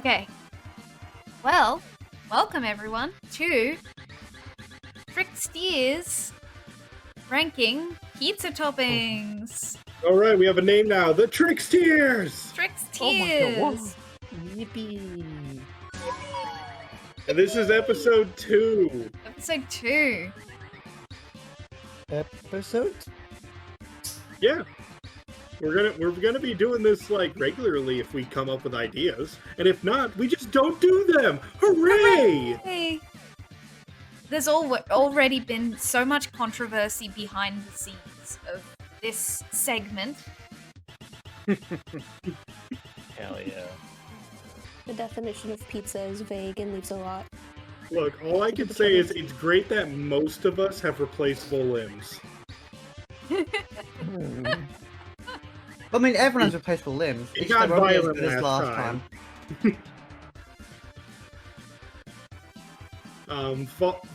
Okay. Well, welcome everyone to Tricksters ranking pizza toppings. All right, we have a name now. The Tricksters. Oh my god, whoa. Tricksters. Yippee! And this is episode 2. Episode 2. Episode? Yeah. We're gonna be doing this like regularly if we come up with ideas. And if not, we just don't do them. Hooray! Hey. There's already been so much controversy behind the scenes of this segment. Hell yeah. The definition of pizza is vague and leaves a lot. Look, all I can say is it's great that most of us have replaceable limbs. I mean, everyone has replaceable limbs. It It's got the wrong as violent good as last last time.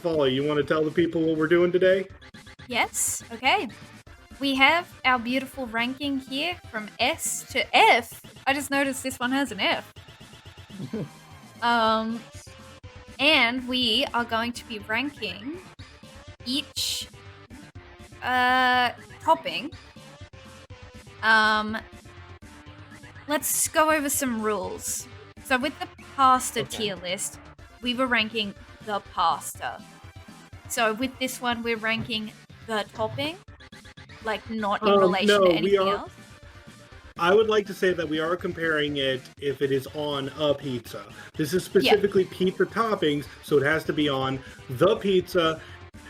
Follow, you want to tell the people what we're doing today? Yes, okay. We have our beautiful ranking here from S to F. I just noticed this one has an F. And we are going to be ranking each topping. Let's go over some rules. So with the pasta tier list, we were ranking the pasta. So with this one, we're ranking the topping, like not in relation no, to we anything are- else. I would like to say that we are comparing it if it is on a pizza. This is specifically pizza toppings, so it has to be on the pizza.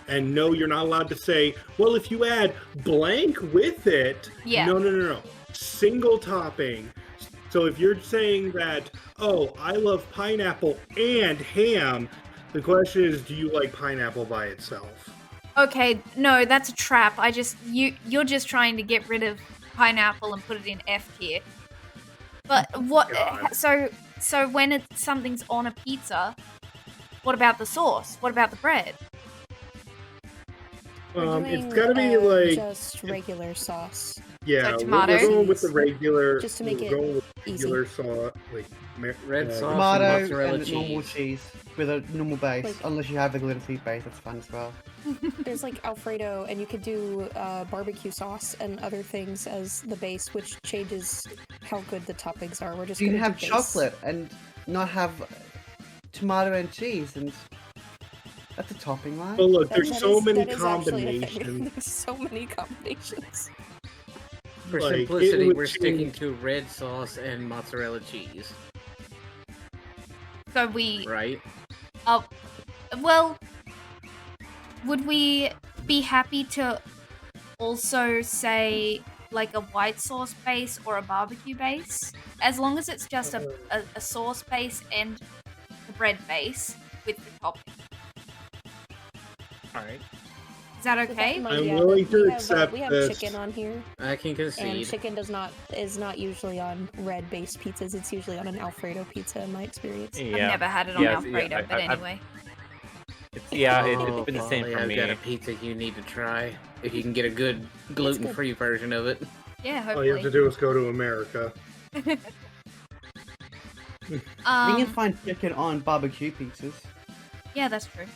And no, you're not allowed to say, well, if you add blank with it. Yeah. No. Single topping. So if you're saying that, oh, I love pineapple and ham, the question is, do you like pineapple by itself? Okay, no, that's a trap. You're just trying to get rid of pineapple and put it in F tier. But what? God. So when something's on a pizza, what about the sauce? What about the bread? It's gotta be like just regular sauce. yeah. So tomato? We're going with the regular. Just to make we're it going with easy. regular sauce, like Red sauce. Tomato mozzarella and normal cheese with a normal base. Like- Unless you have a gluten-free base, that's fine as well. There's like Alfredo, and you could do barbecue sauce and other things as the base, which changes how good the toppings are. We're just You can gonna have do base. chocolate and not have tomato and cheese, and that's a topping, right? Well, look, That- there's that so is- many that is actually a thing. combinations. There's so many combinations. For Like, it simplicity, would we're change- sticking to red sauce and mozzarella cheese, So we, right? well, would we be happy to also say like a white sauce base or a barbecue base, as long as it's just a sauce base and the bread base with the topping? All right, Is that With that okay? in mind, I'm yeah, willing to we have, accept we have this. chicken on here, I can and concede. chicken is not usually on red-based pizzas. It's usually on an Alfredo pizza, in my experience. I've never had it on Alfredo, but anyway. It's Oh, been the same Polly, for I've me. got a pizza you need to try if you can get a good gluten-free version of it. Yeah, All you have to hopefully. do is go to America. You can Um, find chicken on barbecue pizzas. yeah, that's true.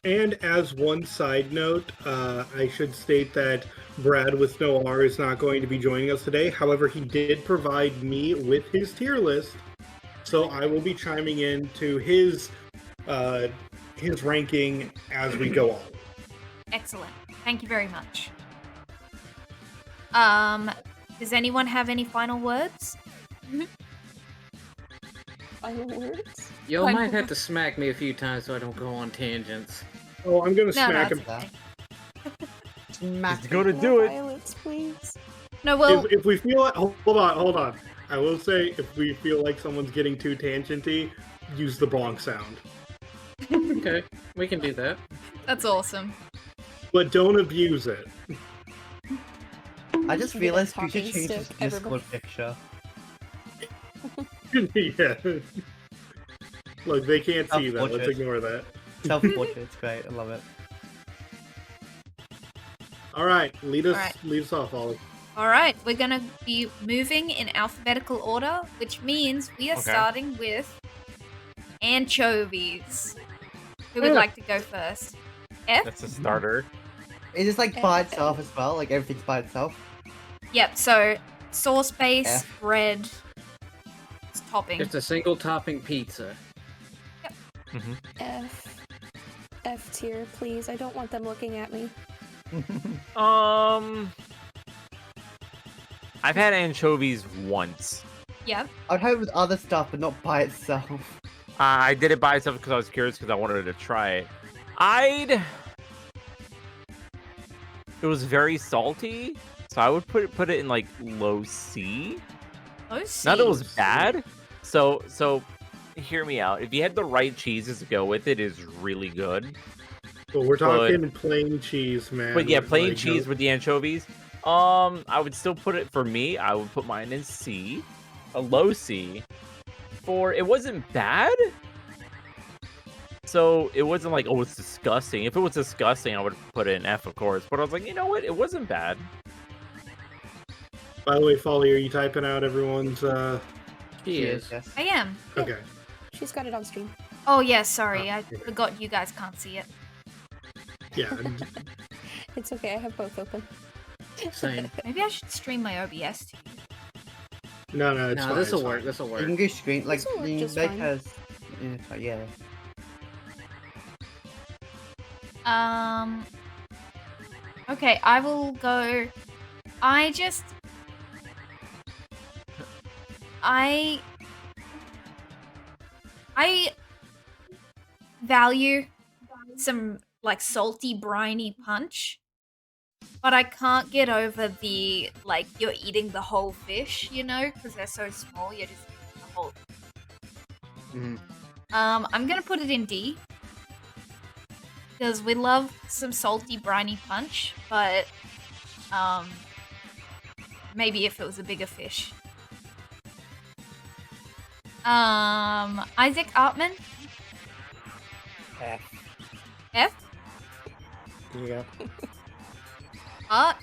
And as one side note, I should state that Brad with no R is not going to be joining us today. However, he did provide me with his tier list, so I will be chiming in to his ranking as we go on. Excellent. Thank you very much. Does anyone have any final words? Final words? You Fine. might have to smack me a few times so I don't go on tangents. Oh, I'm gonna No, smack that's him. okay. Smack Go to No do it. violence, please. No, well, If we feel like, hold on. I will say if we feel like someone's getting too tangenty, use the bonk sound, Okay, we can do that. that's awesome. but don't abuse it. I just Get a realized you should talking change this stick, Discord everybody. picture. Yeah. Look, they can't see that. Let's Self-portrait. ignore that. Self-portrait, it's great, I love it. All right, lead us All right. lead us off, Ollie. All right, we're gonna be moving in alphabetical order, which means we are starting with anchovies. Who would like to go first? F? That's a starter. Is this like by itself as well? Like everything's by itself? Yep, so sauce base, F. bread, topping. Just a single topping pizza. F tier, please. I don't want them looking at me. I've had anchovies once. Yep. I'd hope with other stuff, but not by itself. I did it by itself because I was curious because I wanted to try it. It was very salty, so I would put it in like low C. Low C. Not that it was bad. So hear me out. If you had the right cheeses to go with it, is really good. But we're talking plain cheese, man. But yeah, plain cheese with the anchovies. I would still put it, for me, I would put mine in C, a low C. It wasn't bad. So it wasn't like, oh, it's disgusting. If it was disgusting, I would put it in F, of course. But I was like, you know what? It wasn't bad. By the way, Folly, are you typing out everyone's? She is. Yes. I am. Okay. She's got it on stream. Oh yeah, sorry, I forgot you guys can't see it. Yeah. It's okay, I have both open. Same. Maybe I should stream my OBS to you. No, it's fine. This will it's work. fine. This will You can work. go screen like This'll work you just make fine. has yeah. Okay, I will go. I value some like salty briny punch, but I can't get over the like you're eating the whole fish, you know, because they're so small. You're just eating the whole. I'm gonna put it in D because we love some salty briny punch, but maybe if it was a bigger fish. Isaac Artman. F. F. Here you go. Art.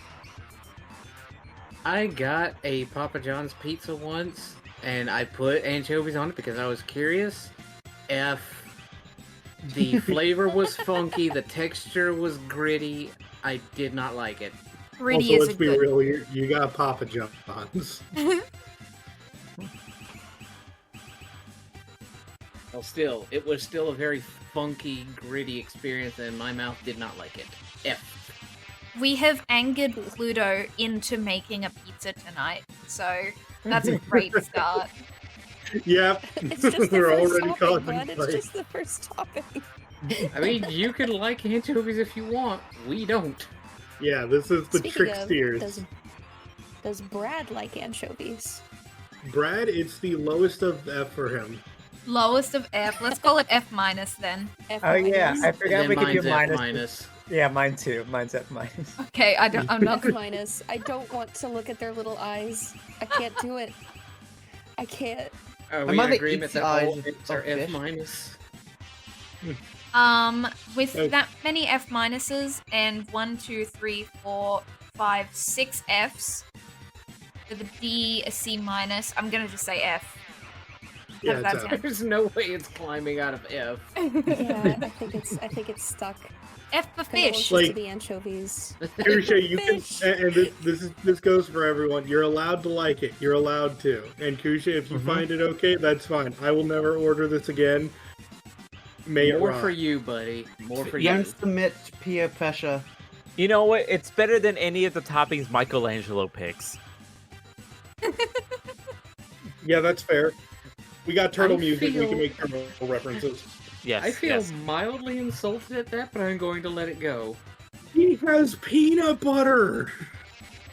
I got a Papa John's pizza once, and I put anchovies on it because I was curious. F. The flavor was funky. The texture was gritty. I did not like it. Gritty Also, is let's a be good. real. You got Papa John's. Well, still, it was still a very funky, gritty experience, and my mouth did not like it. F. We have angered Pluto into making a pizza tonight, so that's a great start. Yep. It's just the We're first already topping, bud. It's contemplating. just the first topping. I mean, you can like anchovies if you want. We don't. Yeah, this is the Speaking Tricksters. does Brad like anchovies? Brad, it's the lowest of F for him. Lowest of F. Let's call it F minus then. F Oh yeah, minus? I forgot And we then could do mine's F minus. minus. Yeah, mine too. Mine's F minus. Okay, I'm not F gonna. minus. I don't want to look at their little eyes. I can't do it. I can't. Are My we in mother agreement eats that eyes all of Fs are F fish. minus? With Okay. that many F minuses and 1, 2, 3, 4, 5, 6 Fs, with a D, a C minus, I'm gonna just say F. Yeah, Because it's that's F. There's no way it's climbing out of F. Yeah, I think it's stuck. F for Kinda wants fish. it Like- to be anchovies. Kirusha, you can, Fish. and this goes for everyone. You're allowed to like it. You're allowed to. And Kusha, if you find it okay, that's fine. I will never order this again. May it More rot. for you, buddy. More for Don't you. submit peer pressure. You know what? It's better than any of the toppings Michelangelo picks. Yeah, that's fair. We got turtle I music. We feel- can make turtle references. Yes. I feel yes. mildly insulted at that, but I'm going to let it go. He has peanut butter.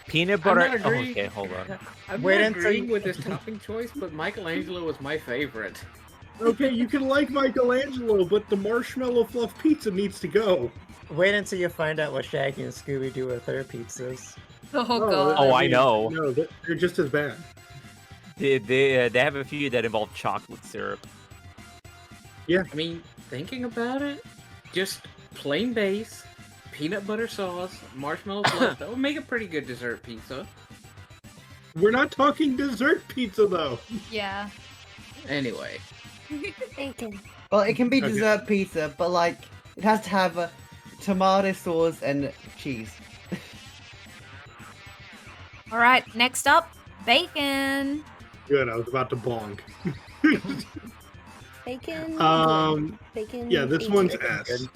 Peanut I'm butter. not Oh, agreeing. okay, hold on. I'm Wait not until agreeing you- with this topping choice, but Michelangelo was my favorite. Okay, you can like Michelangelo, but the marshmallow fluff pizza needs to go. Wait until you find out what Shaggy and Scooby do with their pizzas. Oh god. Oh, I know. No, they're just as bad. They have a few that involve chocolate syrup. I mean, thinking about it, just plain base, peanut butter sauce, marshmallow fluff, that would make a pretty good dessert pizza. We're not talking dessert pizza though. Yeah. Anyway, Bacon. Well, it can be Okay. dessert pizza, but like it has to have tomato sauce and cheese. All right. Next up, bacon. Good. I was about to bonk. Bacon. Um, good. Bacon. Yeah, this A one's tier S.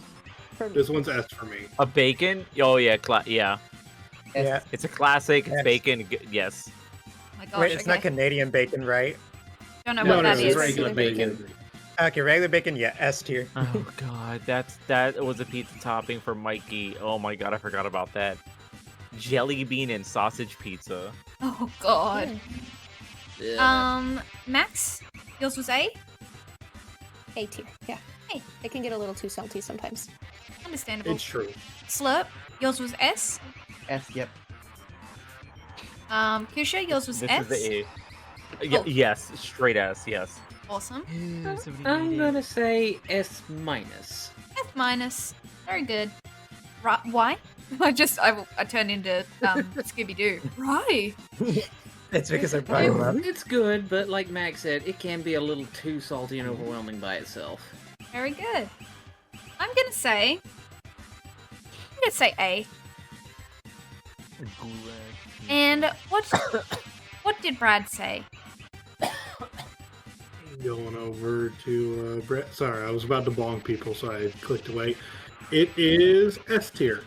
for me. This one's S for me. A bacon? Oh yeah, yeah. Yeah. It's a classic. It's Yes. bacon. Yes. Oh my gosh. Wait, it's not okay. Canadian bacon, right? Don't know No, what no, that it's is. regular bacon. Okay, regular bacon, yeah, S tier. Oh god, that was a pizza topping for Mikey. Oh my god, I forgot about that. Jelly bean and sausage pizza. Oh god. Yeah. Max, yours was A. A tier. Yeah. Hey. It can get a little too salty sometimes. Understandable. It's true. Slurp, yours was S. S, yep. Kusha, yours was This S. is the A. Oh. Yes, straight S. Yes. Awesome. I'm gonna say S minus. F minus. Very good. Right? Why? I turned into Scooby Doo. Right. It's because I brought him up. It's good, but like Max said, it can be a little too salty and overwhelming by itself. Very good. I'm gonna say A. And what did Brad say? Going over to Brett. Sorry, I was about to bonk people, so I clicked away. It is S tier.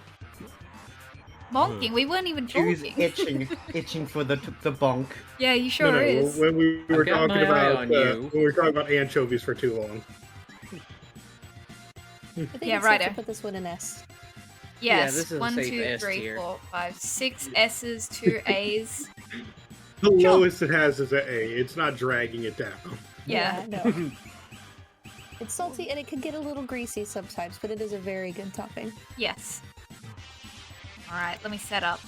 Bonking. We weren't even Choose talking. itching for the bonk. Yeah, you sure is. When we were I've got talking my eye about on you. we were talking about anchovies for too long. I think Yeah, it's safe righto. to put this one in S. Yes. this is a 1, safe 2, S 3, tier. 4, 5, 6 S's, 2 A's. The Sure. lowest it has is an A. It's not dragging it down. Yeah. No. It's salty and it can get a little greasy sometimes, but it is a very good topping. Yes. All right. Let me set up.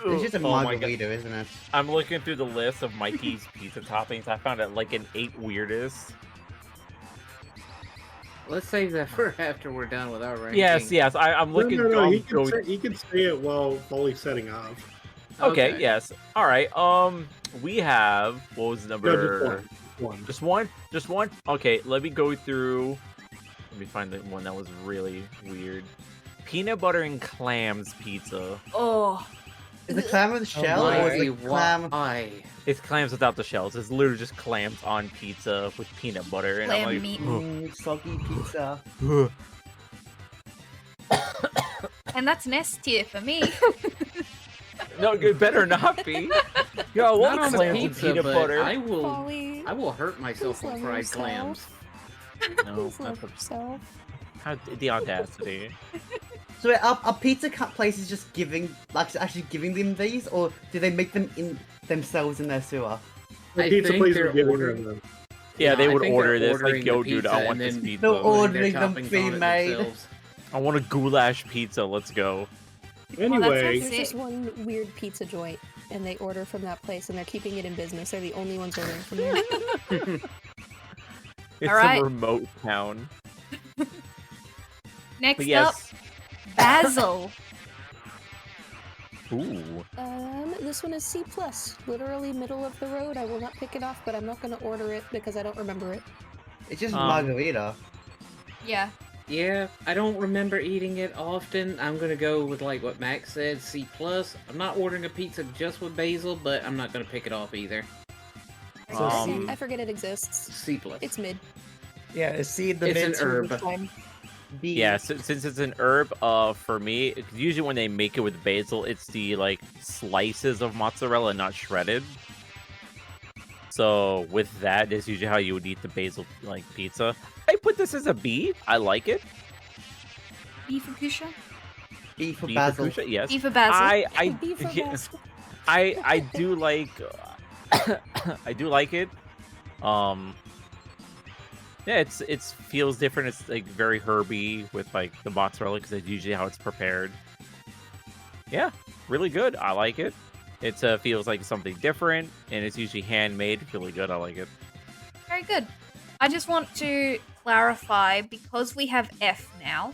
It's just a Oh my God. margarita, isn't it? I'm looking through the list of Mikey's pizza toppings. I found it like an 8 weirdest. Let's save that for after we're done with our ranking. Yes. I'm looking. No. I'm He going- can say it while he's setting up. Okay, yes. All right. We have what was the No, number? just one. Just one. Okay, let me go through. Let me find the one that was really weird. Peanut butter and clams pizza. Oh. Is the clam with the shell or is the clam? Why? It's clams without the shells. It's literally just clams on pizza with peanut butter, and Clam I'm like, meat. Soggy pizza. And that's an S tier for me. no, it better not be. Yo, I Not want on the clams with pizza, peanut but butter. I will Polly, hurt myself please with love fried yourself. clams. No, Please love yourself. how the audacity. So wait, are pizza places just actually giving them these, or do they make them in themselves in their sewer? The I pizza think place they're is giving ordering- them. Yeah, No, they I would think order they're this. Like, ordering yo, the dude, I pizza want and this then pizza. No, putting their ordering them toppings on it pre-made. themselves. I want a goulash pizza. Let's go. Anyway, sounds There's this one weird pizza joint, and they order from that place, and they're keeping it in business. They're the only ones ordering from there. It's All right. a remote town. Next But up, yes. basil. Ooh. This one is C+. Literally middle of the road. I will not pick it off, but I'm not going to order it because I don't remember it. It's just Um, margarita. Yeah. Yeah, I don't remember eating it often. I'm gonna go with like what Max said, C+. I'm not ordering a pizza just with basil, but I'm not gonna pick it off either. I forget it exists. C+. It's mid. Yeah, is C the It's mid an tier herb. this time? B. Yeah, since it's an herb, for me, usually when they make it with basil, it's the like slices of mozzarella, not shredded. So with that, that's usually how you would eat the basil like pizza. I put this as a B. I like it. B for Kusha. B for B basil. for Kusha, yes. B for basil. B for yeah, basil. I do like I do like it. Yeah, it feels different. It's like very herby with like the mozzarella because that's usually how it's prepared. Yeah, really good. I like it. It feels like something different, and it's usually handmade. Really good. I like it. Very good. I just want to clarify, because we have F now,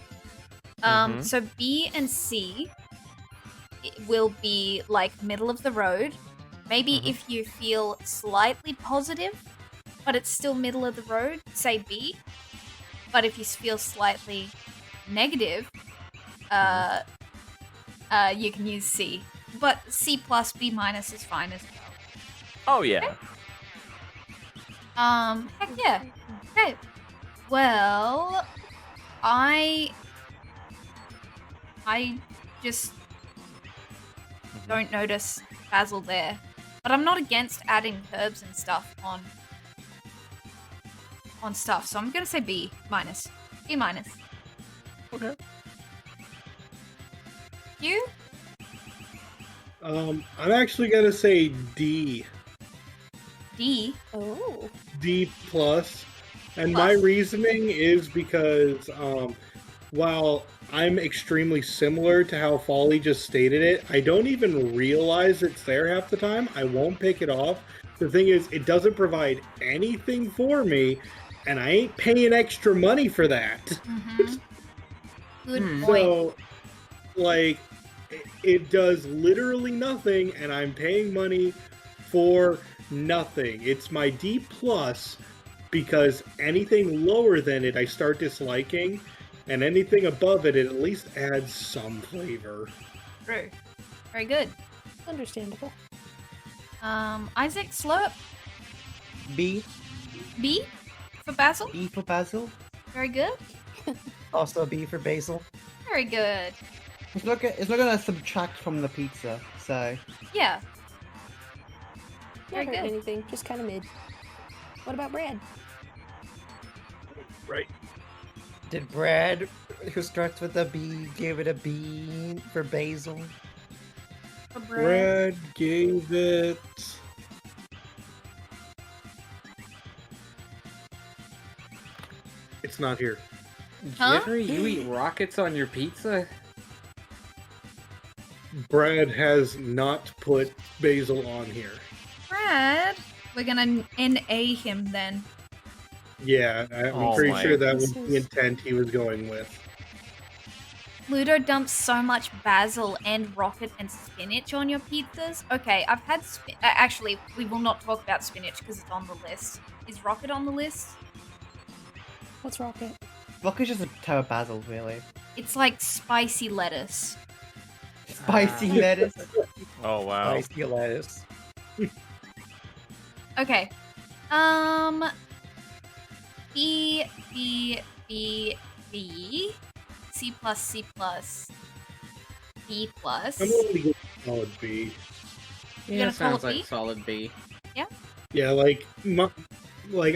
So B and C will be like middle of the road. Maybe if you feel slightly positive, but it's still middle of the road, say B. But if you feel slightly negative, you can use C. But C plus B minus is fine as well. Oh yeah. Okay. Heck yeah. Okay. Well, I just don't notice basil there. But I'm not against adding herbs and stuff on stuff, so I'm gonna say B minus. B minus. Okay. You? I'm actually gonna say D. D. Oh. D plus. And my reasoning is because while I'm extremely similar to how Folly just stated it, I don't even realize it's there half the time. I won't pick it off. The thing is, it doesn't provide anything for me, and I ain't paying extra money for that. Good point. So, like, it does literally nothing, and I'm paying money for nothing. It's my D plus because anything lower than it I start disliking, and anything above it at least adds some flavor. True. Very good. Understandable. Isaac, slurp. B. B for basil. B for basil. Very good. Also B for basil. Very good. It's not gonna subtract from the pizza, so. Yeah. Not Very hurting good. anything, just kind of mid. What about Brad? Right. Did Brad, who starts with a B, give it a B for basil? For bread. Brad gave it. It's not here. Huh? Jeffrey, you eat rockets on your pizza? Brad has not put basil on here. Brad. We're gonna NA him then. Yeah, I'm Oh pretty my sure that was goodness. the intent he was going with. Ludo dumps so much basil and rocket and spinach on your pizzas. Okay, I've had actually, we will not talk about spinach because it's on the list. Is rocket on the list? What's rocket? Rocker's just a toe of basil, really. It's like spicy lettuce. Spicy lettuce. Oh wow. Spicy lettuce. Okay. B, B, B, B. C plus, C plus. B plus. I'm going to go solid B. You Yeah, gonna call sounds it like B? solid B. Yeah, like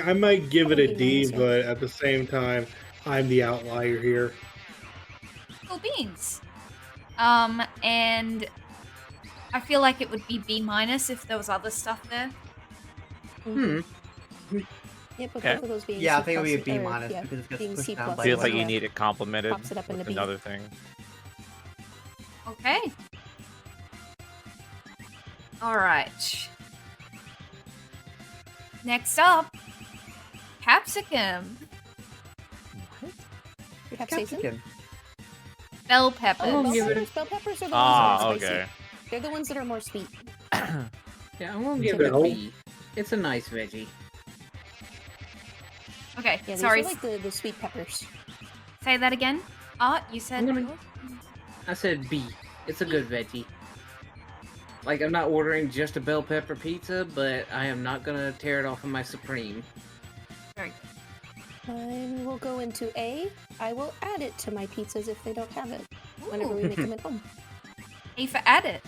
I might give it a Probably D, minus, yeah. but at the same time, I'm the outlier here. Cool beans. And I feel like it would be B minus if there was other stuff there. Yep, with Okay. both of those being Yeah, I C think it would be a plus, B or, minus yeah, because it gets being pushed C down plus by Feels one. like you yeah. need it complemented Pops it up into with B. another thing. Okay. Alright. Next up, capsicum. You have capsaicin? Capsicum. Bell peppers. Oh, Bell give it- peppers? Bell peppers are the ones that Ah, are spicy. okay. They're the ones that are more sweet. Yeah, I'm gonna give it a Bell? B. It's a nice veggie. Okay, Yeah, these sorry. are like the sweet peppers. Say that again. You said. I'm gonna- I said B. It's a good veggie. Like, I'm not ordering just a bell pepper pizza, but I am not gonna tear it off of my Supreme. Very good. Mine will go into A. I will add it to my pizzas if they don't have it. Whenever we Ooh. make them at home. A for add it.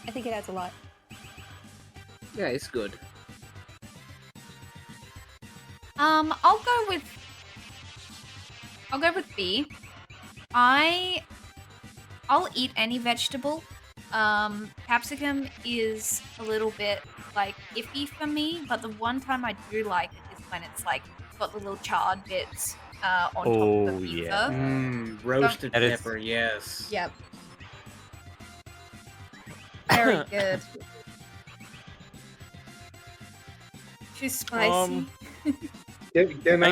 I think it adds a lot. Yeah, it's good. I'll go with B. I'll eat any vegetable. Capsicum is a little bit like iffy for me, but the one time I do like it is when it's like got the little charred bits on top of Oh, the pizza. yeah. Roasted That is- pepper, yes. Yep. Very good. Too spicy. Can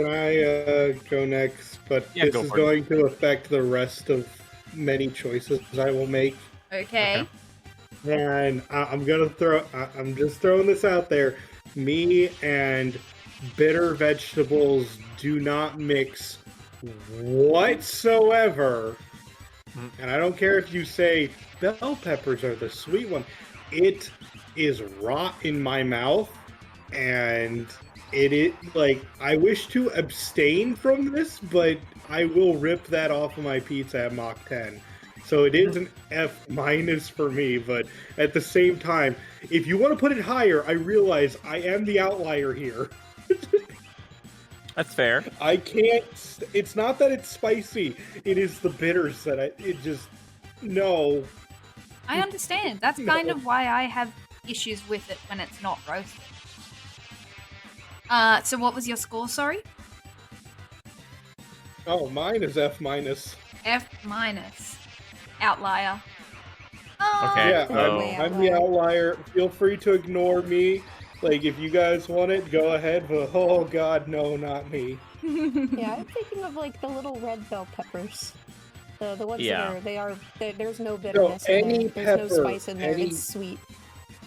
I go next? But Yeah, this go is for it. going to affect the rest of many choices I will make. Okay. And I'm gonna throw. I'm just throwing this out there. Me and bitter vegetables do not mix whatsoever. Mhm. And I don't care if you say bell peppers are the sweet one. It is rot in my mouth, and it is like I wish to abstain from this, but I will rip that off of my pizza at Mach 10. So it is an F minus for me, but at the same time, if you want to put it higher, I realize I am the outlier here. That's fair. I can't. It's not that it's spicy. It is the bitters that it just no. I understand. That's kind of why I have issues with it when it's not roasted. So what was your score, sorry? Oh, mine is F minus. F minus. Outlier. Okay, Yeah, so- I'm the outlier. Feel free to ignore me. Like, if you guys want it, go ahead. But oh god, no, not me. Yeah, I'm thinking of like the little red bell peppers. The ones Yeah. there's no bitterness in any there. There's no pepper, spice in there. any- It's sweet.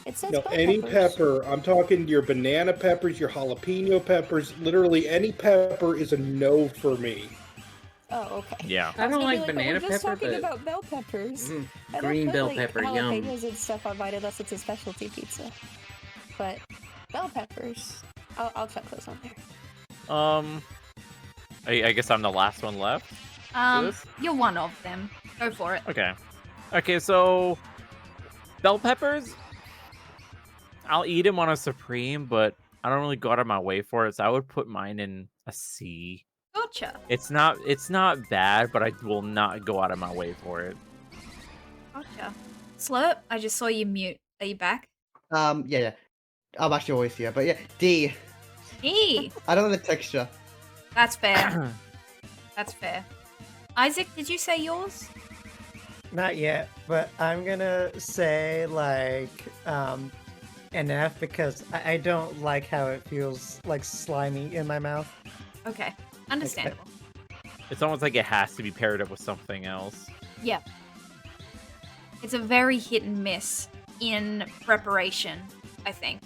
It says No, bell any peppers. pepper. I'm talking your banana peppers, your jalapeno peppers. Literally, any pepper is a no for me. Oh, okay. Yeah. I was don't gonna be like but banana we're just pepper, talking but about bell peppers. Mm, I don't green put, bell like, pepper, yum. jalapenos and stuff on mine unless it's a specialty pizza. But bell peppers, I'll chuck those on there. I guess I'm the last one left. this? You're one of them. Go for it. Okay. Okay, so bell peppers, I'll eat them on a supreme, but I don't really go out of my way for it, so I would put mine in a C. Gotcha. It's not bad, but I will not go out of my way for it. Gotcha. Slurp, I just saw you mute. Are you back? Yeah. I'm actually always here, but yeah, D. E. I don't know the texture. That's fair. That's fair. Isaac, did you say yours? Not yet, but I'm gonna say like an F because I don't like how it feels like slimy in my mouth. Okay. Understandable. It's almost like it has to be paired up with something else. Yeah. It's a very hit and miss in preparation, I think.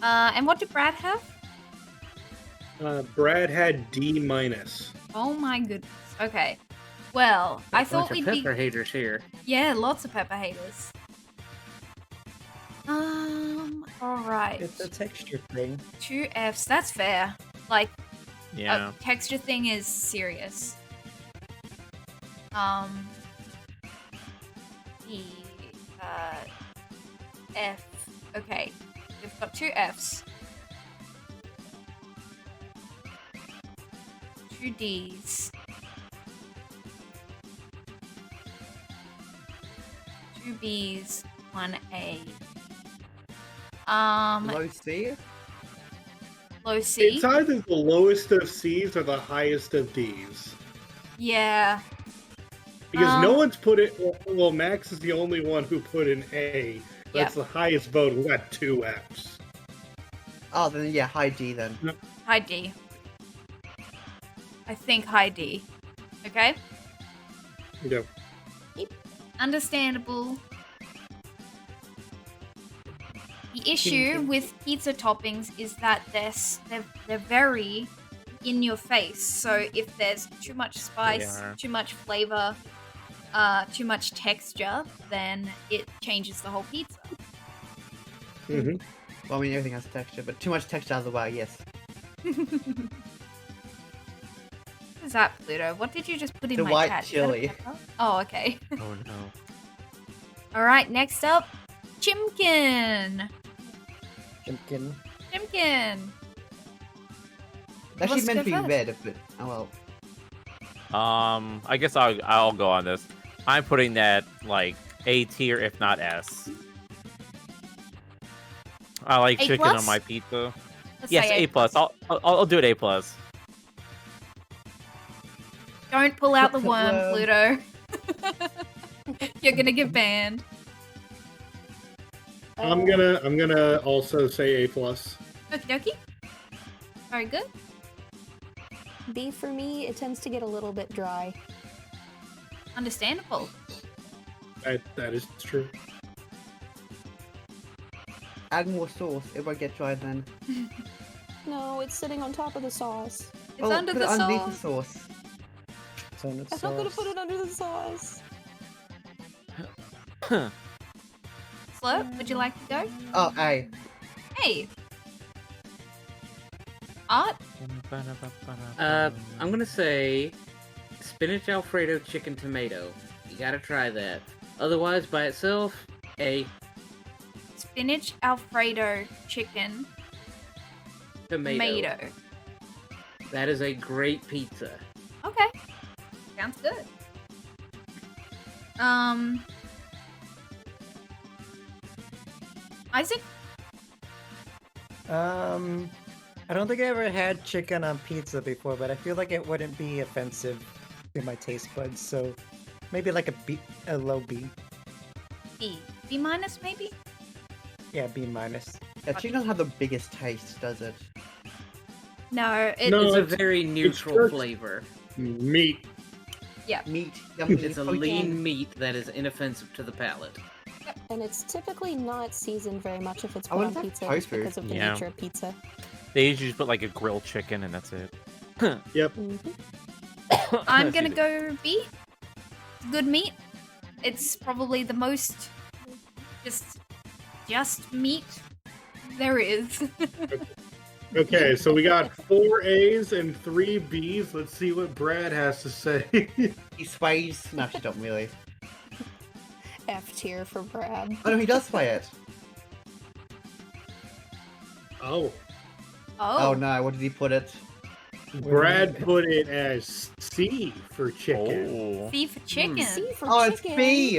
And what did Brad have? Brad had D minus. Oh my goodness. Okay. Well, I thought Bunch we'd of be... pepper haters here. Yeah, lots of pepper haters. Alright. It's a texture thing. 2 Fs, that's fair. Like, Yeah. a texture thing is serious. E, F. Okay, we've got 2 Fs. 2 Ds. 2 Bs, 1 A. Low C? Low C? It's either the lowest of C's or the highest of D's. Yeah. Because no one's put it. Well, Max is the only one who put an A. That's Yeah. the highest vote. We got 2 Fs. Oh, then yeah, high D then. High D. I think high D. Okay? Yep. Understandable. The issue with pizza toppings is that they're very in your face. So if there's too much spice, are. too much flavor, too much texture, then it changes the whole pizza. Mm-hmm. Well, I mean, everything has texture, but too much texture out of the way, yes. What is that, Pluto? What did you just put in The my white chat? Is that a chili. pepper? Oh, okay. Oh no. Alright, next up, Chimkin. Pumpkin. Chimkin. It's actually Let's meant go to be first. red, but oh well. I guess I'll go on this. I'm putting that like A tier, if not S. I like A chicken on plus? my pizza. Let's Yes, say A plus. I'll do it A plus. Don't pull out the worm, Worm. Pluto. You're gonna get banned. I'm gonna also say A plus. Okie dokie. Very good. B for me, it tends to get a little bit dry. Understandable. That is true. Add more sauce. It won't get dry then. No, it's sitting on top of the sauce. It's under put the it underneath the sauce. sauce. So it's I'm not gonna sauce. put it under the sauce. Slurp, would you like to go? Oh, A. Hey. Art? I'm gonna say spinach Alfredo chicken tomato. You gotta try that. Otherwise, by itself, A. Spinach Alfredo chicken tomato. That is a great pizza. Okay. Sounds good. Isaac? I don't think I ever had chicken on pizza before, but I feel like it wouldn't be offensive to my taste buds, so maybe like a B, a low B. B. B minus maybe? Yeah, B minus. Yeah, chicken doesn't have the biggest taste, does it? No, it No, It's a it's- very neutral just- flavor. Meat. Meat. It's a lean meat that is inoffensive to the palate. And it's typically not seasoned very much if it's I put on wonder if pizza that's just tofu. because of the Yeah. nature of pizza. They usually just put like a grilled chicken and that's it. Yep. I'm Excuse gonna me. go B. Good meat. It's probably the most just meat there is. Okay, so we got 4 A's and 3 B's. Let's see what Brad has to say. He sways. No, she don't really. F tier for Brad. Oh no, he does sway it. Oh, Oh no, what did he put it? Brad put it as C for chicken. Oh. C for chicken. C for Oh, chicken. it's B.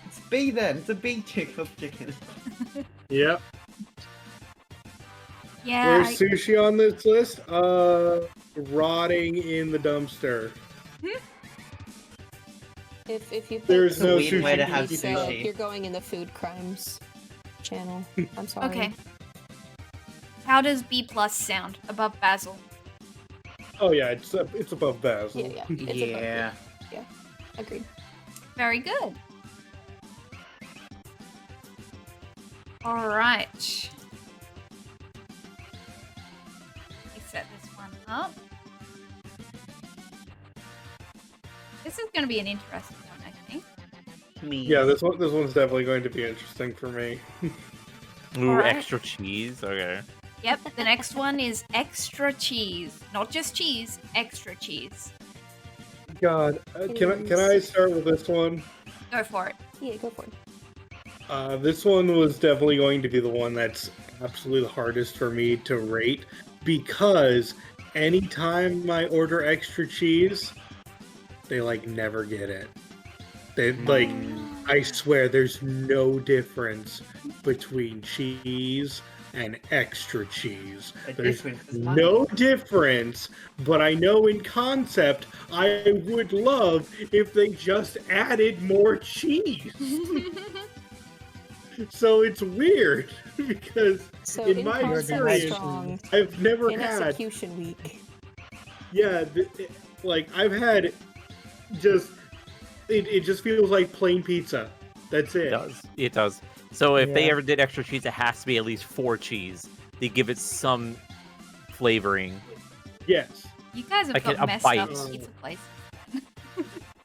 It's B then. It's a B chick of chicken. Yep. Yeah. Where's sushi on this list? Rotting in the dumpster. If you put There's no weird way sushi to have pizza, sushi. you're going in the food crimes channel. I'm sorry. Okay. How does B plus sound above basil? Oh yeah, it's above basil. Yeah, yeah. It's above Yeah. it. Yeah. Agreed. Very good. All right. Let me set this one up. This is going to be an interesting one, I think. Me. Yeah, this one's definitely going to be interesting for me. Ooh, Alright. extra cheese. Okay. Yep, the next one is extra cheese. Not just cheese, extra cheese. God, can I start with this one? Go for it. Yeah, go for it. This one was definitely going to be the one that's absolutely the hardest for me to rate because anytime I order extra cheese, they like never get it. They like, I swear, there's no difference between cheese and extra cheese. A There's difference is money. no difference, but I know in concept, I would love if they just added more cheese. So it's weird because So in in my concept, experience, strong. I've never In had. execution weak. Yeah, like I've had just it just feels like plain pizza. That's It it. does. It does. So if they Yeah. ever did extra cheese, it has to be at least 4 cheese. They give it some flavoring. Yes. You guys have Like got a messed bite. up pizza places.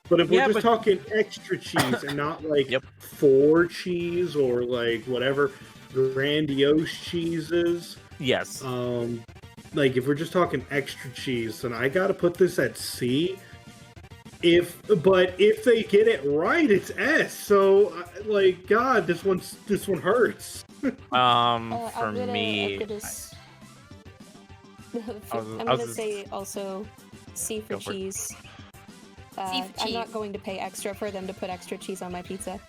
But if Yeah, we're just but- talking extra cheese and not like Yep. 4 cheese or like whatever grandiose cheeses, Yes. like if we're just talking extra cheese, then I gotta put this at C. But if they get it right, it's S. So like God, this one hurts. For I'm me, gonna s- I was- I'm I gonna was- say also C for Go for it. cheese. C for I'm cheese. not going to pay extra for them to put extra cheese on my pizza.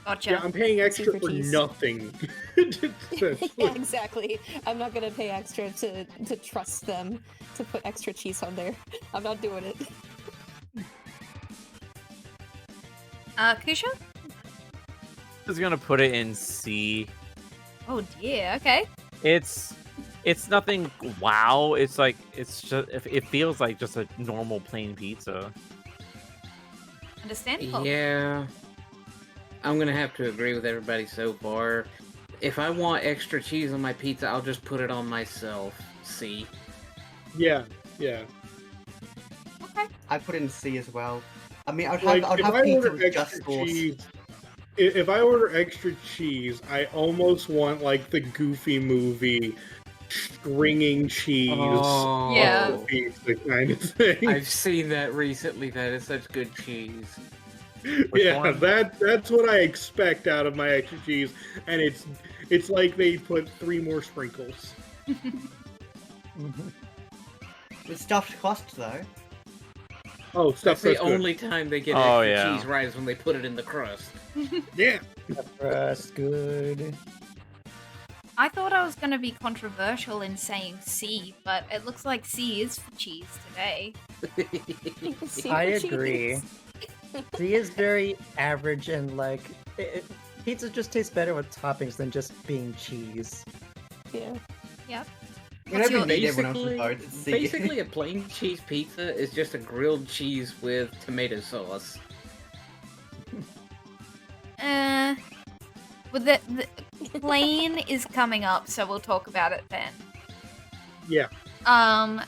Gotcha. Yeah, I'm paying extra for for cheese. nothing. Yeah, exactly. I'm not gonna pay extra to trust them to put extra cheese on there. I'm not doing it. Kusha? I was gonna put it in C. Oh dear, okay. It's It's nothing wow. It's like it's just it feels like just a normal plain pizza. Understandable. Yeah. I'm gonna have to agree with everybody so far. If I want extra cheese on my pizza, I'll just put it on myself. See? Yeah. Okay. I put in C as well. I mean, I'd Like, have if I pizza order with just extra sauce. cheese, if I order extra cheese, I almost want like the Goofy movie stringing cheese Yeah. on the pizza kind of thing. I've seen that recently. That is such good cheese. Which Yeah, one? that's what I expect out of my extra cheese, and it's like they put 3 more sprinkles. With stuffed crust though. Oh, That's stuff the that's good. only time they get Oh, extra yeah. cheese right is when they put it in the crust. Yeah. Crust good. I thought I was going to be controversial in saying C, but it looks like C is for cheese today. I agree. C is very average and like pizza just tastes better with toppings than just being cheese. Yeah. Yep. Whenever you your- need everyone else's Basically, vote, it's C. basically a plain cheese pizza is just a grilled cheese with tomato sauce. Well, the plain is coming up, so we'll talk about it then. Yeah.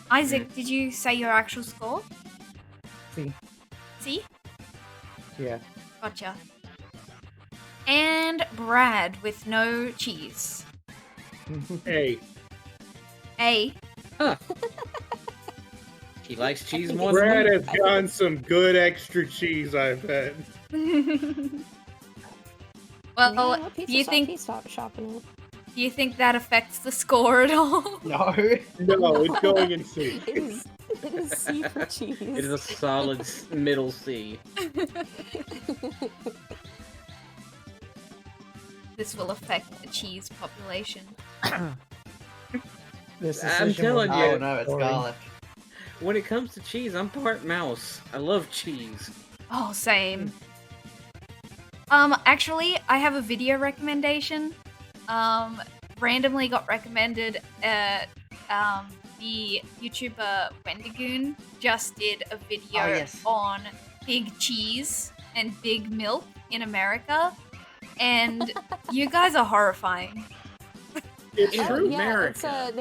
Isaac, did you say your actual score? C. C? Yeah. Gotcha. And Brad with no cheese. A. A. He likes cheese more than Brad me. has gotten some good extra cheese, I bet. Well, Yeah, what do pizza you shop think he's shopping at? do you think that affects the score at all? No. No, it's going in C. It is C for cheese. It is a solid middle C. This will affect the cheese population. This I'm decision will telling be you. Oh no, it's boring. garlic. When it comes to cheese, I'm part mouse. I love cheese. Oh, same. Actually, I have a video recommendation. Randomly got recommended the YouTuber Wendigoon just did a video Oh, yes. on big cheese and big milk in America, and you guys are horrifying. It's Oh, true. Yeah, it's, America.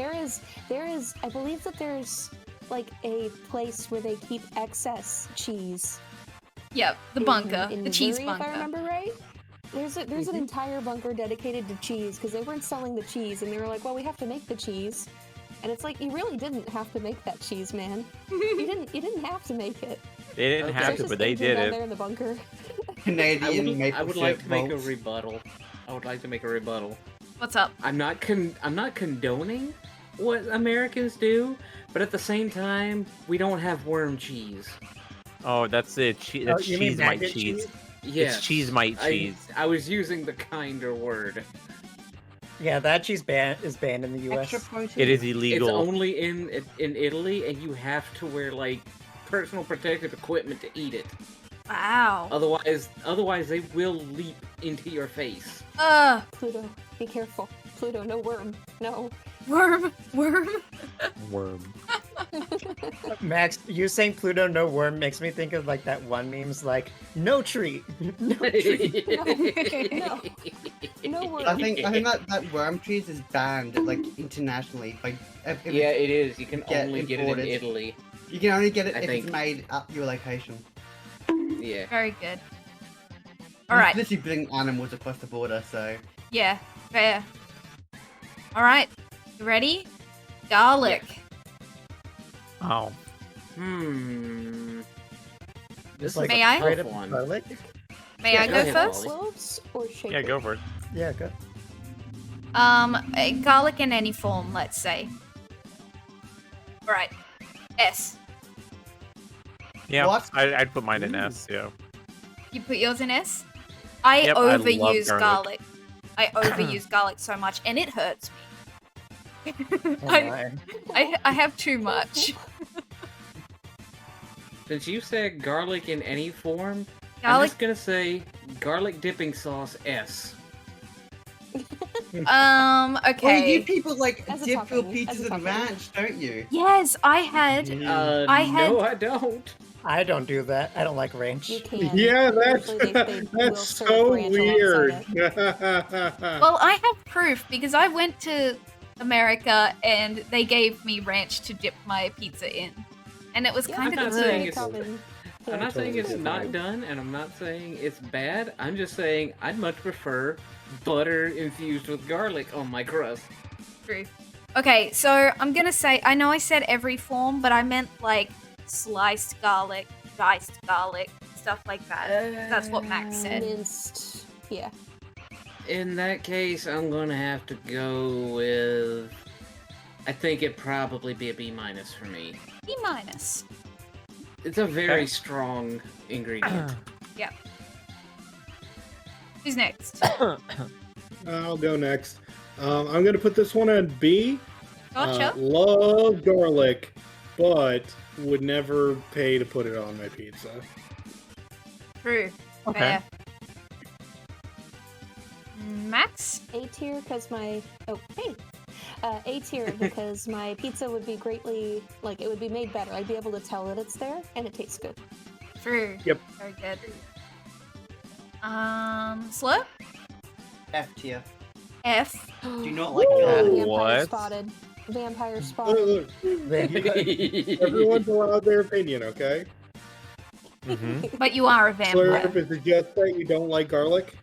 there is, I believe that there's like a place where they keep excess cheese. Yep, the bunker, in the cheese Missouri, bunker. If I remember right. There's an entire bunker dedicated to cheese because they weren't selling the cheese and they were like, well, we have to make the cheese, and it's like you really didn't have to make that cheese, man. You didn't have to make it. They didn't Okay. have There's to, just but they aging did down it. there in the bunker. Canadian maple I would syrup like to make a malts. rebuttal. I would like to make a rebuttal. What's up? I'm not condoning what Americans do, but at the same time, we don't have worm cheese. Oh, that's it. That's you mean cheese might maggot cheese. Yes. It's cheese might cheese. I was using the kinder word. Yeah, that cheese is banned in the U.S. Extra protein. It is It's illegal. only in Italy, and you have to wear like personal protective equipment to eat it. Wow. Otherwise they will leap into your face. Pluto, be careful. Pluto, no worm. No. Worm. Worm. Max, you saying Pluto no worm makes me think of like that one meme's like no treat. No treat. No. No worm. I think that worm cheese is banned like internationally. Like if Yeah, it is. You can Get only get it in imported. Italy. you can only get it I if think. it's made at your location. Yeah. Very good. All right. Literally bring animals across the border, so Yeah. Fair. All right. You ready? Garlic. Oh. This like is May a I? straight tough up one. garlic. May I go go ahead, first? Molly. Cloves or shaker? Yeah, go for it. Yeah, go. Garlic in any form, let's say. All right. S. Yeah, What? I'd put mine in S. Yeah. You put yours in S? I Yep, I love overuse garlic. garlic. I overuse garlic so much, and it hurts me. Oh my. I have too much. Since you said garlic in any form, I'm Garlic. just gonna say garlic dipping sauce S. Well, you Okay. people like As a dip your topping, as a pizzas in topping. ranch, don't you? Yes, I had. I No, had- I don't. I don't do that. I don't like ranch. You can. Yeah, that's Usually they will that's serve so ranch weird. alongside Well, I have proof because I went to America and they gave me ranch to dip my pizza in, and it was Yeah, kind I'm of not good. saying very it's- common. I'm not saying it's Totally not different. done, and I'm not saying it's bad. I'm just saying I'd much prefer butter infused with garlic on my crust. True. Okay, so I'm gonna say I know I said every form, but I meant like sliced garlic, diced garlic, stuff like that. That's what Max said. Minced. Yeah. In that case, I'm gonna have to go with. I think it'd probably be a B- for me. B minus. It's a very Okay. strong ingredient. Yep. Who's next? I'll go next. I'm gonna put this one at B. Gotcha. Love garlic, but would never pay to put it on my pizza. True. Okay. Fair. Max? A tier because my A tier because my pizza would be greatly it would be made better. I'd be able to tell that it's there and it tastes good. True. Yep. Very good. Slow? F tier. F. Do not like Woo! garlic. Vampire What? spotted. Vampire Look, spotted. look, everyone's allowed their opinion, okay? Mm-hmm. But you are a vampire. Slurp, is it just that you don't like garlic?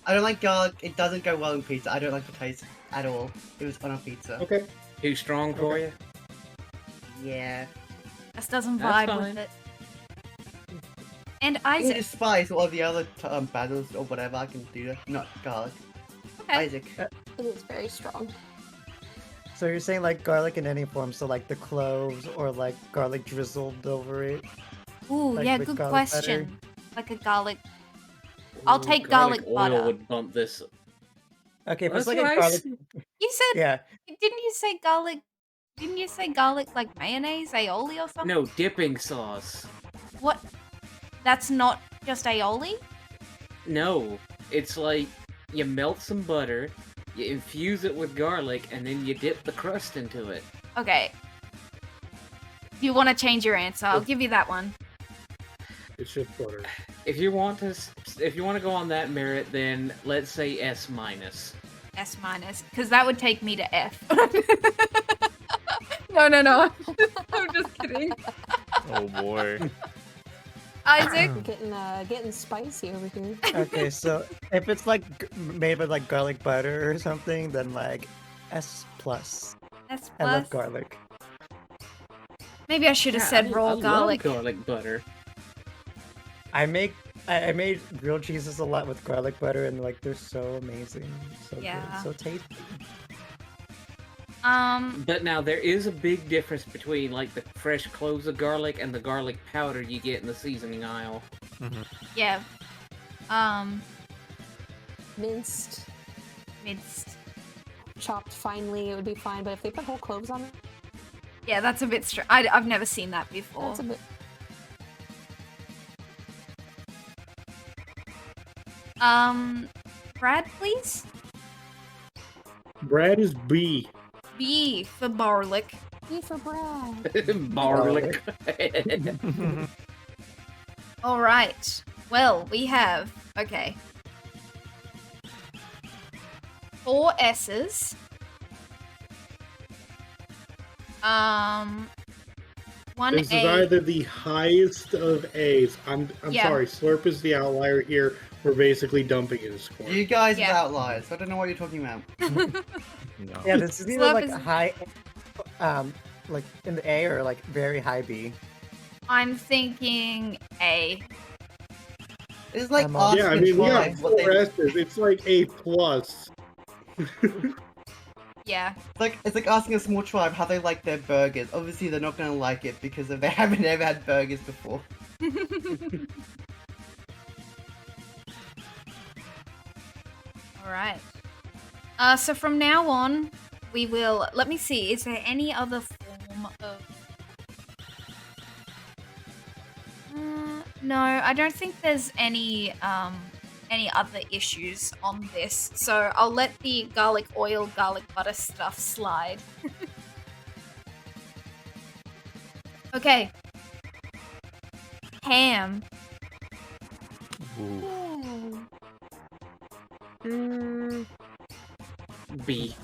I don't like garlic. It doesn't go well in pizza. I don't like the taste at all. It was on a pizza. Okay. Too strong for Okay. you? Yeah. Just doesn't That's vibe fine. with it. And I can Isaac. do spice or the other battles or whatever. I can do that. Not garlic. Okay. Isaac. It is very strong. So you're saying like garlic in any form, so like the cloves or like garlic drizzled over it? Ooh, Like yeah, with good garlic question. Like a garlic. I'll Ooh, take garlic oil butter. would bump this. Okay, if it's That's like a garlic, nice. You said, yeah. didn't you say garlic? Didn't you say garlic like mayonnaise, aioli or something? No, dipping sauce. What? That's not just aioli? No, it's like you melt some butter, you infuse it with garlic, and then you dip the crust into it. Okay. Do you want to change your answer? I'll give you that one. It's just butter. If you want to go on that merit, then let's say S minus. S minus, because that would take me to F. No. I'm just kidding. Oh boy. Isaac? Getting spicy over here. Okay, so if it's like made with like garlic butter or something, then like S plus. S I love plus. garlic. Maybe I should have said raw I garlic. love garlic butter. I made grilled cheeses a lot with garlic butter, and like they're so amazing, so Yeah. good, so tasty. But now there is a big difference between like the fresh cloves of garlic and the garlic powder you get in the seasoning aisle. Yeah. Minced, Minced. chopped finely, it would be fine. But if they put whole cloves on it, Yeah, that's a bit I've never seen that before. that's a bit. Brad, please? Brad is B. B for garlic. B for Brad. Garlic. All right. Well, we have okay. 4 S's. 1 This is A. either the highest of A's. I'm Yeah. sorry, Slurp is the outlier here. We're basically dumping his score. You guys Yeah. are outliers. I don't know what you're talking about. No. Yeah, this is either Slurp like is- high, like in the A or like very high B. I'm thinking A. It's like I'm all- Yeah, I asking mean, we twice got what 4 they S's. It's like A plus. Yeah. it's like asking a small tribe how they like their burgers. Obviously, they're not gonna like it because they haven't ever had burgers before. All right. So from now on, we will. Let me see. Is there any other form of? No, I don't think there's any any other issues on this, so I'll let the garlic oil, garlic butter stuff slide. Okay. Ham. Ooh. B.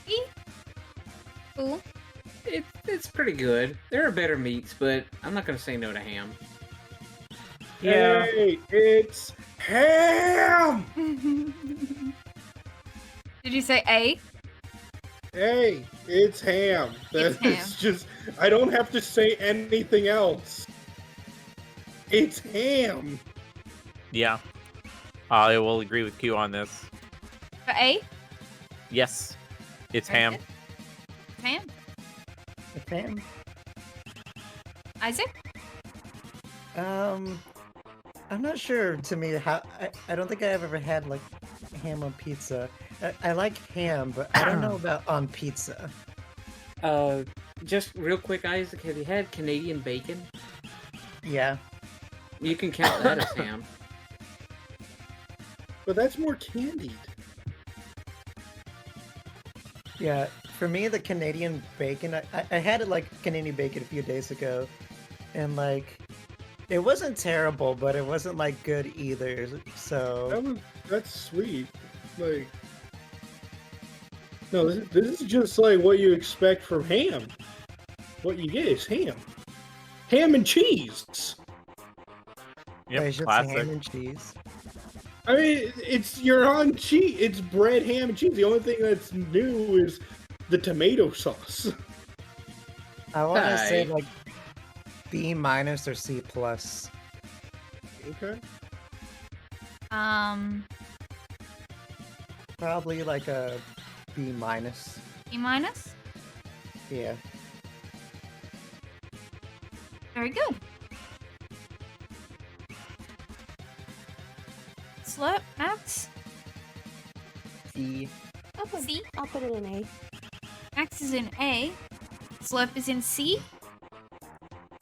E? Cool. It's pretty good. There are better meats, but I'm not gonna say no to ham. Yeah. Hey, it's ham! Did you say A? Hey, it's ham. It's That's ham. just, I don't have to say anything else. It's ham. Yeah. I will agree with Q on this. For A? Yes. It's Very ham. good. It's ham. It's ham. Isaac? I'm not sure. To me, how I don't think I've ever had like ham on pizza. I like ham, but I don't know about on pizza. Just real quick, Isaac, have you had Canadian bacon? Yeah. You can count that as ham. But that's more candied. Yeah, for me, the Canadian bacon, I had it like Canadian bacon a few days ago, and like, it wasn't terrible, but it wasn't like good either. So That's sweet. Like, no, this is just like what you expect from ham. What you get is ham. Ham and cheese. Yep, it's just classic. ham and cheese. I mean, you're on cheese. It's bread, ham, and cheese. The only thing that's new is the tomato sauce. I want to say Hi. like B minus or C plus. Okay. Probably like a B minus. B minus? Yeah. Very good. Slurp, Max? C. C? I'll put it in A. Max is in A. Slurp is in C.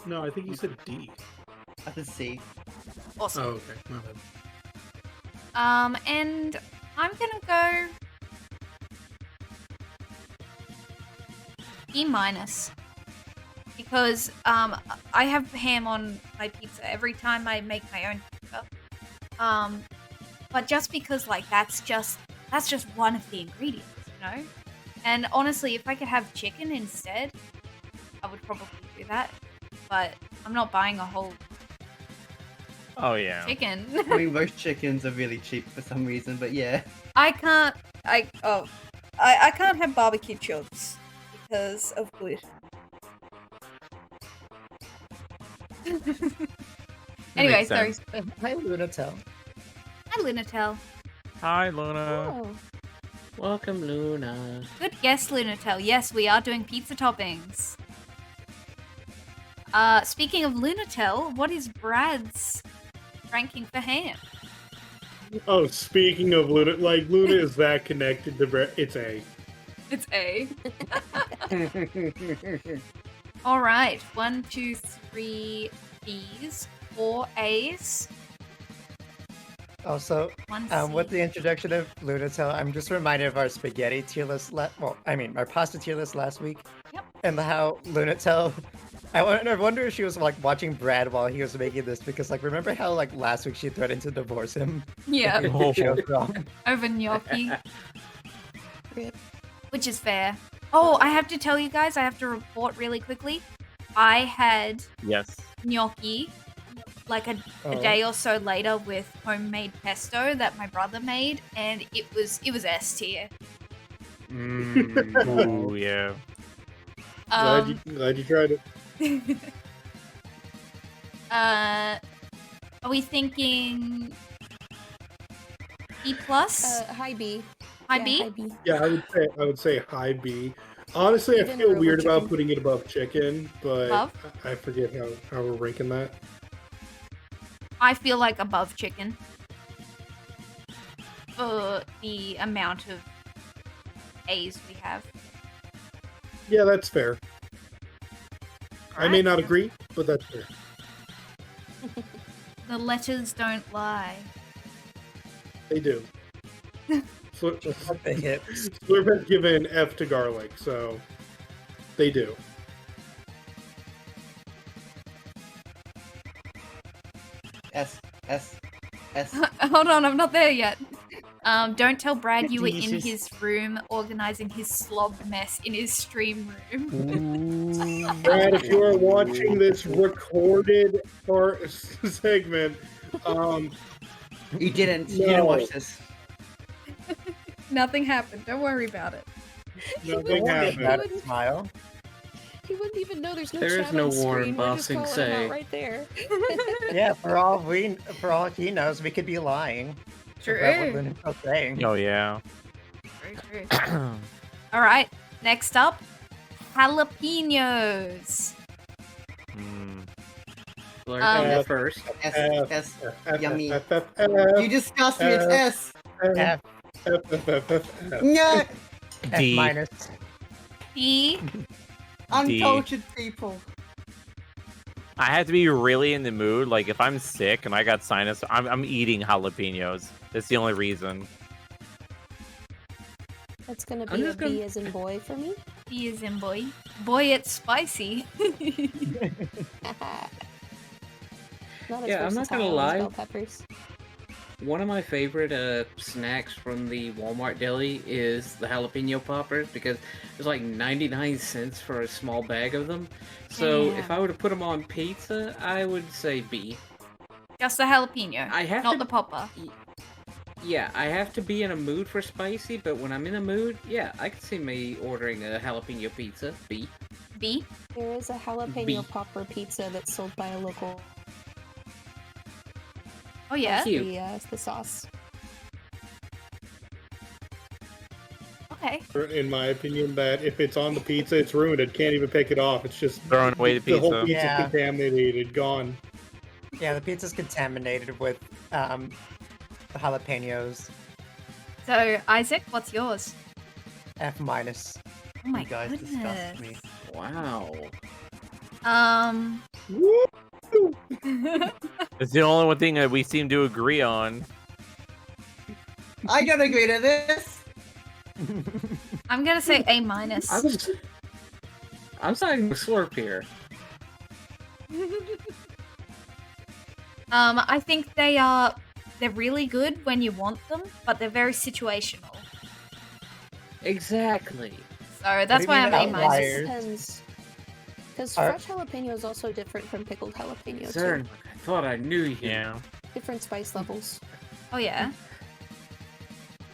No, I think you said D. That's a C. Awesome. Oh, okay. My bad. And I'm gonna go B minus. Because, I have ham on my pizza every time I make my own pizza. But just because, like, that's just one of the ingredients, you know? And honestly, if I could have chicken instead, I would probably do that. But I'm not buying a whole Oh yeah. chicken. I mean, roast chickens are really cheap for some reason, but yeah. I can't have barbecue chunks because of gluten. Anyway, Makes sorry. sense. Hi, Lunatel. Hi, Lunatel. Hi, Luna. Oh. Welcome, Luna. Good guess, Lunatel. Yes, we are doing pizza toppings. Speaking of Lunatel, what is Brad's ranking for ham? Oh, speaking of Luna, like Luna is that connected to bread? It's A. It's A. All right, 1, 2, 3 B's, 4 A's, Also, 1 C. with the introduction of Lunatel, I'm just reminded of our spaghetti tier list. Our pasta tier list last week. Yep. And how Lunatel. I wonder if she was like watching Brad while he was making this because, like, remember how like last week she threatened to divorce him? Yeah, He chose wrong. over gnocchi. Which is fair. Oh, I have to tell you guys, I have to report really quickly. I had Yes. gnocchi like a Oh. day or so later with homemade pesto that my brother made, and it was S tier. Ooh, yeah. Glad you tried it. Are we thinking B plus? High B. High Yeah, B? High B. Yeah, I would say high B. Honestly, I Even feel over weird about chicken. putting it above chicken, but Above? I forget how we're ranking that. I feel like above chicken. For the amount of A's we have. Yeah, that's fair. I may Alright. not agree, but that's fair. The letters don't lie. They do. What the hips? Slurp has given F to garlic, so they do. S. Hold on, I'm not there yet. Don't tell Brad you were in Jesus. his room organizing his slob mess in his stream room. Brad, if you are watching this recorded segment, You didn't. You No. didn't watch this. Nothing happened. Don't worry about it. nothing happened. That smile. He wouldn't even know there's no There is chat no on Warren screen. We're just Bossing calling him say. out right there. Yeah, for all he knows, we could be lying. True. About what Luna's not saying. Oh yeah. Very true. All right. Next up, jalapenos. Mm. Slurp F. first. S. Yummy. F, F, F, F, You disgust me. It's S. F, F. Yeah. F D. minus. D. Uncultured people. I have to be really in the mood. Like if I'm sick and I got sinus, I'm eating jalapenos. That's the only reason. That's gonna I'm be a just gonna- B as in boy for me. D is in boy. Boy, it's spicy. Not as Yeah, I'm not gonna versatile as lie. bell peppers. One of my favorite snacks from the Walmart deli is the jalapeno poppers because it's like 99 cents for a small bag of them. So if I were to put them on pizza, I would say B. Just the jalapeno, I have not to- the popper. Yeah, I have to be in a mood for spicy, but when I'm in a mood, yeah, I could see me ordering a jalapeno pizza. B. B. There is a jalapeno B. popper pizza that's sold by a local. Oh yeah. Cute. The sauce. Okay. In my opinion, that if it's on the pizza, it's ruined. It can't even pick it off. It's just Throwing away the the whole pizza. pizza's Yeah. contaminated, gone. Yeah, the pizza's contaminated with the jalapenos. So Isaac, what's yours? F minus. Oh my You guys goodness. disgust me. Wow. Woo! It's the only one thing that we seem to agree on. I don't agree to this. I'm gonna say A minus. I'm siding with Slurp here. I think they're really good when you want them, but they're very situational. Exactly. So that's do why you I'm mean A minus. outliers? Depends. Because Are- fresh jalapeno is also different from pickled jalapeno Sir, too. I thought I knew you. Yeah. Different spice levels. Oh yeah.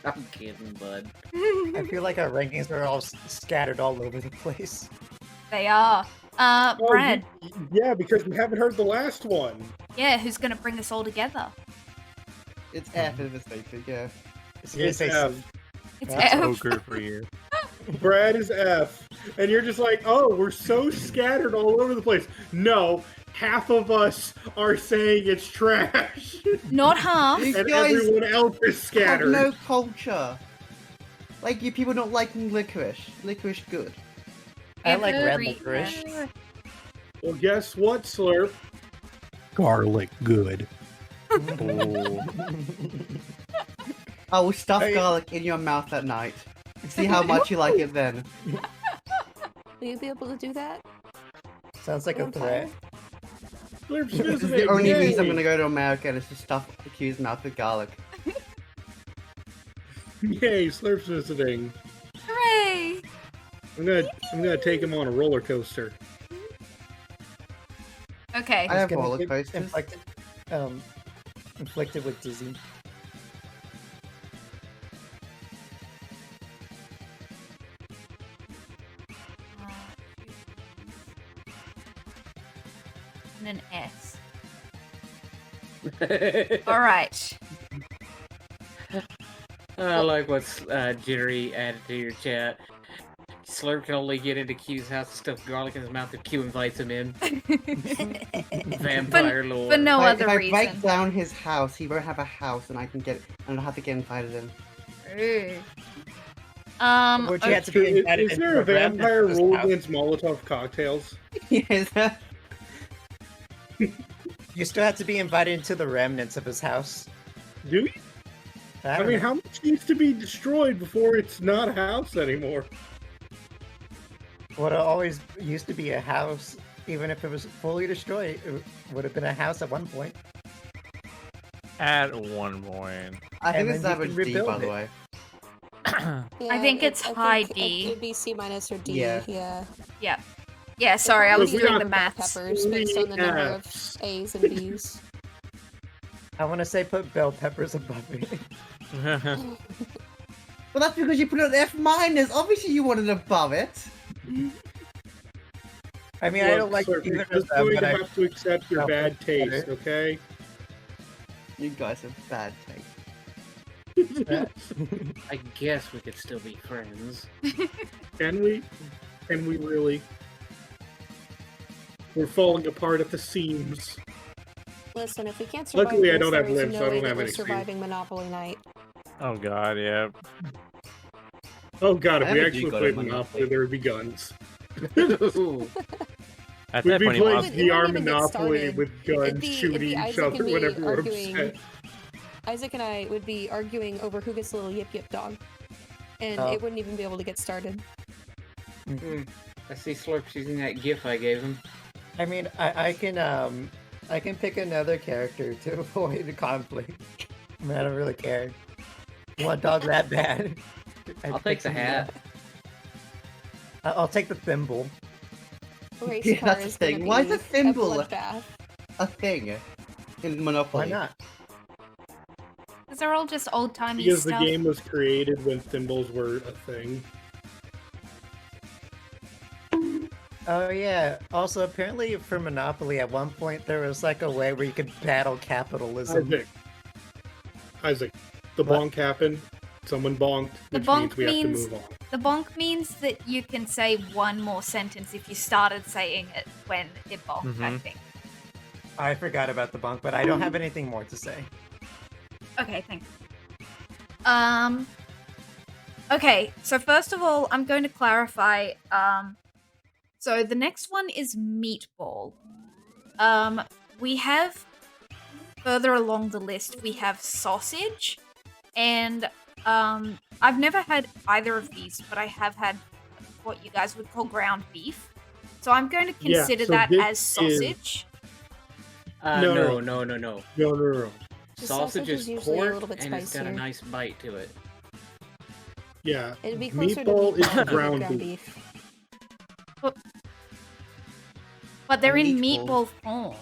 I'm kidding, bud. I feel like our rankings are all scattered all over the place. They are. Oh, Brad. Yeah, because we haven't heard the last one. Yeah, who's gonna bring us all together? It's F if it's stated, yeah. It's gonna It's say F. It's That's F. So good for you. Brad is F. And you're just like, oh, we're so scattered all over the place. No, half of us are saying it's trash. Not half. You And guys everyone else is have scattered. no culture. Like you people not liking licorice. Licorice good. I like red Every- licorice. Well, guess what, Slurp? Garlic good. Ooh. I will stuff Hey. garlic in your mouth at night. See how much you like it then. Will you be able to do that? Sounds like a Vampire? threat. Slurp's This is the visiting. only Yay. reason I'm gonna go to America and it's to stuff the Q's mouth with garlic. Yay, Slurp's visiting. Hooray! I'm gonna take him on a roller coaster. Okay. I have Gonna roller get coasters. Inflicted with dizzy. And an S. All right. I like what's Jittery added to your chat. Slurp can only get into Q's house and stuff garlic in his mouth if Q invites him in. Vampire lore. For no If other I reason. break down his house, he won't have a house, and I can get, and I'll have to get invited in. Ooh. Would you have to Is, be invited is there a into the vampire Ram's rule house? against Molotov cocktails? Yes. You still have to be invited into the remnants of his house. Do we? I don't mean, know. how much needs to be destroyed before it's not a house anymore? What always used to be a house, even if it was fully destroyed, it would have been a house at one point. At one point. I think And it's then you average can D, by rebuild the it. way. I think it's high think D. It'd be C- or D. Yeah. Yeah. Yeah. Yeah, sorry, I It'd was probably Look, we doing got the be maths. peppers based on the number of Yes. A's and B's. I want to say put bell peppers above it. Well, that's because you put it at F minus. Obviously, you want it above it. I mean, I don't like Sir, either at this of them, point, but you I have to accept your I'll bad put it taste, better. okay? You guys have bad taste. I guess we could still be friends. Can we? Can we really? We're falling apart at the seams. Listen, if we can't survive Luckily, I this, don't have there is limbs, no so I way don't that have we're any speed. surviving Monopoly night. Oh god, yeah. Oh god, if I we have a actually G-code played on my Monopoly, Monopoly. there would be guns. Ooh. At We'd that be point, you playing want- It wouldn't VR even get Monopoly started. with guns shooting each Isaac other and me whenever we're arguing. upset. Isaac and I would be arguing over who gets the little yip yip dog. And Oh. it wouldn't even be able to get started. I see Slurp's using that GIF I gave him. I mean, I can pick another character to avoid the conflict. I mean, I don't really care. I want a dog that bad. I'd I'll pick take the someone hat. else. I'll take the thimble. Race Yeah, car that's is the gonna thing. Why is be a thimble? a bloodbath. A thing in Why Monopoly. not? Because they're all just old timey Because stuff. the game was created when thimbles were a thing. Oh yeah. Also, apparently for Monopoly, at one point there was like a way where you could battle capitalism. Isaac, the What? bonk happened. Someone bonked, The which bonk means we have means- to move on. The bonk means that you can say one more sentence if you started saying it when it bonked, I Mhm. think. I forgot about the bunk, but I don't have anything more to say. Okay, thanks. Okay, so first of all, I'm going to clarify. So the next one is meatball. We have further along the list, we have sausage, and I've never had either of these, but I have had what you guys would call ground beef. So I'm going to Yeah, consider so that this as sausage. No, No, no, no, no, no. No, no, no. The Sausage is usually a pork, little bit and it's got a spicier. nice bite to it. Yeah. It'd be closer Meatball to is meatball than ground ground beef. beef. But they're in meatball. meatball form.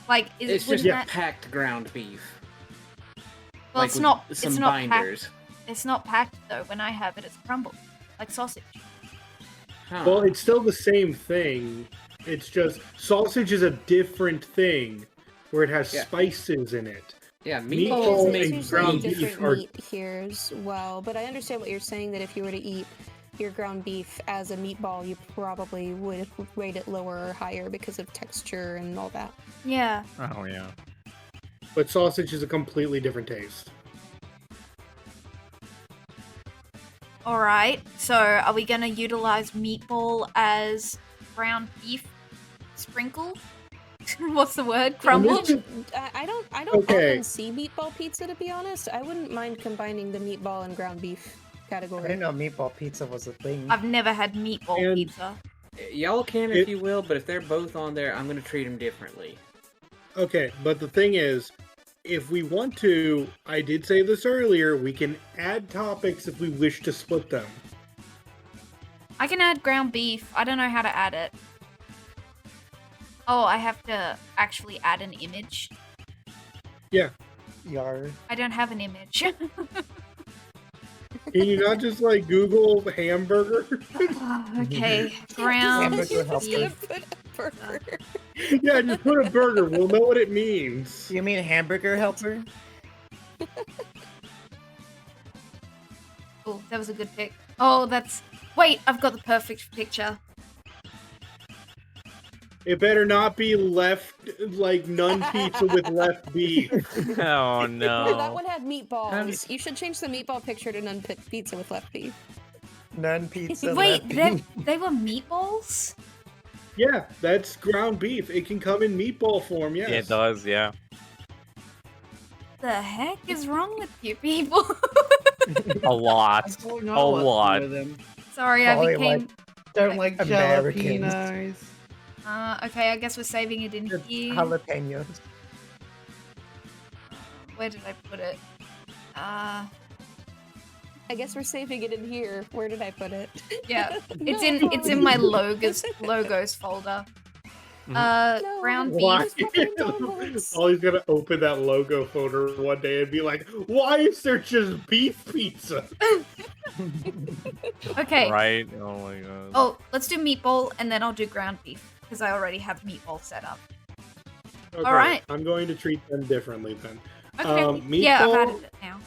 Like, It's wouldn't just that... packed ground beef. Well, like it's with not. some It's not packed. binders. It's not packed though. When I have it, it's crumbled, like sausage. Huh. Well, it's still the same thing. It's just sausage is a different thing where it has Yeah. spices in it. yeah, meatball meatballs and There's make usually ground beef. beef different are- meat here as well, but I understand what you're saying, that if you were to eat your ground beef as a meatball, you probably would rate it lower or higher because of texture and all that. Yeah. Oh yeah. But sausage is a completely different taste. All right. So, are we gonna utilize meatball as ground beef sprinkled? What's the word? Crumbled. I don't Okay. often see meatball pizza, to be honest. I wouldn't mind combining the meatball and ground beef I category. didn't know meatball pizza was a thing. I've never had meatball And- pizza. Y'all can if It- you will, but if they're both on there, I'm gonna treat them differently. Okay, but the thing is, if we want to, I did say this earlier, we can add topics if we wish to split them. I can add ground beef. I don't know how to add it. Oh, I have to actually add an image. Yar. I don't have an image. Can you not just like Google hamburger? Okay, ground Hamburger helper. beef. Put a burger. Yeah, just put a burger. We'll know what it means. You mean hamburger helper? Oh, that was a good pick. Oh, that's... Wait, I've got the perfect picture. It better not be left like nun pizza with left beef. Oh No, that no. one had meatballs. You should change the meatball picture to none pizza with left beef. None pizza. Wait, left they were meatballs? Yeah, that's ground beef. It can come in meatball form, yes. Yeah, it does. Yeah. the heck is wrong with you people? A lot. I don't know A what's lot. wrong with them. Sorry, I Probably became. Don't like Americans. jalapenos. Okay, I guess we're saving it in It's here. jalapenos. Where did I put it? I guess we're saving it in here. Where did I put it? Yeah, No, it's in my logos folder. No, Ground Why? beef. Ollie's gonna open that logo folder one day and be like, "Why is there just beef pizza?" Okay. Right? Oh my god. Oh, let's do meatball and then I'll do ground beef because I already have meatball set up. Okay, All right. I'm going to treat them differently then. Okay. Meatball, Yeah, I've added it now.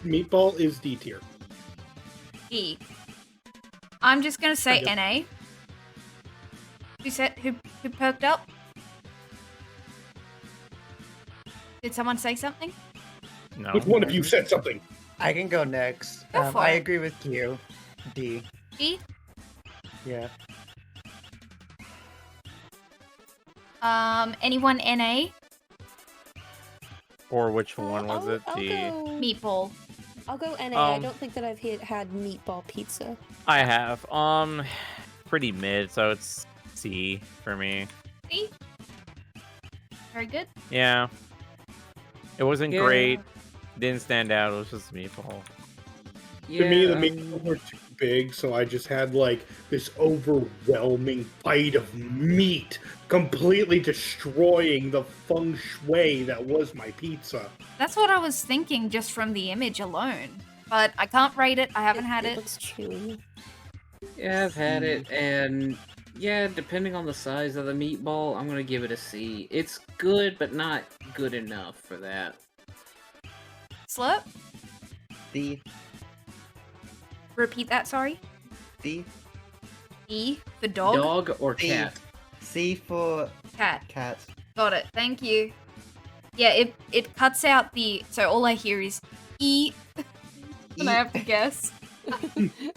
meatball is D tier. E. I'm just gonna say Yep. NA. Who perked up? Did someone say something? No. Which one of you said something? I can go next. Go for I it. agree with you. D. E. Yeah. Anyone NA? Or which one was it? I'll The go, Meatball. I'll go NA. I Um, don't think that I've had meatball pizza. I have. Pretty mid, so it's C for me. C. Very good. Yeah. It wasn't Yeah. great. Didn't stand out. It was just meatball. Yeah, To me, the meatballs were too big, so I just had like this overwhelming bite of meat, completely destroying the feng shui that was my pizza. That's what I was thinking just from the image alone. But I can't rate it. I haven't had It it. looks chewy. Yeah, I've had it, and yeah, depending on the size of the meatball, I'm gonna give it a C. It's good, but not good enough for that. Slurp. D. Repeat that. Sorry. D. E for dog. Dog or C. cat? C for Cat. cat. Got it. Thank you. Yeah, it cuts out the. So all I hear is E, and I E. have to guess.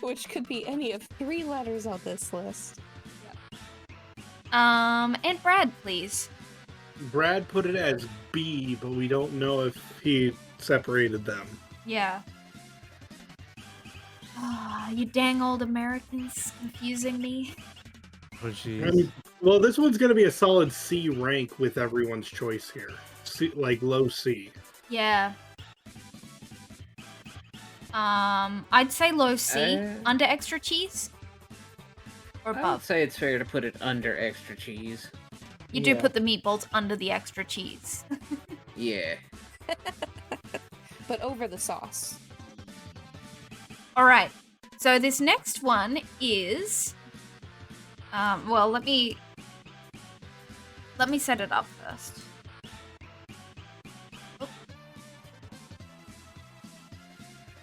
Which could be any of 3 letters on this list. And Brad, please. Brad put it as B, but we don't know if he separated them. Yeah. Ah, you dang old Americans, confusing me. Oh, I jeez. mean, well, this one's going to be a solid C rank with everyone's choice here. C, like low C. Yeah. I'd say low C. Under extra cheese? Or I would above? say it's fair to put it under extra cheese. You do Yeah. put the meatballs under the extra cheese. Yeah. But over the sauce. Alright. So this next one is... well, let me set it up first. Oh.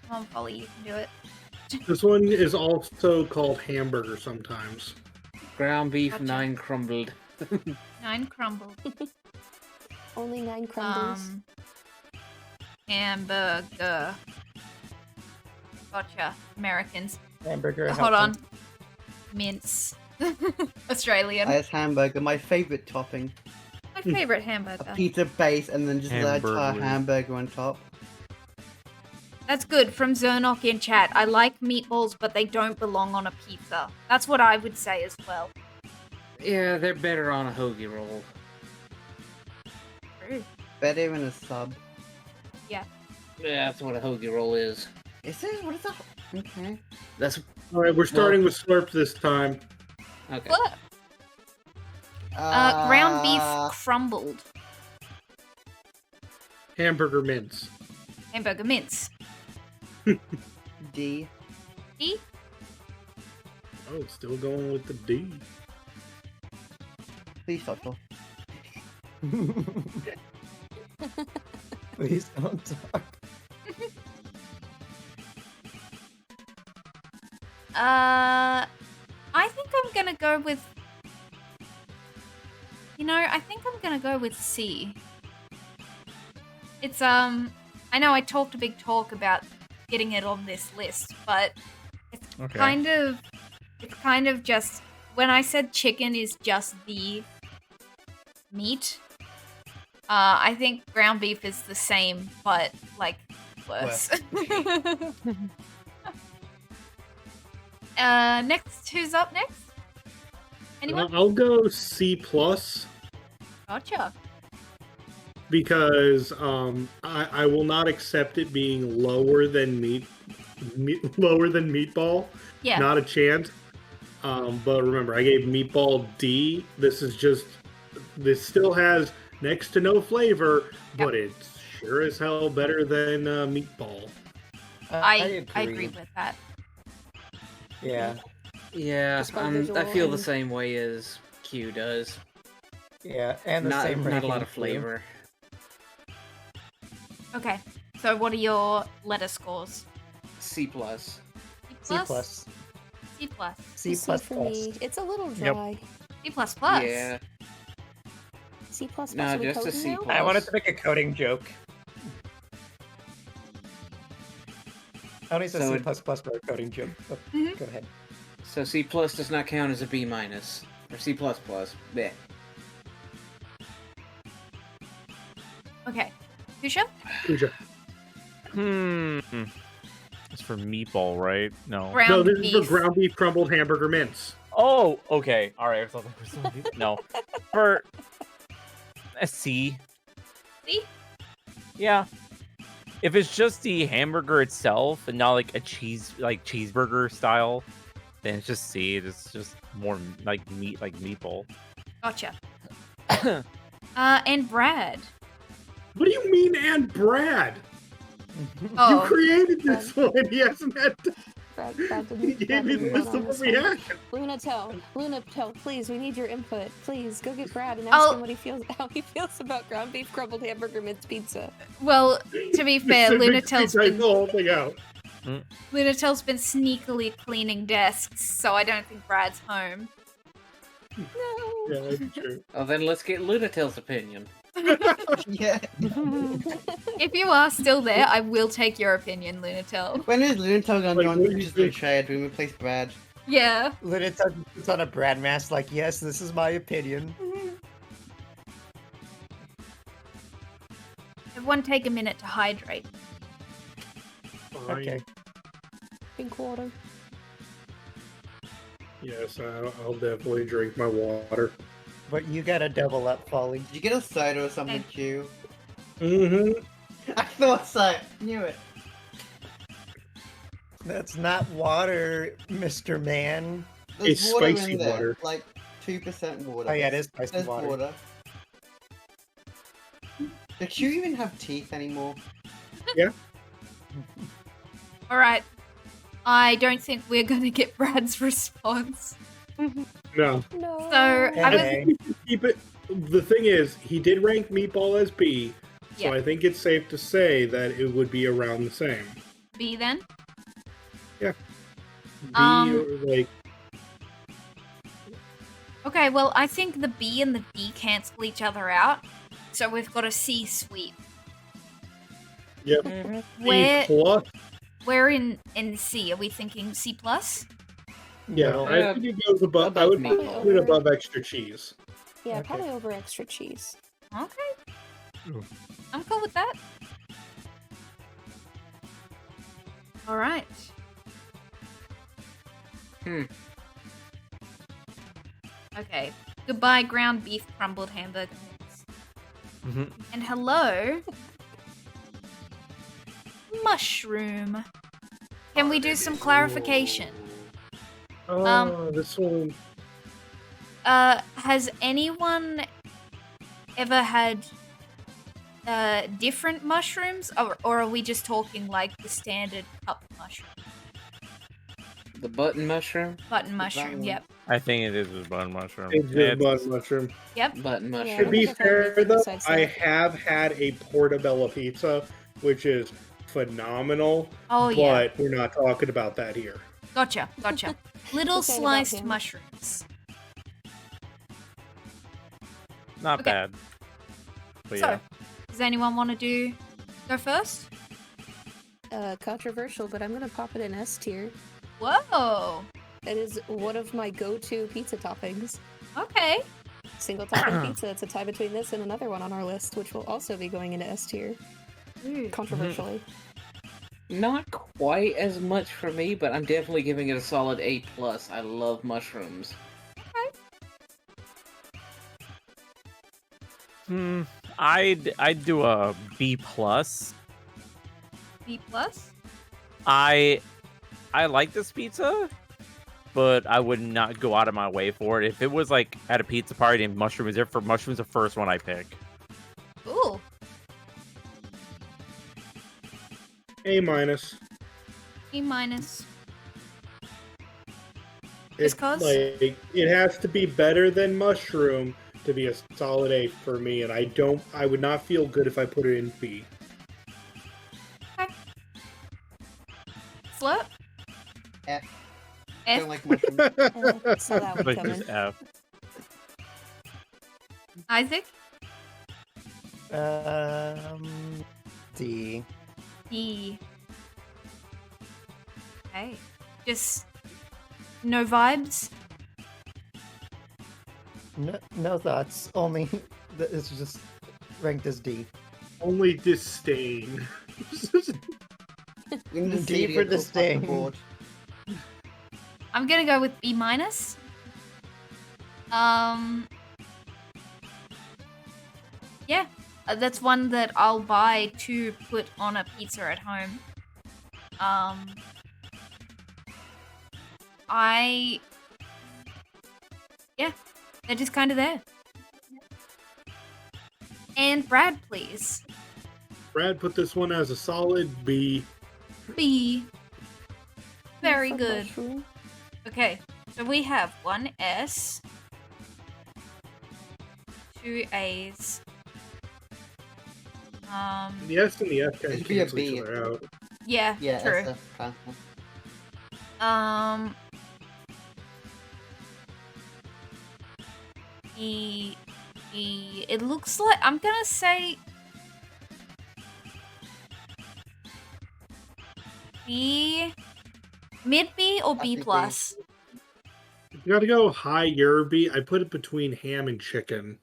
Come on, Polly, you can do it. This one is also called hamburger sometimes. Ground beef, Gotcha. 9 crumbled. 9 crumbled. Only 9 crumbles. Hamburger. Gotcha. Americans. Hamburger. Hold on. helping. Mince. Australian. As hamburger, my favorite topping. My favorite A hamburger. pizza base and then just the entire Hamburger. hamburger on top. That's good. From Zernock in chat. I like meatballs, but they don't belong on a pizza. That's what I would say as well. Yeah, they're better on a hoagie roll. True. Better in a sub. Yeah, that's what a hoagie roll is. Is it? What is that? Okay. That's All right, we're starting with slurp this time. okay. What? Ground beef crumbled. Hamburger mince. Hamburger mince. D. E? Oh, still going with the D. Please stop. Please don't talk. I think I'm gonna go with... You know, I think I'm gonna go with C. It's, I know I talked a big talk about getting it on this list, but it's Okay. kind of just... When I said chicken is just the meat, I think ground beef is the same, but like worse. Next, who's up next? Anyone? I'll go C plus Gotcha. because I will not accept it being lower than lower than meatball. Yeah. Not a chance. But remember, I gave meatball D. This still has next to no flavor, but it's sure as hell better than meatball. I agree with that. Yeah. Yeah, Just by I visual feel the and- same way as Q does. Yeah, and the Not same a rating lot of too. flavor. Okay. So what are your letter scores? C plus. C plus. C plus. C C plus for plus. me. It's a little Yep. dry. C plus plus. Yeah. C plus No, plus. with just a coating C now? plus. I wanted to make a coding joke. I only said So C it- plus plus for a coding joke. But Mhm. Go ahead. So C plus does not count as a B minus. Or C plus plus. Bleh. Okay. Kusha? It's for meatball, right? No. Ground No, this beef. is for ground beef crumbled hamburger mince. Oh, okay. All right. I thought that was something. No. For a C. See? Yeah. If it's just the hamburger itself and not like a cheeseburger style, then it's just C. It's just more like meat, like meatball. Gotcha. And Brad. What do you mean, and Brad? Oh, You created this one. He hasn't had to. Brad He gave me didn't this vote on this one. reaction. Lunatel, please, we need your input. Please, go get Brad and I'll- ask him how he feels about ground beef crumbled hamburger mince pizza. well, to be fair, Civics Lunatel's type been the whole thing out. Lunatel's been sneakily cleaning desks, so I don't think Brad's home. No. Yeah, that's true. Oh, then let's get Lunatel's opinion. Yeah. If you are still there, I will take your opinion, Lunatel. When is Lunatel gonna Like, join what do you just think? betrayed when we replace Brad? Yeah. Lunatic puts on a Brad mask like, yes, this is my opinion. Everyone take a minute to hydrate. Fine. Okay. Pink water. Yes, I'll definitely drink my water. But you gotta double up, Folly. Did you get a soda or something, Thank Q? Mm-hmm. I thought so. Knew it. That's not water, Mr. Man. There's It's water spicy in there, water. like 2% water. Oh yeah, it is spicy There's water. water. Does Q even have teeth anymore? Alright. I don't think we're gonna get Brad's response. No. No. So, I was. Hey. Keep it. The thing is, he did rank meatball as B, so Yeah. I think it's safe to say that it would be around the same. B then? B Um, or like Okay, well, I think the B and the D cancel each other out. So we've got a C sweep. yep. Where B plus. we're in C, are we thinking C plus? Yeah, Middle. I think it goes above. I Above would meatball. put it above extra cheese. Yeah, Okay. probably over extra cheese. Okay. Ooh. I'm cool with that. Alright. Okay. Goodbye, ground beef crumbled hamburger mix. Mhm. And hello, mushroom. Can we do some clarification? Oh, this one. Has anyone ever had different mushrooms, or are we just talking like the standard cup mushroom? The button mushroom? Button mushroom, one. yep. I think it is with bun mushroom. It's just button mushroom. Yep. Button Yeah, I mushroom. To don't be think I've had fair, anything though, besides I that. have had a portobello pizza, which is phenomenal. Oh, but yeah. we're not talking about that here. Gotcha, gotcha. Little Okay, about sliced him. mushrooms. Not Okay. bad. But So, yeah. does anyone want to go first? Controversial, but I'm gonna pop it in S tier. Whoa. That is one of my go-to pizza toppings. Okay. Single topping pizza. It's a tie between this and another one on our list, which will also be going into S tier. Controversially. Not quite as much for me, but I'm definitely giving it a solid A+. I love mushrooms. I'd do a B plus. B plus. I like this pizza, but I would not go out of my way for it. If it was like at a pizza party and mushroom is there for mushroom's the first one I pick. Ooh. A minus. E minus. It's Just 'cause? like it has to be better than mushroom to be a solid A for me, and I would not feel good if I put it in B. Slurp. F. F. Don't like mushrooms. Saw that one Like coming. this F. Isaac. D. D. Okay. Just no vibes. No thoughts. Only it's just ranked as D. Only disdain. In the D city for across the disdain. board. I'm gonna go with B minus. Yeah, that's one that I'll buy to put on a pizza at home. Yeah, they're just kind of there. And Brad, please. Brad put this one as a solid B. B. Very For good. mushroom. Okay, so we have one S, 2 A's. The S and the F kind It'd of be a cancel each B. other out. Yeah, Yeah, true. SF, kind of. It looks like I'm gonna say B, mid B or I B think B. plus. You gotta go higher B. I put it between ham and chicken.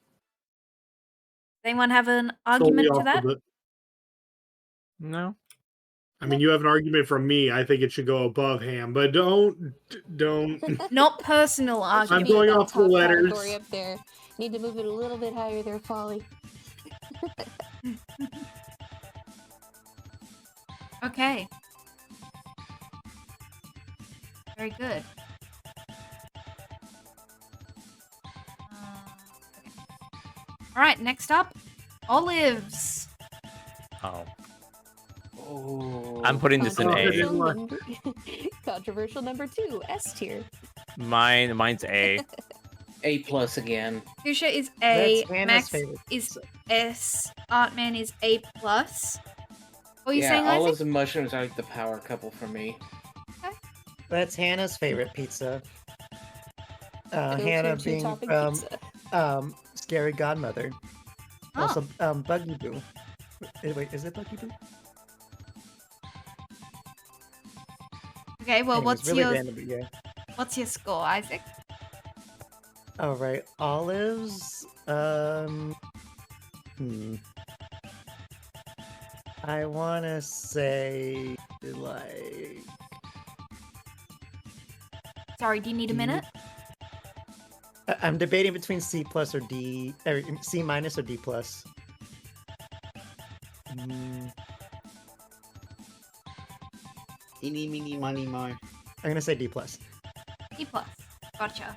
Anyone have an Solely argument to off that? of the. No. I mean, you have an argument from me. I think it should go above ham, but don't. Not personal That should I'm argument. be going that off the top letters. category up there. Need to move it a little bit higher there, Polly. Okay. Very good. Okay. All right, next up, olives. Oh. Oh. I'm putting this in A. Controversial number... Controversial number 2, S tier. Mine's A. A+ again. Kusha is A. That's Hannah's Max favorite. is S. Artman is A plus. What are you Yeah, saying, Isaac? olives and mushrooms are like the power couple for me. That's Hannah's favorite pizza. The go-to Hannah being two-topping from pizza. Scary Godmother. Oh. Also, Buggy Boo. Wait, is it Buggy Boo? Okay, well, Anyways, really random, but yeah. what's your score, Isaac? All right, olives. I want to say like. Sorry, do you need a minute? I'm debating between C plus or D, or C minus or D plus. Eeny, meeny, miny, mo. I'm gonna say D plus. D plus. Gotcha.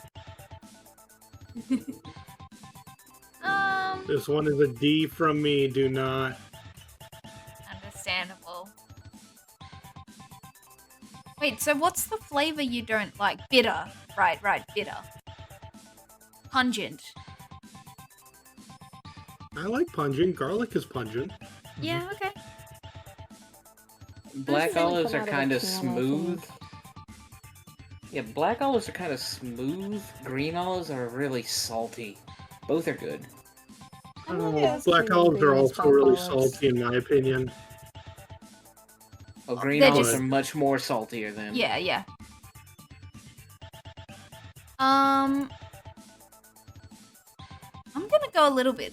This one is a D from me. Do not. Understandable. Wait, so what's the flavor you don't like? Bitter. Right, bitter. Pungent. I like pungent. Garlic is pungent. Yeah, okay. Black really olives come are out of a kind of can, I smooth. think. Yeah, black olives are kind of smooth. Green olives are really salty. Both are good. I'm not as Black keen on olives are green as also black really olives. salty, in my opinion. Oh, green They're olives just- are much more saltier than. Yeah. go a little bit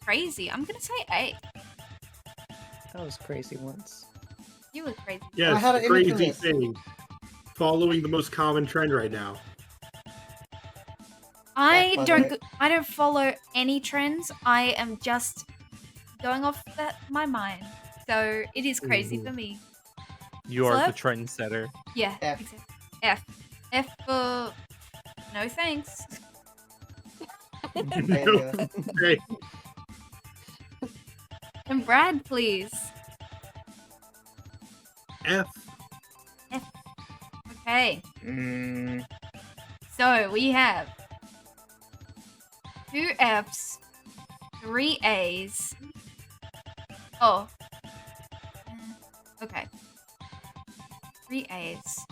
crazy. I'm gonna say A. That was crazy once. You were crazy. Yes, I had an image for crazy this. thing. Following the most common trend right now. I by the don't. way. I don't follow any trends. I am just going off my mind. So it is crazy for me. You are the Slurp? trendsetter. Yeah. F. Exactly. F. F for no thanks. Failure. Okay. And Brad, please. F. Okay. Mm, So we have 2 Fs, 3 As. Oh. Okay. 3 As.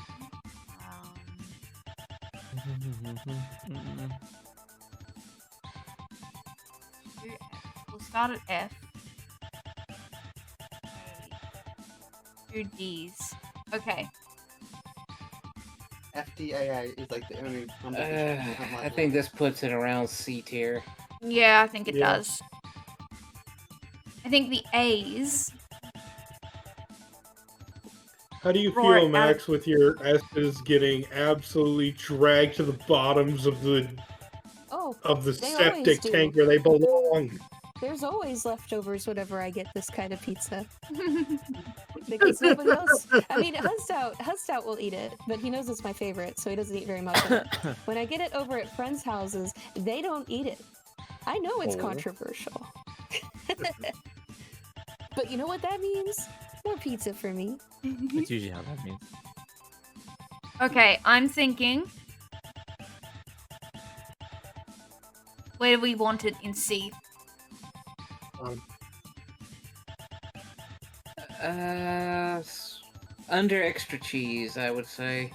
Two Fs. We'll start at F. Okay. 2 Ds. Okay. FDAA is like the only competition. I think this puts it around C tier. Yeah, I think it Yeah. does. I think the A's. How do you Roar feel, out. Max, with your S's getting absolutely dragged to the bottoms of the Oh, they always septic do. tank where they belong? There's always leftovers whenever I get this kind of pizza. Because nobody else. I mean, Hustout will eat it, but he knows it's my favorite, so he doesn't eat very much of it. When I get it over at friends' houses, they don't eat it. I know it's Oh. controversial. But you know what that means? More pizza for me. That's usually how that means. Okay, I'm thinking. Where do we want it in C? Under extra cheese, I would say.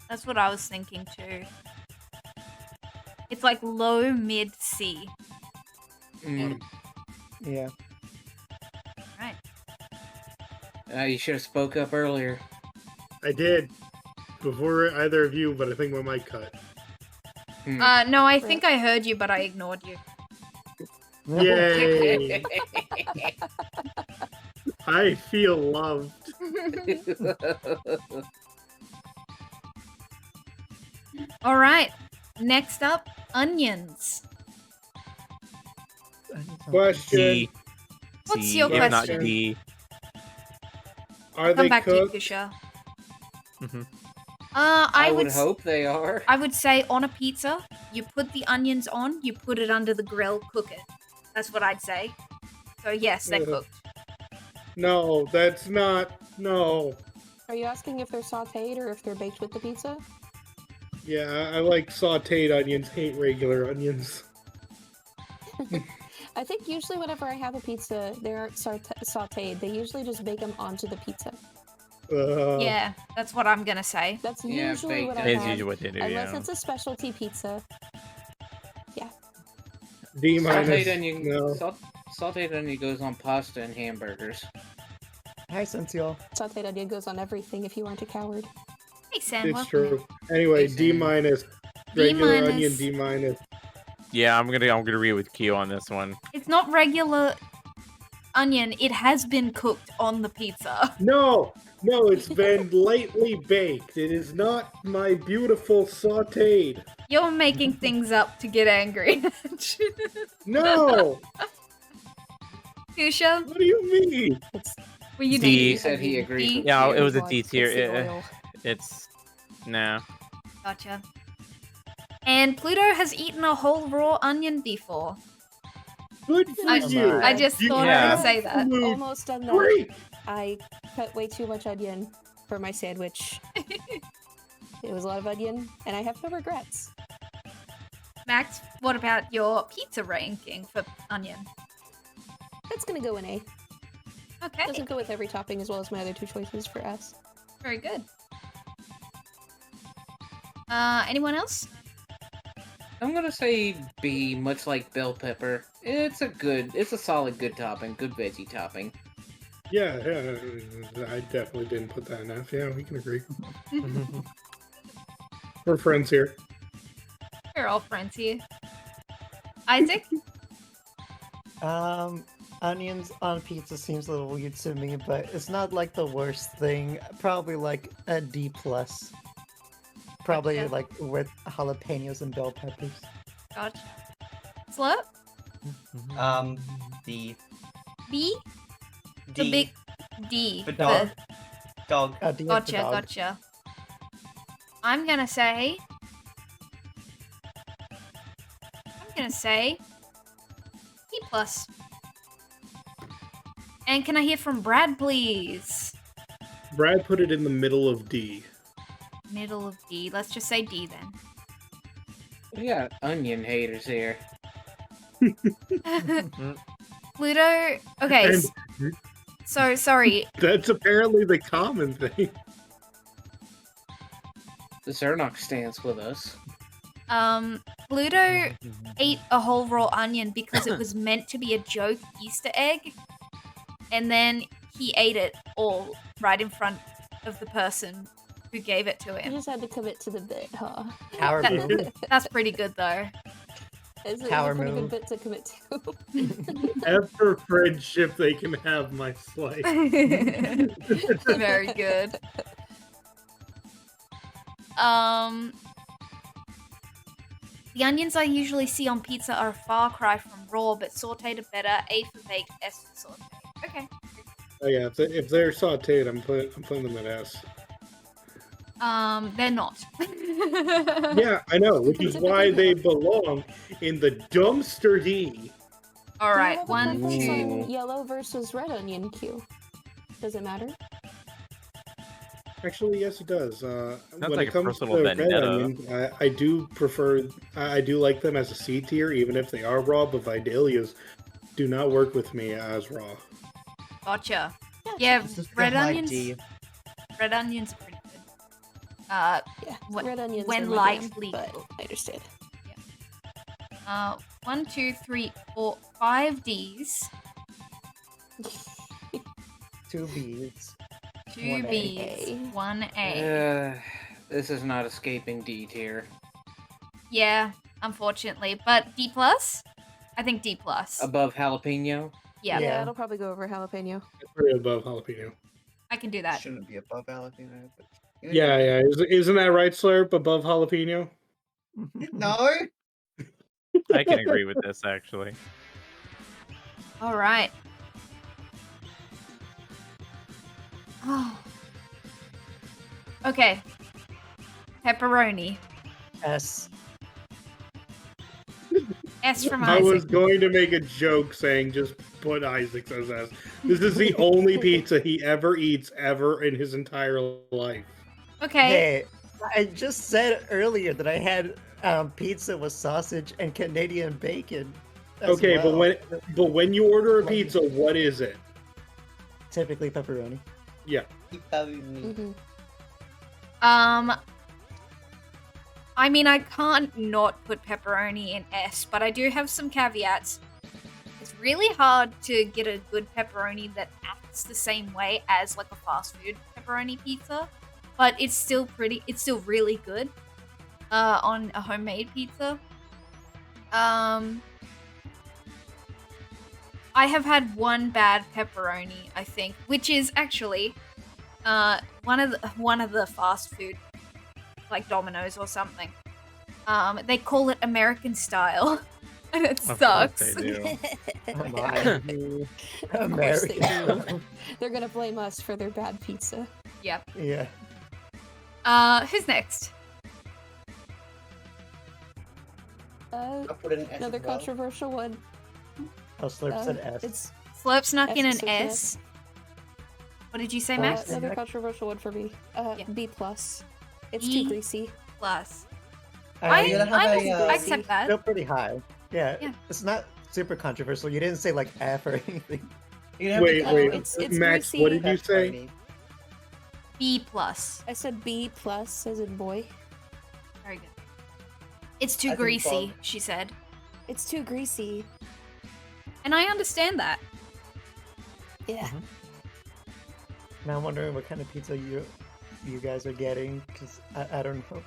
That's what I was thinking too. It's like low mid C. Mm. Yeah. Right. You should have spoke up earlier. I did. Before either of you, but I think my mic cut. No, I think I heard you, but I ignored you. Yay! I feel loved. All right. Next up, onions. Question. D. What's C, your if not question? D. Are Come they back cooked? to you, Kusha. Mhm. I would hope they are. I would say on a pizza, you put the onions on, you put it under the grill, cook it. That's what I'd say. So yes, they're cooked. No, that's not. No. Are you asking if they're sauteed or if they're baked with the pizza? Yeah, I like sauteed onions, hate regular onions. I think usually whenever I have a pizza, they aren't sauteed. They usually just bake them onto the pizza. Yeah, that's what I'm gonna say. That's Yeah, usually what I That's have. usually what they do, Unless yeah. it's a specialty pizza. Yeah. D minus. Sauteed onion. No. Sauteed onion goes on pasta and hamburgers. Hi, Sensiel. Sauteed onion goes on everything if you aren't a coward. Hey Sam, It's welcome true. Anyway, Hey, D Sam. minus. D Regular minus. onion, D minus. Yeah, I'm gonna agree with Q on this one. It's not regular onion. It has been cooked on the pizza. No, it's been lightly baked. It is not my beautiful sauteed. You're making things up to get angry. No! Kusha, What do you mean? It's were you D. D? He said he agrees D? with Yeah, you. it was a blood. D tier. It's the oil. It's nah. Gotcha. And Pluto has eaten a whole raw onion before. Good for I, you. I just You thought Yeah. I would say that. absolute almost done that. freak. I cut way too much onion for my sandwich. It was a lot of onion, and I have no regrets. Max, what about your pizza ranking for onion? That's gonna go in A. Okay, Doesn't go with every topping as well as my other two choices for S. very good. Anyone else? I'm gonna say B, much like bell pepper. It's a solid good topping, good veggie topping. Yeah, I definitely didn't put that in F. Yeah, we can agree. We're friends here. We're all friends here. Isaac? Onions on pizza seems a little weird to me, but it's not like the worst thing. Probably like a D plus. Probably Gotcha. like with jalapenos and bell peppers. Gotcha. Slurp? D. B? D. The big D. For dog. Dog. D is for Gotcha, dog. gotcha. I'm gonna say B plus. And can I hear from Brad, please? Brad put it in the middle of D. Middle of D. Let's just say D then. We got onion haters here. Pluto. Okay. And So sorry. that's apparently the common thing. The Zernox stands with us. Pluto ate a whole raw onion because it was meant to be a joke Easter egg, and then he ate it all right in front of the person who gave it to You him. just had to commit to the bit, huh? Power That- move. That's pretty good though. It's a Power pretty move. good bit to commit to. After friendship, they can have my slice. Very good. The onions I usually see on pizza are a far cry from raw, but sauteed are better. A for baked, S for sauteed. Okay. Oh yeah, if they're sauteed, I'm putting them at S. They're not. Yeah, I know, which is why they belong in the dumpster D. All Do you right, have a one, preference two. on yellow versus red onion Q? Does it matter? Actually, yes, it does. When like it a comes to personal red vendetta. onion, I do prefer. I do like them as a C tier, even if they are raw. But Vidalias do not work with me as raw. Gotcha. Yeah, This is red the high onions. D. Red onions are pretty good. Yeah, Wh- red onions when are my lightly jam, but cooked. I understand. 1, 2, 3, 4, 5 Ds, 2 B's. 2 1A. Bs, 1 A. This is not escaping D tier. Yeah, unfortunately, but D plus. I think D plus. Above jalapeno. Yeah, Yeah. It'll probably go over jalapeno. It's pretty above jalapeno. I can do that. Shouldn't be above jalapeno. But... Yeah. Isn't that right, Slurp? Above jalapeno? No. I can agree with this actually. All right. Oh. Okay. Pepperoni. S. S from I Isaac. was going to make a joke saying just put Isaac as S. This is the only pizza he ever eats ever in his entire life. Okay. Hey, I just said earlier that I had pizza with sausage and Canadian bacon. as Okay, well. but when you order a pizza, what is it? Typically pepperoni. Yeah. Mm-hmm. I mean, I can't not put pepperoni in S, but I do have some caveats. It's really hard to get a good pepperoni that acts the same way as like a fast food pepperoni pizza, but it's still really good on a homemade pizza. I have had one bad pepperoni, I think, which is actually one of the fast food, like Domino's or something. They call it American style, and it Of course sucks. they do. Come on. Of course they American. do. They're gonna blame us for their bad pizza. Yep. Yeah. Who's next? I'll put an S Another as well. controversial one. Oh, Slurp said S. It's Slurp snuck in S an is okay. S. What did you say, Oh, Max? yeah. another controversial one for me. Yeah. B plus. It's B. too greasy. Plus. Are you gonna have I a, accept that. Still pretty high. Yeah, Yeah. It's not super controversial. You didn't say like F or anything. you have Wait, a- wait. it's Max, greasy. what did you say? pepperoni. B plus. I said B plus as in boy. Very good. It's too I think greasy, Bob- she said. It's too greasy. And I understand that. Yeah. Now I'm wondering what kind of pizza you guys are getting, because I don't know.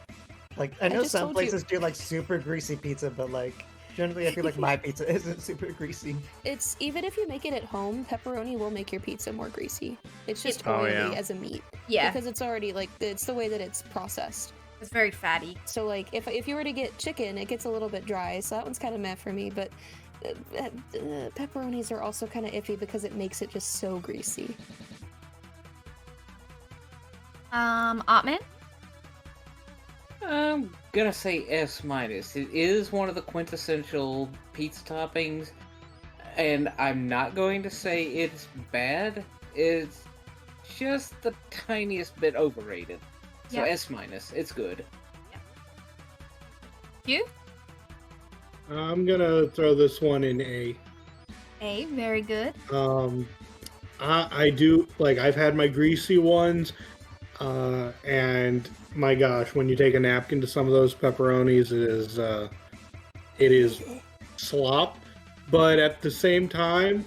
Like I know just some told you. places do like super greasy pizza, but like Generally, I feel like my pizza isn't super greasy. It's even if you make it at home, pepperoni will make your pizza more greasy. It's just Oh, oily yeah. as a meat. Yeah. Because it's already like it's the way that it's processed. It's very fatty. So like if you were to get chicken, it gets a little bit dry. So that one's kind of meh for me. But pepperonis are also kind of iffy because it makes it just so greasy. Artman? I'm gonna say S minus. It is one of the quintessential pizza toppings, and I'm not going to say it's bad. It's just the tiniest bit overrated. So Yeah. S minus. It's good. You? I'm gonna throw this one in A. A, very good. I do like I've had my greasy ones, and my gosh, when you take a napkin to some of those pepperonis, it is slop. But at the same time,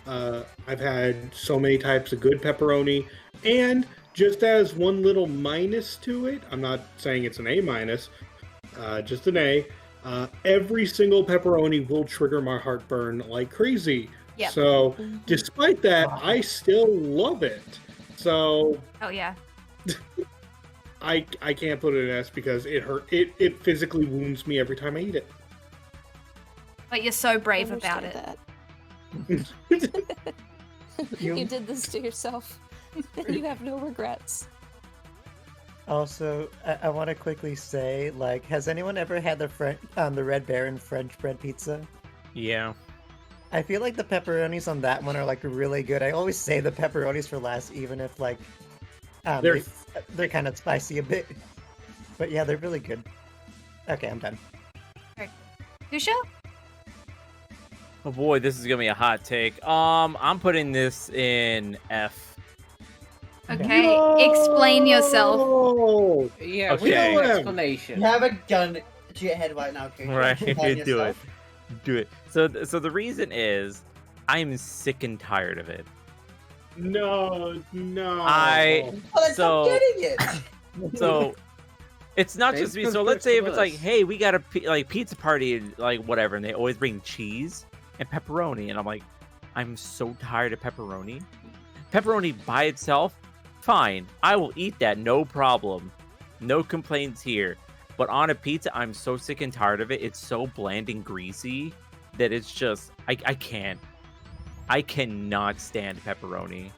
I've had so many types of good pepperoni, and just as one little minus to it, I'm not saying it's an A minus, just an A. Every single pepperoni will trigger my heartburn like crazy. Yep. So, despite that, I still love it. So, Oh yeah. I can't put it in S because it hurt. It physically wounds me every time I eat it. But you're so brave about it. That. You did this to yourself. You have no regrets. Also, I want to quickly say, like, has anyone ever had the Red Baron French bread pizza? Yeah. I feel like the pepperonis on that one are like really good. I always say the pepperonis for last, even if like they're kind of spicy a bit. But yeah, they're really good. Okay, I'm done. Kusha? Oh boy, this is gonna be a hot take. I'm putting this in F. Okay, explain yourself. Oh, Yeah, Okay. we have an You explanation. You have a gun to your head right now, Chris. Right, Defend do it. yourself. Do it. So the reason is, I'm sick and tired of it. no. I- Well, then So- stop getting it. So it's not just me. So let's say if it's like, us. hey, we got a pizza party, like whatever, and they always bring cheese and pepperoni, and I'm like, I'm so tired of pepperoni. Pepperoni by itself, fine, I will eat that, no problem, no complaints here. But on a pizza, I'm so sick and tired of it. It's so bland and greasy that it's just I can't. I cannot stand pepperoni.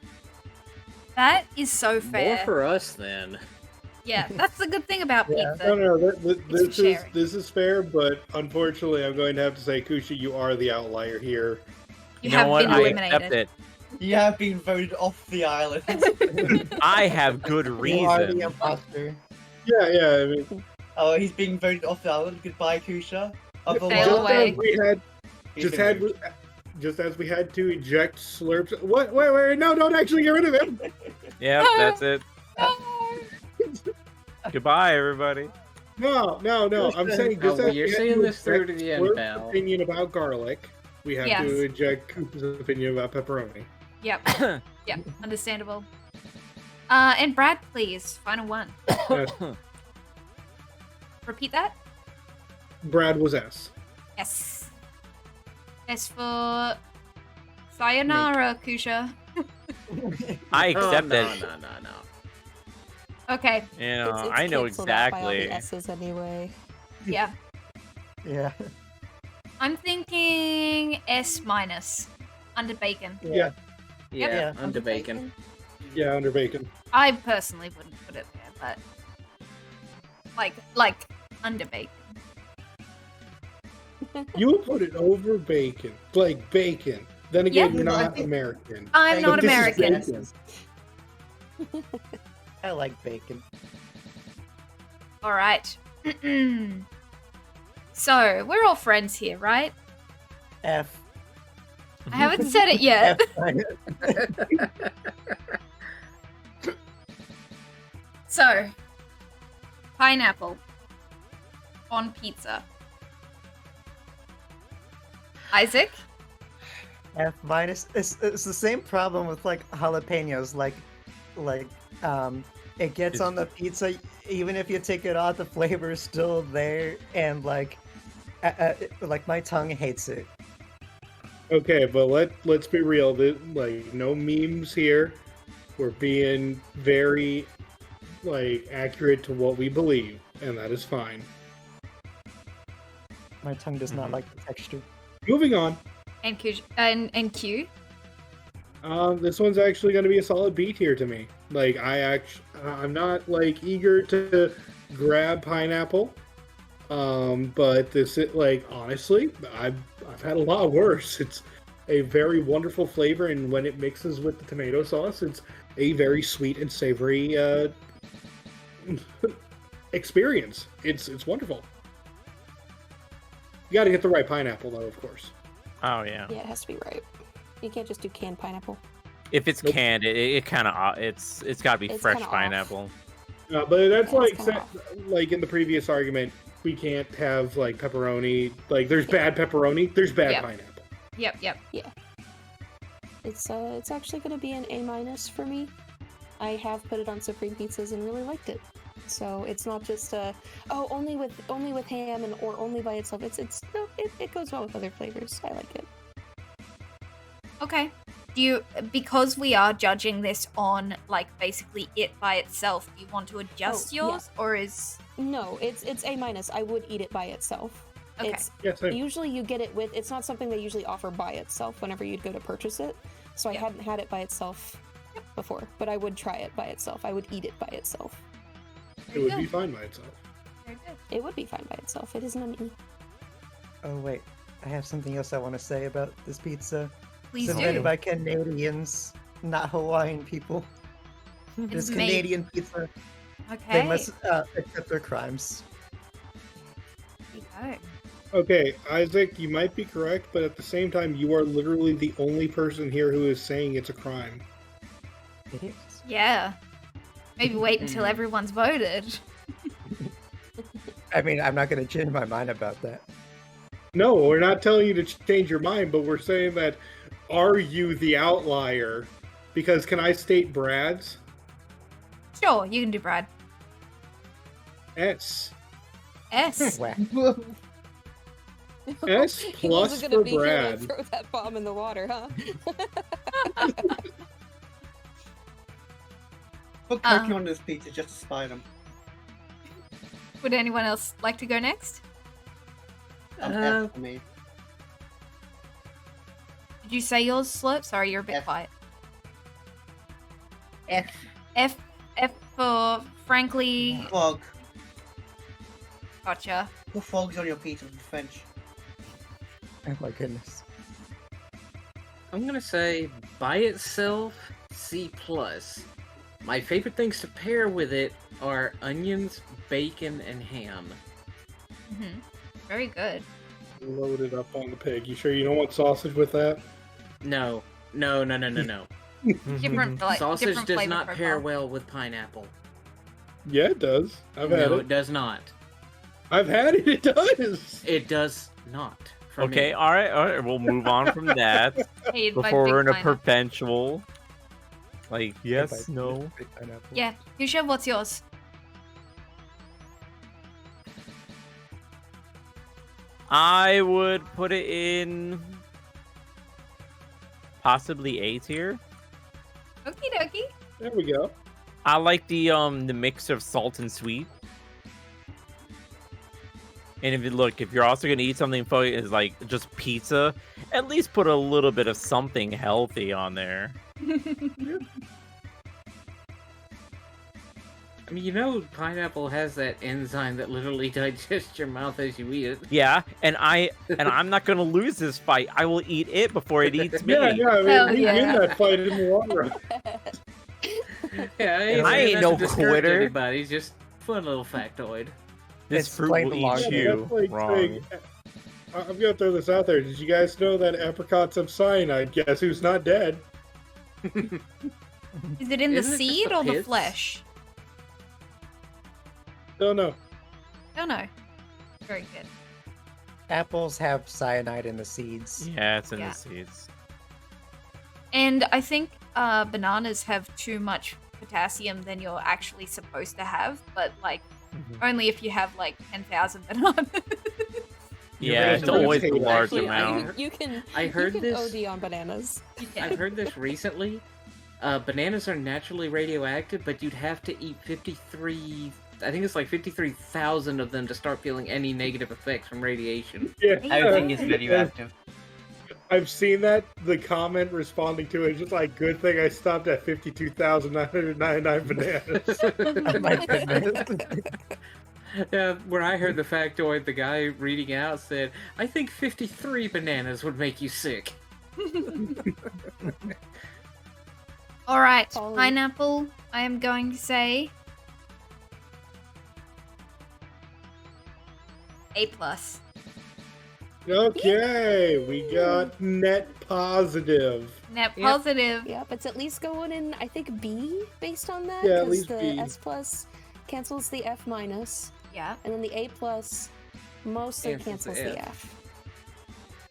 That is so More fair. for us then. Yeah, that's the good thing about pizza. No. It's for sharing. This is fair, but unfortunately, I'm going to have to say, Kushi, you are the outlier here. You know have what? been I eliminated. accept it. You have been voted off the island. I have good You are the reason. imposter. Yeah. I mean, Oh, he's being voted off the island. Goodbye, Kusha. Sail just away. as we had, He's just been had, moved. just as we had to eject Slurps. What? Wait! No! Don't actually get rid of him. Yep, that's it. Goodbye, everybody. No. I'm saying just Oh, as you're we had seeing to this through to eject the end, Slurp's pal. opinion about garlic, we have Yes. to eject Kupa's opinion about pepperoni. Yep. Yep. Understandable. And Brad, please, final one. Repeat that. Brad was S. Yes. S for sayonara, Kusha. I accept no, it. no. Okay. You know, It's I know canceled out by all exactly. the S's anyway. Yeah. Yeah. I'm thinking S minus under bacon. Yeah. Yeah, Yeah, under bacon. Yeah, under bacon. I personally wouldn't put it there, but like under bacon. You put it over bacon, like bacon. Then again, Yeah. you're I not think- American. I'm not But this is American. bacon. I like bacon. All right. So we're all friends here, right? F. I haven't said it yet. So, pineapple on pizza. Isaac? F minus. It's the same problem with like jalapenos. Like, it gets on the pizza. Even if you take it off, the flavor is still there, and like, like my tongue hates it. Okay, but let's be real. Like, no memes here. We're being very like accurate to what we believe, and that is fine. My tongue does not like the texture. Moving on. And Q. This one's actually going to be a solid B tier to me. Like, I'm not like eager to grab pineapple, but this is like, honestly, I've had a lot worse. It's a very wonderful flavor, and when it mixes with the tomato sauce, it's a very sweet and savory experience. It's wonderful. You got to get the right pineapple, though, of course. Oh yeah. Yeah, it has to be right. You can't just do canned pineapple. If it's canned, it kind of it's got to be It's fresh kinda off. pineapple. But that's Yeah, like it's kinda off. like in the previous argument, we can't have like pepperoni. Like, there's bad pepperoni, there's bad Yeah. pineapple. Yep. It's actually gonna be an A- for me. I have put it on Supreme pizzas and really liked it. So it's not just only with ham or only by itself. It goes well with other flavors. I like it. Okay. Because we are judging this on like basically it by itself, do you want to adjust Oh, yeah. yours, or is No, it's A-. I would eat it by itself. Okay. It's Yeah, same. usually you get it with. It's not something they usually offer by itself whenever you'd go to purchase it. So I Yep. hadn't had it by itself before, but I would try it by itself. I would eat it by itself. It would be fine by itself. Very good. It would be fine by itself. It isn't an E. Oh wait, I have something else I want to say about this pizza. Please It's do. invented by Canadians, not Hawaiian people. It's made- Canadian pizza. Okay. They must accept their crimes. There you Okay, Isaac, you might be correct, but at the same time, you are literally the only person here who is saying it's a crime. It is. go. Yeah. Maybe wait until everyone's voted. I mean, I'm not going to change my mind about that. No, we're not telling you to change your mind, but we're saying that, are you the outlier? Because can I state Brad's? Sure, you can do Brad. S. S. Whack. S He plus wasn't for gonna be here Brad. to throw that bomb in the water, huh? Put turkey on this pizza just to spite them. Would anyone else like to go next? F for me. Did you say yours, Slurp? Sorry, you're a bit F. quiet. F. F for frankly. Fog. Gotcha. Put fogs on your pizza in French. Oh my goodness. I'm gonna say by itself C+. My favorite things to pair with it are onions, bacon, and ham. Hmm. Very good. Load it up on the pig. You sure you don't want sausage with that? No. Different, like, Sausage different does flavor not profile. pair well with pineapple. Yeah, it does. I've had No, it. it does not. I've had it. It does. It does not. For Okay, me. all right. We'll move on from that Hated by before big we're in a pineapple. perpetual. Like yes, Big no. big pineapple. Yeah. Yusha, what's yours? I would put it in possibly A tier. Okie dokie. There we go. I like the mix of salt and sweet. And if you're also gonna eat something is like just pizza, at least put a little bit of something healthy on there. I mean, you know, pineapple has that enzyme that literally digests your mouth as you eat it. Yeah, and I'm not gonna lose this fight. I will eat it before it eats me. Yeah. I mean, Hell we yeah. win that fight in the long run. Yeah, I ain't not no to discourage quitter. Anybody, just fun little factoid. This It's fruit playing will the long eat game. you. That's like Wrong. saying, I'm gonna throw this out there. Did you guys know that apricots have cyanide? Guess who's not dead? Is it in the Isn't it just seed the or the pits? flesh? Don't know. Don't know. Very good. Apples have cyanide in the seeds. Yeah, it's in Yeah. the seeds. And I think bananas have too much potassium than you're actually supposed to have, but like only if you have like 10,000 bananas. Yeah, it's You're always a right. large Actually, amount. You can I heard you can this. OD on bananas. I've heard this recently. Bananas are naturally radioactive, but you'd have to eat 53. I think it's like 53,000 of them to start feeling any negative effects from radiation. Yeah, Everything is Yeah. radioactive. I've seen that. The comment responding to it is just like, good thing I stopped at 52,999 bananas. Oh my goodness. Yeah, when I heard the factoid, the guy reading out said, "I think 53 bananas would make you sick." All right, Follow. pineapple. I am going to say A plus. Okay, we got net positive. Net Yep. positive. Yep, it's at least going in, I think, B based on that. Yeah, at 'cause least the B. S plus cancels the F minus, Yeah. and then the A plus mostly Cancels cancels the the F. F.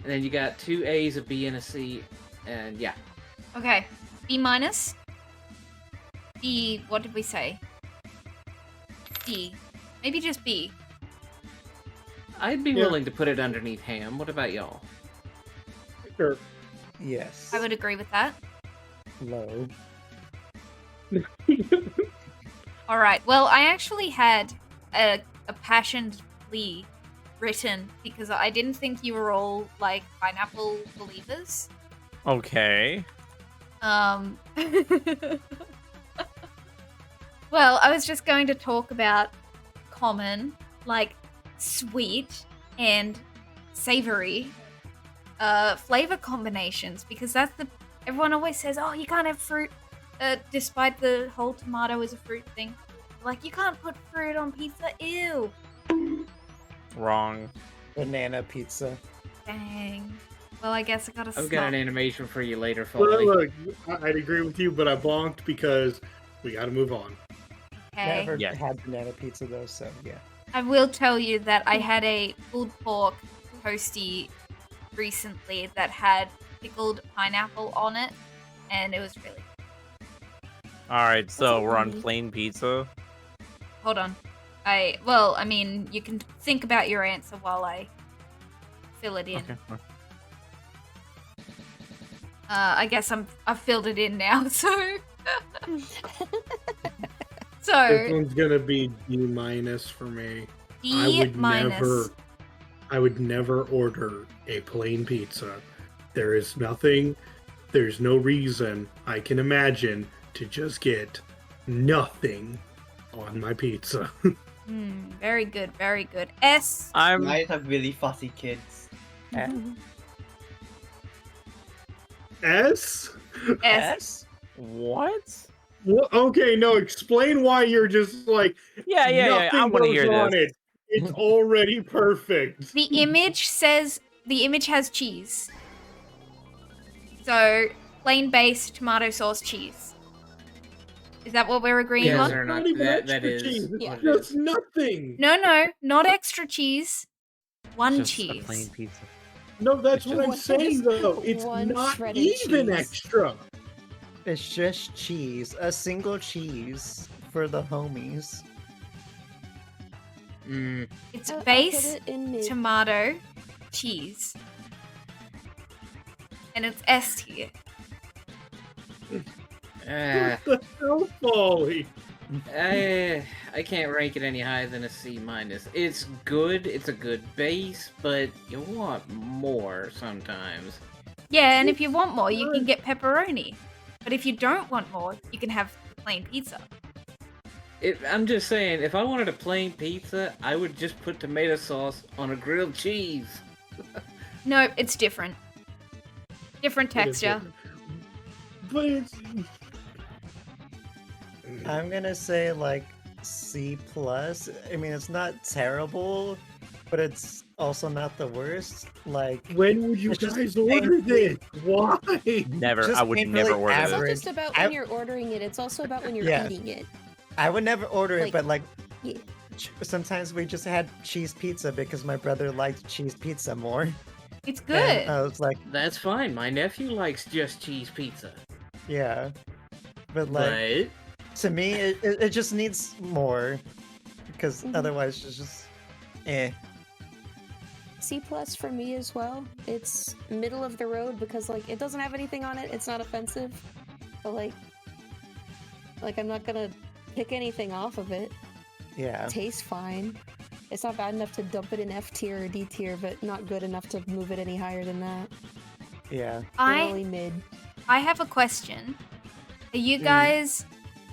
And then you got 2 A's, a B, and a C, and yeah. Okay. B minus. D. What did we say? D. Maybe just B. I'd be Yeah. willing to put it underneath ham. What about y'all? Sure. Yes. I would agree with that. Low. All right. Well, I actually had a passioned plea written because I didn't think you were all like pineapple believers. Okay. Well, I was just going to talk about common, like sweet and savory flavor combinations because that's the everyone always says, oh, you can't have fruit despite the whole tomato is a fruit thing. Like, you can't put fruit on pizza. Ew. Wrong. Banana pizza. Dang. Well, I guess I gotta I've stop. got an animation for you later, Well, Foley. look, I'd agree with you, but I bonked because we got to move on. Okay. Never Yes. had banana pizza though, so yeah. I will tell you that I had a pulled pork toasty recently that had pickled pineapple on it, and it was really. All right, so we're on funny. plain pizza. Hold on. I mean, you can think about your answer while I fill it in. Okay. I guess I've filled it in now, so. This So one's gonna be D minus for me. D minus. I would never order a plain pizza. There's no reason I can imagine to just get nothing on my pizza. Very good, very good. S. I'm Guys have really fussy kids. S? S. what? Well, okay, no, explain why you're just like Yeah. I nothing want to goes hear on this. it. It's already perfect. The image has cheese. So, plain base, tomato sauce, cheese. Is that what we're agreeing Yes, on? or not. Not even That extra is cheese. It's Yeah. just nothing. No, not extra cheese. One Just cheese. a plain pizza. No, that's It's what I'm just saying though. It's one not shredded even cheese. extra. It's just cheese. A single cheese for the homies. It's I'll put base, it in mid. tomato, cheese. And it's S tier. That's so folly. I can't rank it any higher than a C minus. It's good. It's a good base, but you want more sometimes. Yeah, and if you want more, you can get pepperoni. But if you don't want more, you can have plain pizza. I'm just saying, if I wanted a plain pizza, I would just put tomato sauce on a grilled cheese. No, it's different. Different It is texture. different. But it's I'm gonna say like C plus. I mean, it's not terrible, but it's also not the worst. Like, when would you It's just guys order this? Why? Never. Just I would painfully never order It's this. not average. just about when you're ordering it, it's also about when you're Yeah. eating it. I would never order it, Like- but like, Yeah. sometimes we just had cheese pizza because my brother liked cheese pizza more. It's And good. I was like, That's fine. My nephew likes just cheese pizza. yeah. But like, But to me, it just needs more because Mhm. otherwise it's just, eh. C plus for me as well. It's middle of the road because like it doesn't have anything on it. It's not offensive, but like I'm not gonna pick anything off of it. Yeah. It tastes fine. It's not bad enough to dump it in F tier or D tier, but not good enough to move it any higher than that. Yeah. Really mid. I have a question. Are you guys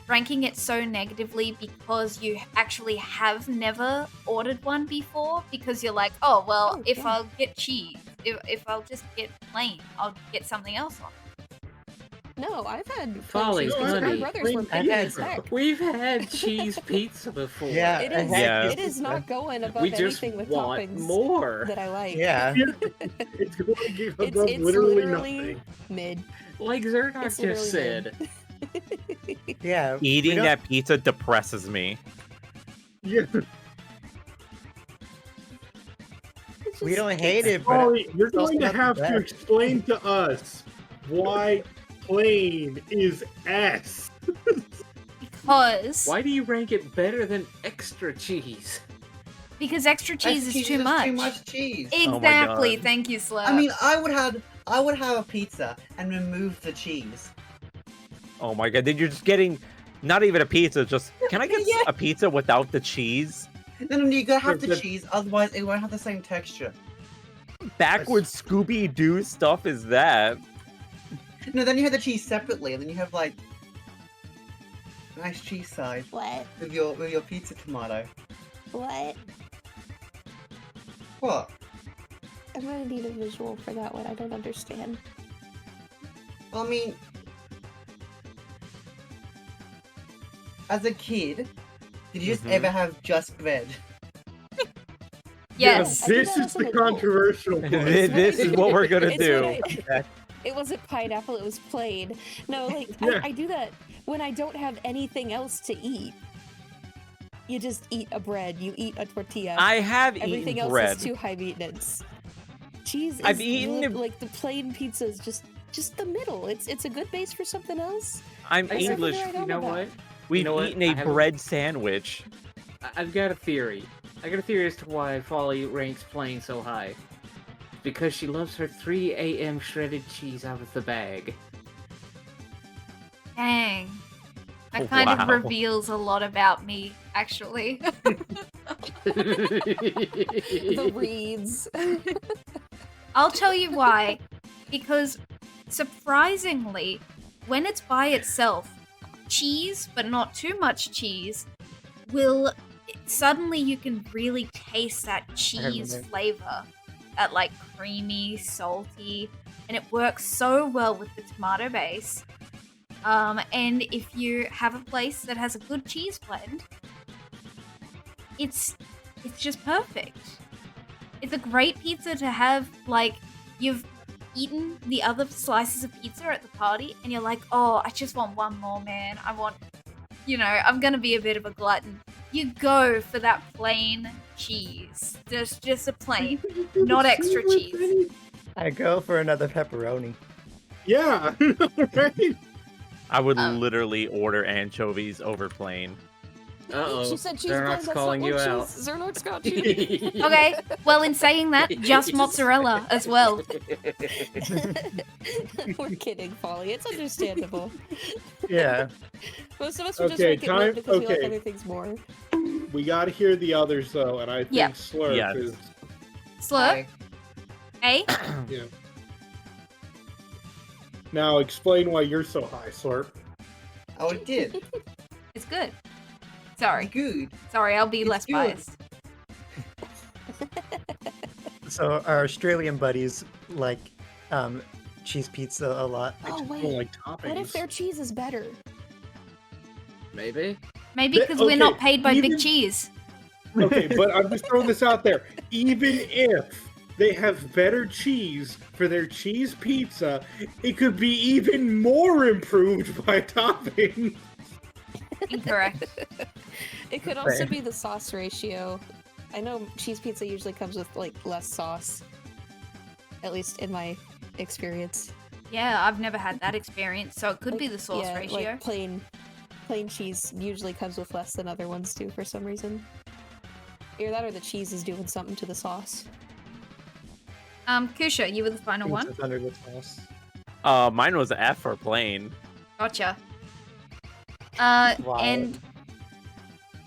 ranking it so negatively because you actually have never ordered one before? Because you're like, oh, well, Oh, if yeah. I'll get cheese, if I'll just get plain, I'll get something else on. No, I've had Folly, plain cheese pizza. My honey. brothers were I've picky had- as heck. We've had cheese pizza before. Yeah. It I is. had It is not going above We just anything with want toppings more. that I like. Yeah. It's going to give It's above literally literally nothing. mid. Like Zernak It's just literally said. Yeah. Eating we don't- that pizza depresses me. Yeah. We don't hate it, but Ollie, you're it's also going to not the have to best. explain to us why plain is S. Because Why do you rank it better than extra cheese? because extra cheese is too Too much. much cheese. Oh my Exactly. God. Thank you, Slurp. I mean, I would have a pizza and remove the cheese. Oh my god, then you're just getting not even a pizza, just can I get Yeah. a pizza without the cheese? No, you gotta have the But- cheese, otherwise it won't have the same texture. Backwards Scooby-Doo stuff is that? No, then you have the cheese separately, and then you have like nice cheese side What? with your pizza tomato. What? What? I'm gonna need a visual for that one. I don't understand. I mean, as a kid, did you just Mhm. ever have just bread? yes. I do This that is as an the adult. controversial part. This is what we're gonna It's do. when it wasn't pineapple, it was plain. No, like, Yeah. I do that when I don't have anything else to eat. You just eat a bread, you eat a tortilla. I have Everything eaten else bread. is too high maintenance. Cheese is I've eaten like the plain pizza is just the middle. It's a good base for something else. I'm There's something English. that I don't You know about. what? We've know what? eaten I a have a- bread sandwich. I've got a theory. I got a theory as to why Folly ranks plain so high. Because she loves her 3 a.m. shredded cheese out of the bag. Dang. That kind of Wow. reveals a lot about me, actually. The reeds. I'll tell you why. Because surprisingly, when it's by itself, cheese, but not too much cheese, will suddenly you can really taste that cheese it. flavor. That like creamy, salty, and it works so well with the tomato base. And if you have a place that has a good cheese blend, it's just perfect. It's a great pizza to have, like, you've eaten the other slices of pizza at the party, and you're like, oh, I just want one more, man. I want, I'm gonna be a bit of a glutton. You go for that plain cheese. Just a plain, not extra cheese. I go for another pepperoni. Yeah, right? I would Um, literally order anchovies over plain. Uh-oh. She said cheese Zernok's blend, that's calling not you what out. cheese. Zernok's got cheese. Okay, well, in saying that, just mozzarella as well. We're kidding, Folly. It's understandable. Yeah. Most of us would just Okay, make it mid because we like okay. other things more. We got to hear the others though, and I think Yep. Slurp Yes. is. Slurp, A. Yeah. Now explain why you're so high, Slurp. Oh, it did. It's good. Sorry. Good. Sorry, I'll be It's less good. biased. So our Australian buddies like cheese pizza a lot. I Oh, just wait. don't like toppings. What if their cheese is better? Maybe. Maybe Th- because we're okay, not paid by even- Big Cheese. Okay, but I'm just throwing this out there. Even if they have better cheese for their cheese pizza, it could be even more improved by topping. Incorrect. It could also be the sauce ratio. I know cheese pizza usually comes with like less sauce. At least in my experience. Yeah, I've never had that experience, so it could be Like, the sauce yeah, ratio. Like plain cheese usually comes with less than other ones too for some reason. Either that or the cheese is doing something to the sauce. Kusha, you were the final one. Pizza Thunder with sauce. Mine was F for plain. Gotcha. Wow.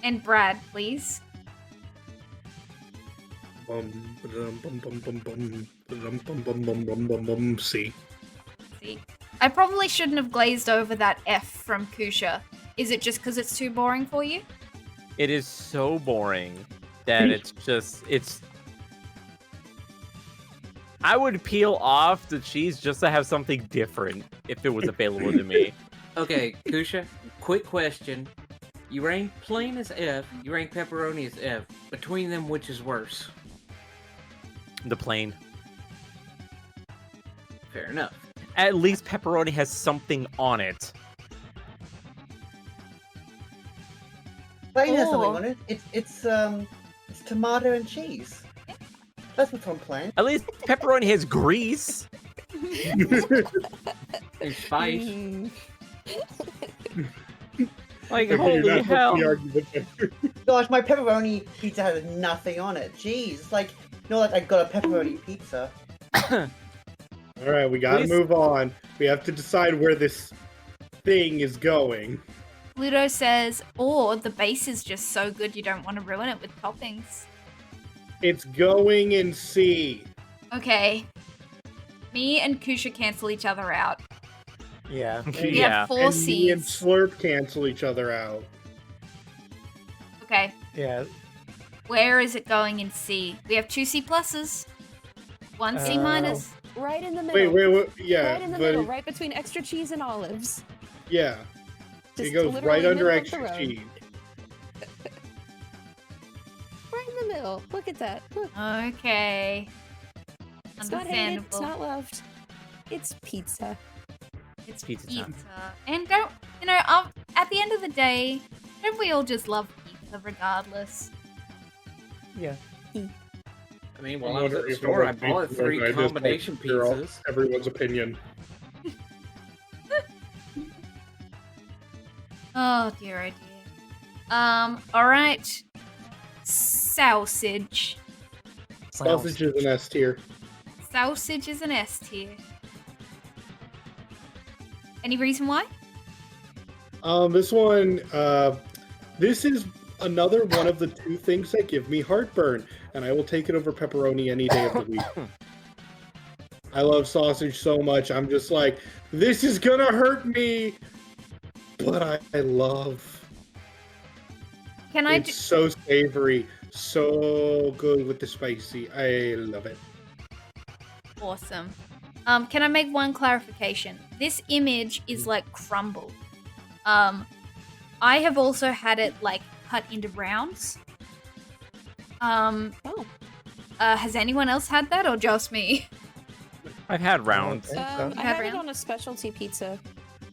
And Brad, please. C. See, I probably shouldn't have glazed over that F from Kusha. Is it just because it's too boring for you? It is so boring that it's. I would peel off the cheese just to have something different if it was available to me. Okay, Kusha, quick question. You rank plain as F, you rank pepperoni as F. Between them, which is worse? The plain. Fair enough. At least pepperoni has something on it. Plain has something Oh. on it. It's tomato and cheese. That's what's on plain. At least pepperoni has grease. And spice. Mm. Like, Okay, holy that's hell. the argument there. Gosh, my pepperoni pizza has nothing on it. Jeez, it's like, I got a pepperoni pizza. All right, we gotta Please. move on. We have to decide where this thing is going. Ludo says, or the base is just so good you don't want to ruin it with toppings. It's going in C. Okay. Me and Kusha cancel each other out. Yeah. We Yeah. have 4 And me and C's. Slurp cancel each other out. Okay. Yeah. Where is it going in C? We have 2 C pluses. 1 C minus. Right in the middle. Wait, yeah, Right in the but middle, right between extra cheese and olives. yeah, Just it goes literally right under middle of the extra road. cheese. Right in the middle. Look at that. Look. Okay. It's not hated. It's Understandable. not loved. It's pizza. It's Pizza pizza. time. And don't, at the end of the day, don't we all just love pizza regardless? Yeah. I mean, while I I was wonder at the if store, I other bought people 3 I just combination like to hear all- pizzas. Everyone's opinion. Oh dear, oh dear. Alright. Sausage. Sausage is an S tier. Sausage is an S tier. Any reason why? This one, this is another one of the 2 things that give me heartburn, and I will take it over pepperoni any day of the week. I love sausage so much, I'm just like, this is gonna hurt me, but I love. Can I It's so savory, so good with the spicy. I love it. Awesome. Can I make one clarification? This image is like crumbled. I have also had it like cut into rounds. Oh. Has anyone else had that or just me? I've had rounds. Okay. I You had had it round? on a specialty pizza.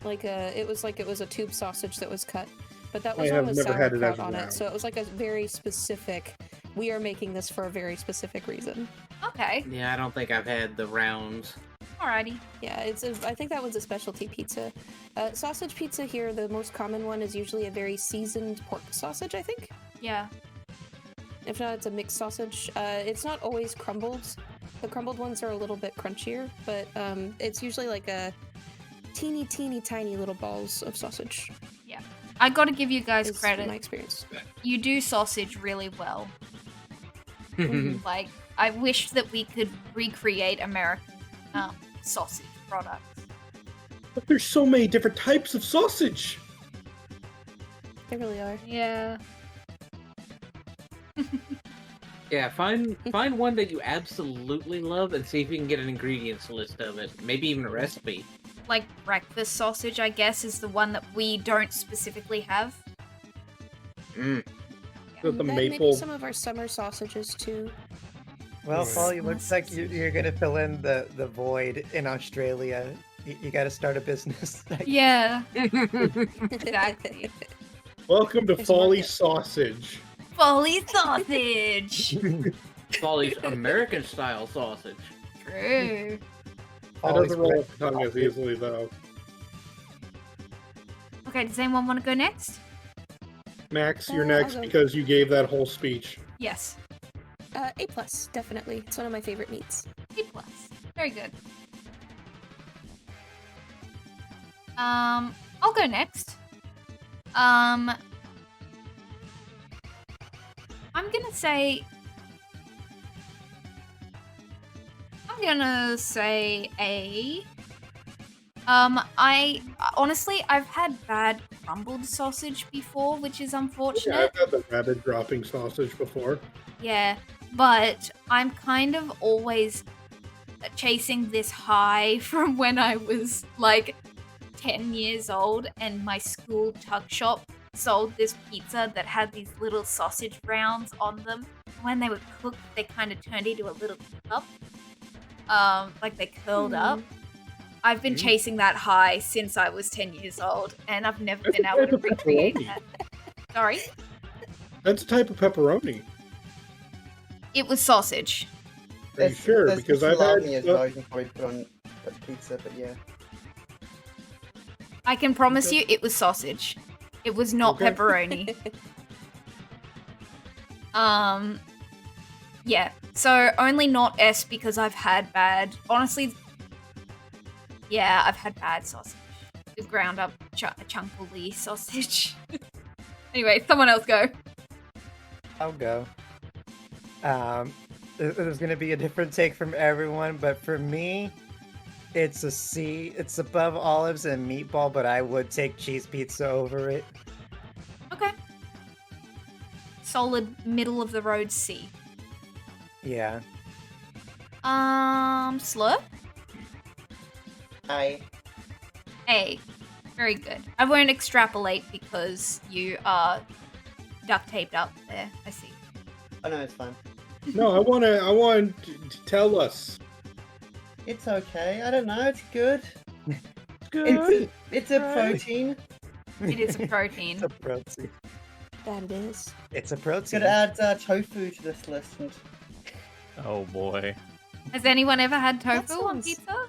It was a tube sausage that was cut. But that I was on have with never had it sauerkraut as on round. it. So it was like a very specific, we are making this for a very specific reason. Okay. Yeah, I don't think I've had the rounds. Alrighty. Yeah, I think that one's a specialty pizza. Sausage pizza here, the most common one is usually a very seasoned pork sausage, I think. Yeah. If not, it's a mixed sausage. It's not always crumbled. The crumbled ones are a little bit crunchier, but it's usually like a teeny, tiny little balls of sausage. I gotta give you guys Is credit. my experience. You do sausage really well. Like, I wish that we could recreate American sausage products. But there's so many different types of sausage. They really are. Yeah. Yeah, find one that you absolutely love and see if you can get an ingredients list of it. Maybe even a recipe. Like breakfast sausage, I guess, is the one that we don't specifically have. The Maybe maple. some of our summer sausages too. Well, Yeah. Paul, it looks like you're gonna fill in the void in Australia. You got to start a business. Yeah. Exactly. Welcome to It's Folly market. Sausage. Folly sausage. Folly's American style sausage. True. That Folly's doesn't roll off breakfast the tongue as sausage. easily, though. Okay, does anyone want to go next? Max, you're I'll next go. because you gave that whole speech. Yes. A+, definitely. It's one of my favorite meats. B plus. Very good. I'll go next. I'm gonna say A. I honestly, I've had bad crumbled sausage before, which is Yeah, unfortunate. I've had the rabbit dropping sausage before. Yeah, but I'm kind of always chasing this high from when I was like 10 years old, and my school tuck shop sold this pizza that had these little sausage rounds on them. When they were cooked, they kind of turned into a little cup. Like they curled up. I've been chasing that high since I was 10 years old, and I've never That's been a able type to of recreate pepperoni. that. Sorry? That's a type of pepperoni. It was sausage. Are you sure? There's Because I've had salami as well you can probably put on a pizza, but yeah. I can promise you it was sausage. It was not Okay. pepperoni. Yeah. So only not S because I've had bad. Honestly, yeah, I've had bad sausage. The ground up chunkily sausage. Anyway, someone else go. I'll go. There's gonna be a different take from everyone, but for me, it's a C. It's above olives and meatball, but I would take cheese pizza over it. Okay. Solid middle of the road C. Yeah. Slurp? I A. Very good. I won't extrapolate because you are duct taped up there. I see. Oh no, it's fine. No, I want to tell us. It's okay. I don't know. It's good. Good. It's a Right. protein. It is a protein. It's a protein. That it is. It's a protein. Could add tofu to this list. And... Oh boy. Has anyone ever had That tofu on sounds- pizza?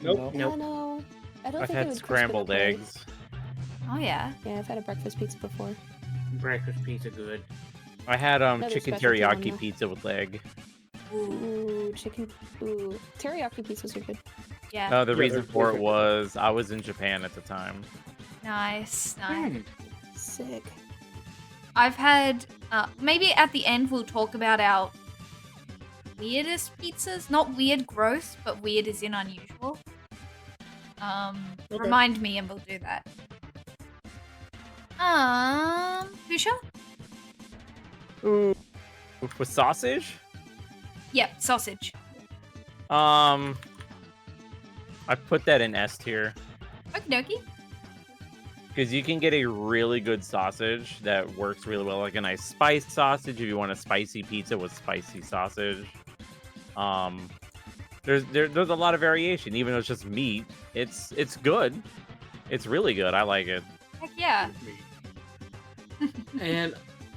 Nope. I know. I don't I've think it had would crisp it scrambled up right. eggs. Oh yeah. Yeah, I've had a breakfast pizza before. Breakfast pizza good. I had Another chicken specialty one, teriyaki though. pizza with leg. Ooh, chicken. Ooh, teriyaki pizzas are good. Yeah. No, the Yeah, reason they're for it perfect. was I was in Japan at the time. Nice. Nice. Sick. I've had maybe at the end we'll talk about our weirdest pizzas. Not weird gross, but weird as in unusual. Okay. Remind me and we'll do that. Pusha? Ooh. With sausage? Yep, sausage. I put that in S tier. Okie dokie. Because you can get a really good sausage that works really well, like a nice spiced sausage if you want a spicy pizza with spicy sausage. There's a lot of variation, even though it's just meat. It's good. It's really good. I like it. Heck yeah. And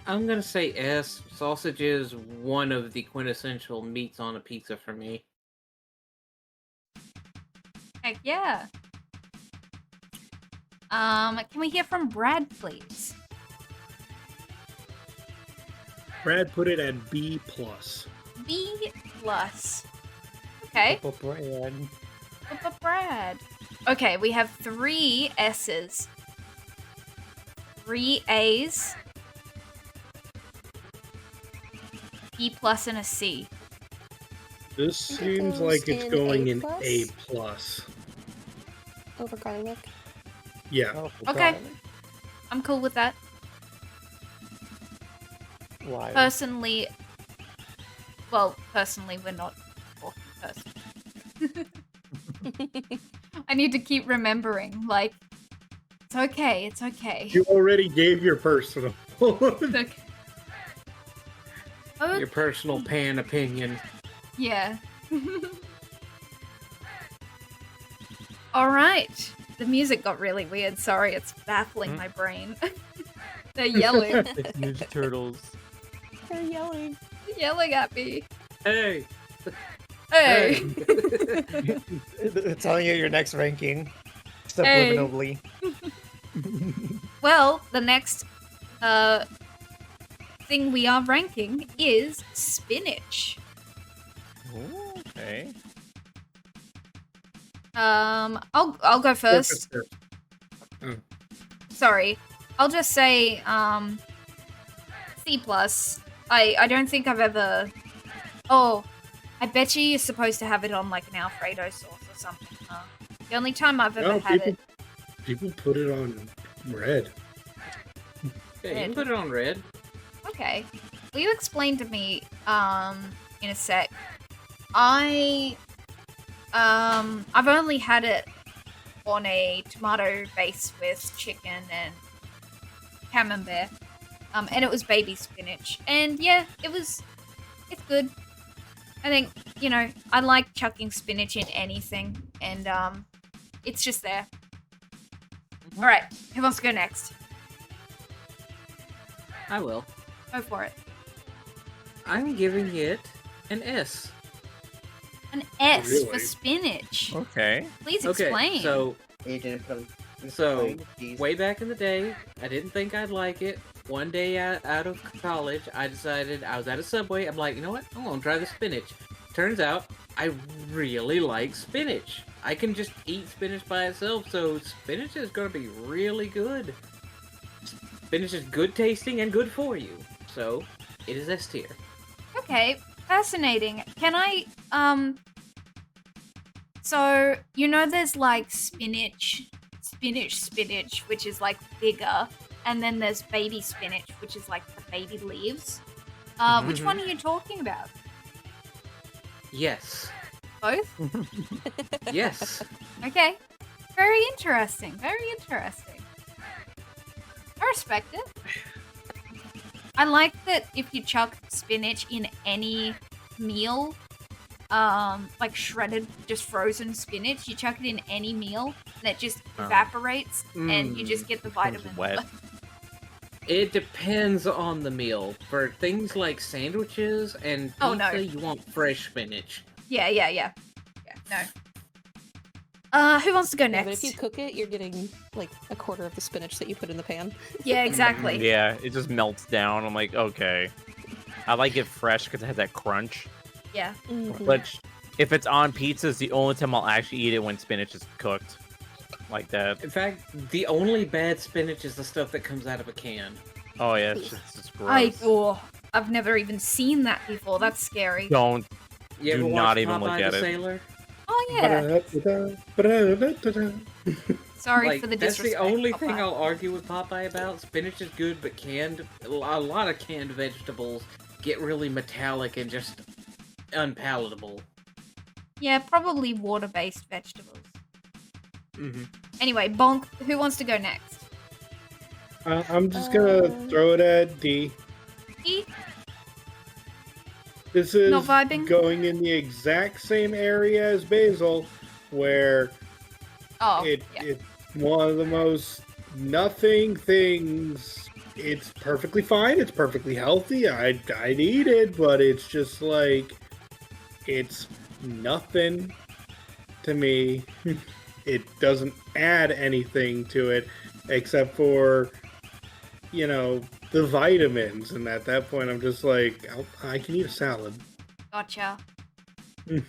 I'm gonna say S. Sausage is one of the quintessential meats on a pizza for me. Heck yeah. Can we hear from Brad, please? Brad put it at B plus. B plus. Okay. Brad. Okay, we have 3 S's, 3 A's, B plus, and a C. This It seems goes like it's in going A in plus? A plus. Over garlic. Yeah. Oh, Okay. God. I'm cool with that. Why? Personally, we're not talking personally. I need to keep remembering, like, it's okay, it's okay. You already gave your personal. It's okay. Oh, Your personal pan opinion. yeah. Alright. The music got really weird, sorry, it's baffling my brain. They're yelling. It's Ninja Turtles. They're yelling. Yelling at me. Hey! Hey! It's telling you your next ranking. Hey. Subliminally. Well, the next thing we are ranking is spinach. Ooh, okay. Okay. I'll go first. Sorry. I'll just say C+. I don't think I've ever... Oh, I bet you're supposed to have it on like an Alfredo sauce or something. The only time I've ever had it... People put it on red. Yeah, you can put it on red. Okay. Will you explain to me, in a sec? I've only had it on a tomato base with chicken and camembert. And it was baby spinach. And yeah, it's good. I think, you know, I like chucking spinach in anything. And, it's just there. Alright, who wants to go next? I will. Go for it. I'm giving it an S. An S Really? for spinach. Okay. Please Okay, explain. so way back in the day, I didn't think I'd like it. One day out of college, I decided I was at a Subway. I'm like, you know what? I'm gonna try the spinach. Turns out I really like spinach. I can just eat spinach by itself, so spinach is gonna be really good. Spinach is good tasting and good for you, so it is S tier. Okay, fascinating. Can I, so, you know there's like spinach, which is like bigger, and then there's baby spinach, which is like the baby leaves. Which one are you talking about? Yes. Both? Yes. Okay. Very interesting, very interesting. I respect it. I like that if you chuck spinach in any meal, like shredded, just frozen spinach, you chuck it in any meal, and it just evaporates, and you just get the vitamins. wet. It depends on the meal. For things like sandwiches and pizza, Oh, no. you want fresh spinach. Yeah, no. Who wants to go Yeah, but next? if you cook it, you're getting like a quarter of the spinach that you put in the pan. Yeah, exactly. Yeah, it just melts down. I'm like, okay. I like it fresh because it has that crunch. Yeah. But if it's on pizzas, the only time I'll actually eat it when spinach is cooked. Like that. In fact, the only bad spinach is the stuff that comes out of a can. Oh yeah, it's just gross. I've never even seen that before. That's scary. Don't. You Do ever not watch even Popeye look at the it. Sailor? Oh yeah. Sorry Like, for the that's disrespect. the only thing Popeye. I'll argue with Popeye about. Spinach is good, but a lot of canned vegetables get really metallic and just unpalatable. Yeah, probably water-based vegetables. Mm-hmm. Anyway, Bonk, who wants to go next? I'm just gonna throw it at D. E? This is Not vibing? going in the exact same area as basil, where Oh, yeah. it's one of the most nothing things. It's perfectly fine. It's perfectly healthy. I'd eat it, but it's just like it's nothing to me. It doesn't add anything to it except for, you know, the vitamins. And at that point, I'm just like, I can eat a salad. Gotcha. Mm.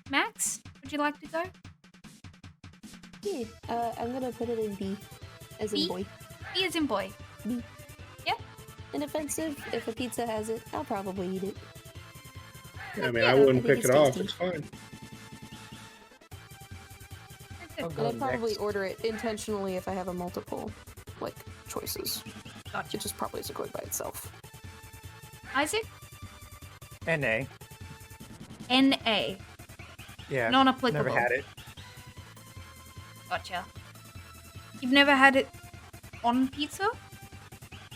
Max, would you like to go? Yeah, I'm gonna put it in B, as in B? boy. B as in boy. B. Yep. Inoffensive. If a pizza has it, I'll probably eat it. I mean, Yeah, I I wouldn't think pick it's it off. tasty. It's fine. I'll And go I'd probably next. order it intentionally if I have a multiple, like, choices. Gotcha. It just probably isn't going by itself. Isaac? NA. N-A. Yeah. Non-applicable. Never had it. Gotcha. You've never had it on pizza? Or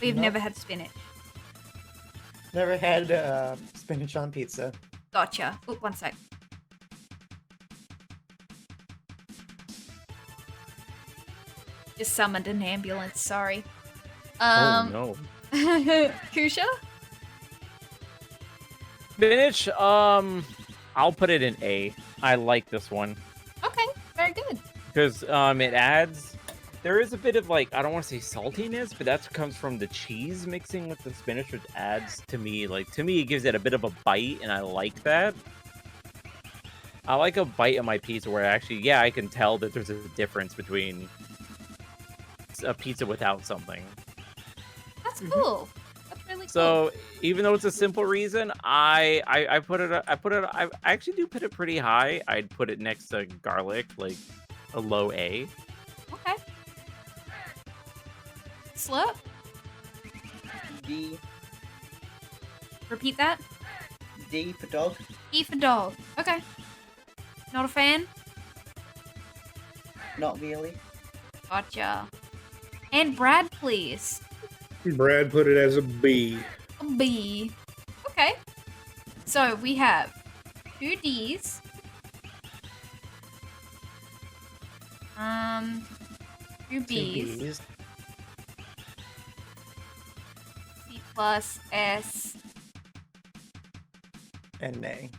you've Nope. never had spinach? Never had spinach on pizza. Gotcha. Oh, one sec. Just summoned an ambulance, sorry. Oh no. Kusha? Spinach, I'll put it in A. I like this one. Okay, very good. Because it adds, there is a bit of like, I don't want to say saltiness, but that comes from the cheese mixing with the spinach, which adds to me, it gives it a bit of a bite, and I like that. I like a bite of my pizza where actually, yeah, I can tell that there's a difference between a pizza without something. That's cool. That's really cool. So even though it's a simple reason, I actually do put it pretty high. I'd put it next to garlic, like a low A. Okay. Slurp? D. Repeat that. D for dog. E for dog. Okay. Not a fan? Not really. Gotcha. And Brad, please. Brad put it as a B. A B. Okay. So we have 2 Ds. 2 Bs. C plus S And an A.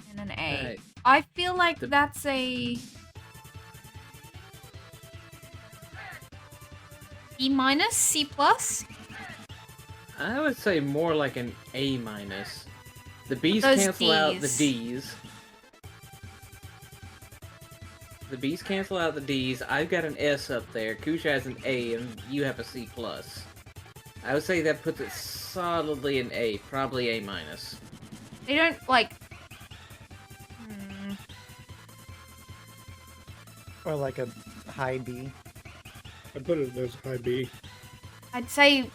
and an A. Right. I feel like that's a B minus, C plus. I would say more like an A minus. The B's Those cancel out the Ds. D's. The B's cancel out the D's. I've got an S up there. Kush has an A, and you have a C plus. I would say that puts it solidly in A, probably A minus. They don't like. Or like a high B. I put it as high B. I'd say,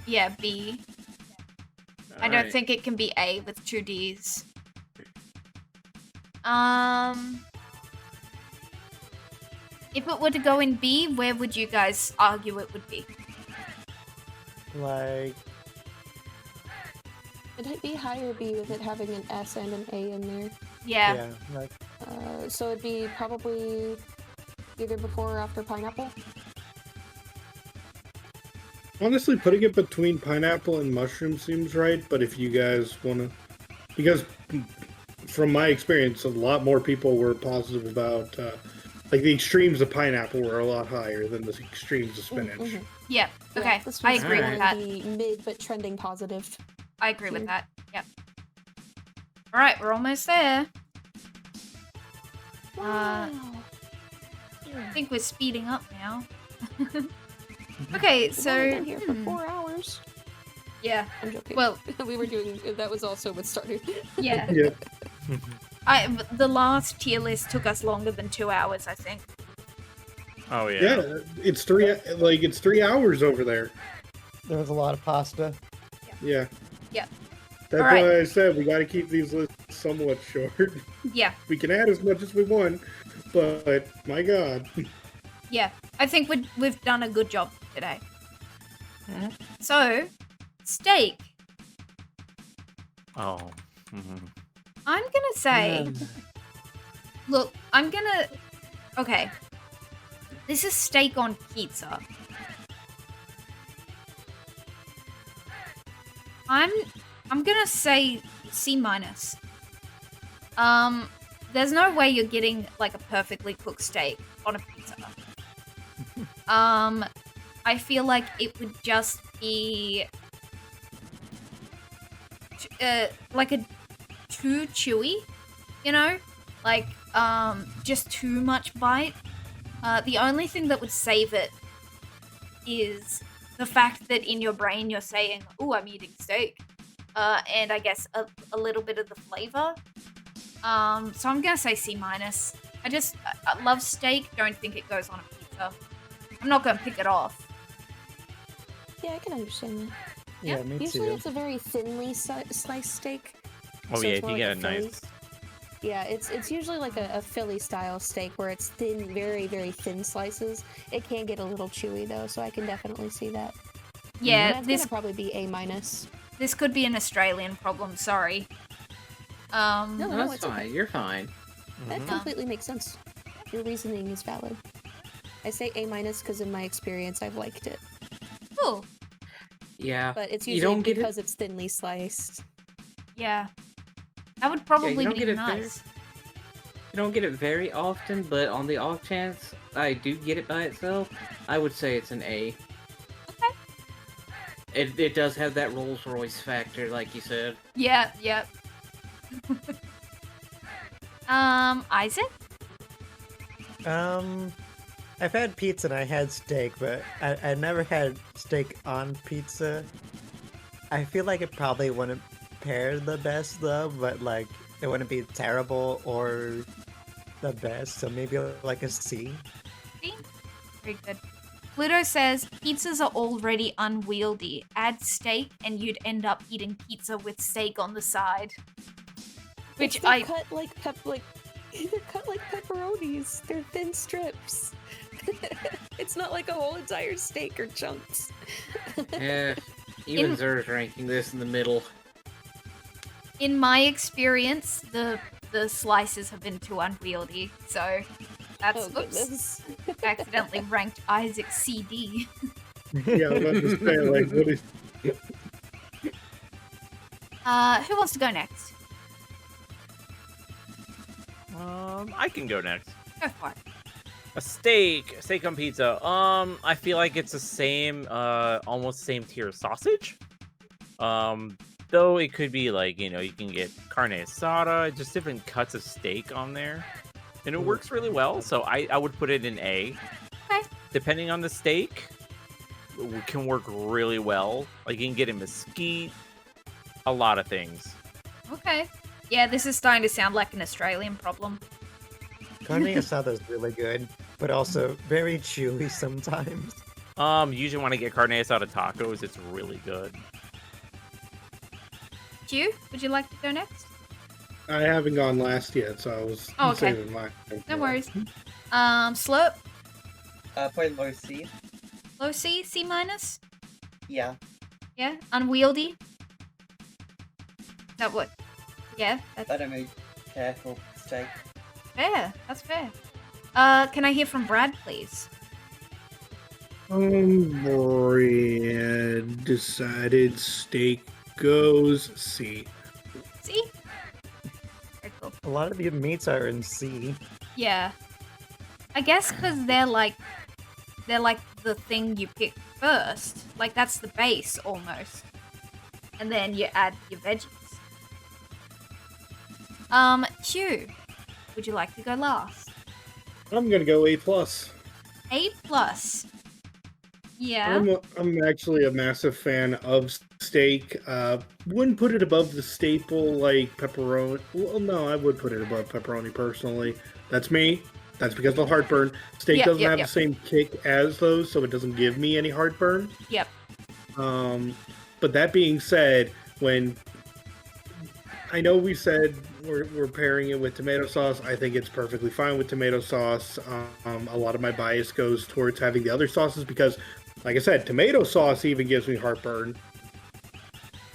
yeah, B. I don't Alright. think it can be A with 2 Ds. If it were to go in B, where would you guys argue it would be? Like, Would it be higher B with it having an S and an A in there? Yeah. like So it'd be probably either before or after pineapple. Honestly, putting it between pineapple and mushroom seems right, but if you guys want to... Because, from my experience, a lot more people were positive about... like, the extremes of pineapple were a lot higher than the extremes of spinach. Mhm. Yeah. Okay. This I one's agree more with in that. the mid but trending positive. I agree with tier. that. Yep. All right, we're almost there. Wow. I think we're speeding up now. Okay, We've so only been here for 4 hours. yeah. I'm joking. Well, we were doing that was also what started. yeah. Yeah. The last tier list took us longer than 2 hours, I think. Oh yeah. Yeah, it's 3 hours over there. there was a lot of pasta. Yeah. Yeah. That's Alright. why I said we got to keep these lists somewhat short. Yeah. We can add as much as we want, but my God. Yeah. I think we've done a good job today. So, steak. Oh. Mhm. I'm gonna say, look, okay. This is steak on pizza. I'm gonna say C minus. There's no way you're getting like a perfectly cooked steak on a pizza. I feel like it would just be like a too chewy, you know? Like, just too much bite. The only thing that would save it is the fact that in your brain you're saying, "Ooh, I'm eating steak," and I guess a little bit of the flavor. So I'm gonna say C minus. I love steak. Don't think it goes on a pizza. I'm not gonna pick it off. Yeah, I can understand that. Yeah, me Usually too. it's a very thinly sliced steak. Oh so yeah, it's if more you get a like nice. Yeah, it's usually like a Philly style steak where it's thin, very, very thin slices. It can get a little chewy though, so I can definitely see that. Yeah, That's this gonna probably be A minus. this could be an Australian problem. Sorry. No, No, it's that's fine. okay. You're fine. That Mhm. completely makes sense. Your reasoning is valid. I say A minus because in my experience I've liked it, Cool. Yeah. but it's You usually don't get it- because it's thinly sliced. Yeah. That would probably don't be get it nice. You don't get it very often, but on the off chance I do get it by itself, I would say it's an A. Okay. It does have that Rolls Royce factor, like you said. Yeah, yeah. Isaac? I've had pizza and I had steak, but I never had steak on pizza. I feel like it probably wouldn't pair the best though, but like it wouldn't be terrible or the best, so maybe like a C. See? Very good. Pluto says pizzas are already unwieldy. Add steak and you'd end up eating pizza with steak on the side. Which They're cut like they're cut like pepperonis. They're thin strips. It's not like a whole entire steak or chunks. Yeah, even Zer's ranking this in the middle. in my experience, the slices have been too unwieldy, so that's goodness. accidentally ranked Isaac CD. Yeah, I was about to say, like, what is... Who wants to go next? I can go next. Go for it. A steak on pizza. I feel like it's the same, almost same tier of sausage. Though it could be like, you can get carne asada, just different cuts of steak on there, and it works really well. So I would put it in A. Okay. Depending on the steak, it can work really well. Like you can get in mesquite, a lot of things. Okay. Yeah, this is starting to sound like an Australian problem. Carne asada is really good, but also very chewy sometimes. Usually when I get carne asada tacos, it's really good. Q, would you like to go next? I haven't gone last yet, so I was okay. saving my... No worries. Slurp? Probably low C. Low C? C minus? Yeah. Yeah? Unwieldy? Is that what? Yeah? That's I don't really care for steak. fair. That's fair. Can I hear from Brad, please? Brad decided steak goes C. C? Very cool. A lot of the meats are in C. Yeah. I guess because they're like the thing you pick first. Like, that's the base, almost. And then you add your veggies. Q, would you like to go last? I'm gonna go A+. A+. Yeah. I'm actually a massive fan of steak. Wouldn't put it above the staple like pepperoni. Well, no, I would put it above pepperoni personally. That's me. That's because of heartburn. Steak doesn't have the same kick as those, so it doesn't give me any heartburn. Yep. But that being said, when I know we said we're pairing it with tomato sauce, I think it's perfectly fine with tomato sauce. A lot of my bias goes towards having the other sauces because, like I said, tomato sauce even gives me heartburn.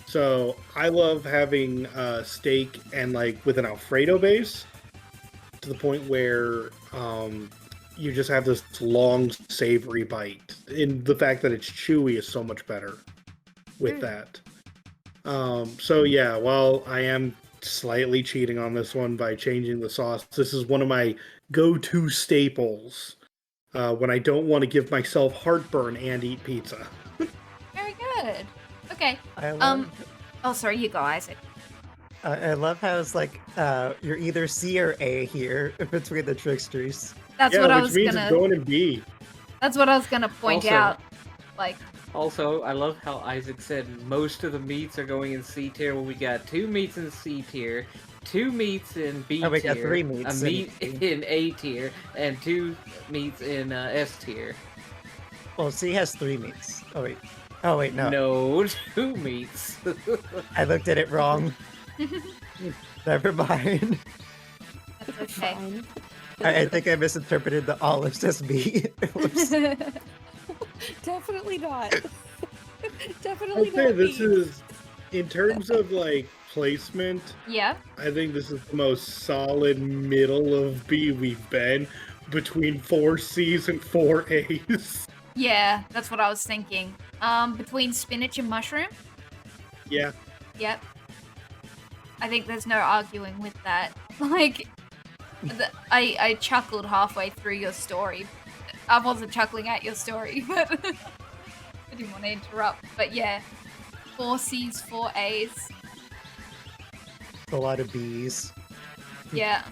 So I love having steak and like with an Alfredo base to the point where you just have this long savory bite. And the fact that it's chewy is so much better with that. So yeah, while I am slightly cheating on this one by changing the sauce, this is one of my go-to staples when I don't want to give myself heartburn and eat pizza. Very good. Okay. Oh, sorry, you go, Isaac. I love how it's like you're either C or A here between the Tricksters. That's what I was which means it's going in B. That's what I was gonna point out. Like. Also, I love how Isaac said most of the meats are going in C tier. Well, we got 2 meats in C tier, 2 meats in B tier, we got 3 meats a meat in A tier, and 2 meats in S tier. Well, C has 3 meats. Oh wait, no. No, 2 meats. I looked at it wrong. Never mind. That's okay. I think I misinterpreted the olives as B. Definitely not. Definitely I'd say not. this B. is, in terms of like placement, Yeah. I think this is the most solid middle of B we've been, between 4 C's and 4 A's. Yeah, that's what I was thinking. Between spinach and mushroom? Yeah. Yep. I think there's no arguing with that. Like, I chuckled halfway through your story. I wasn't chuckling at your story, but I didn't want to interrupt. But yeah, 4 C's, 4 A's. A lot of B's. Yeah.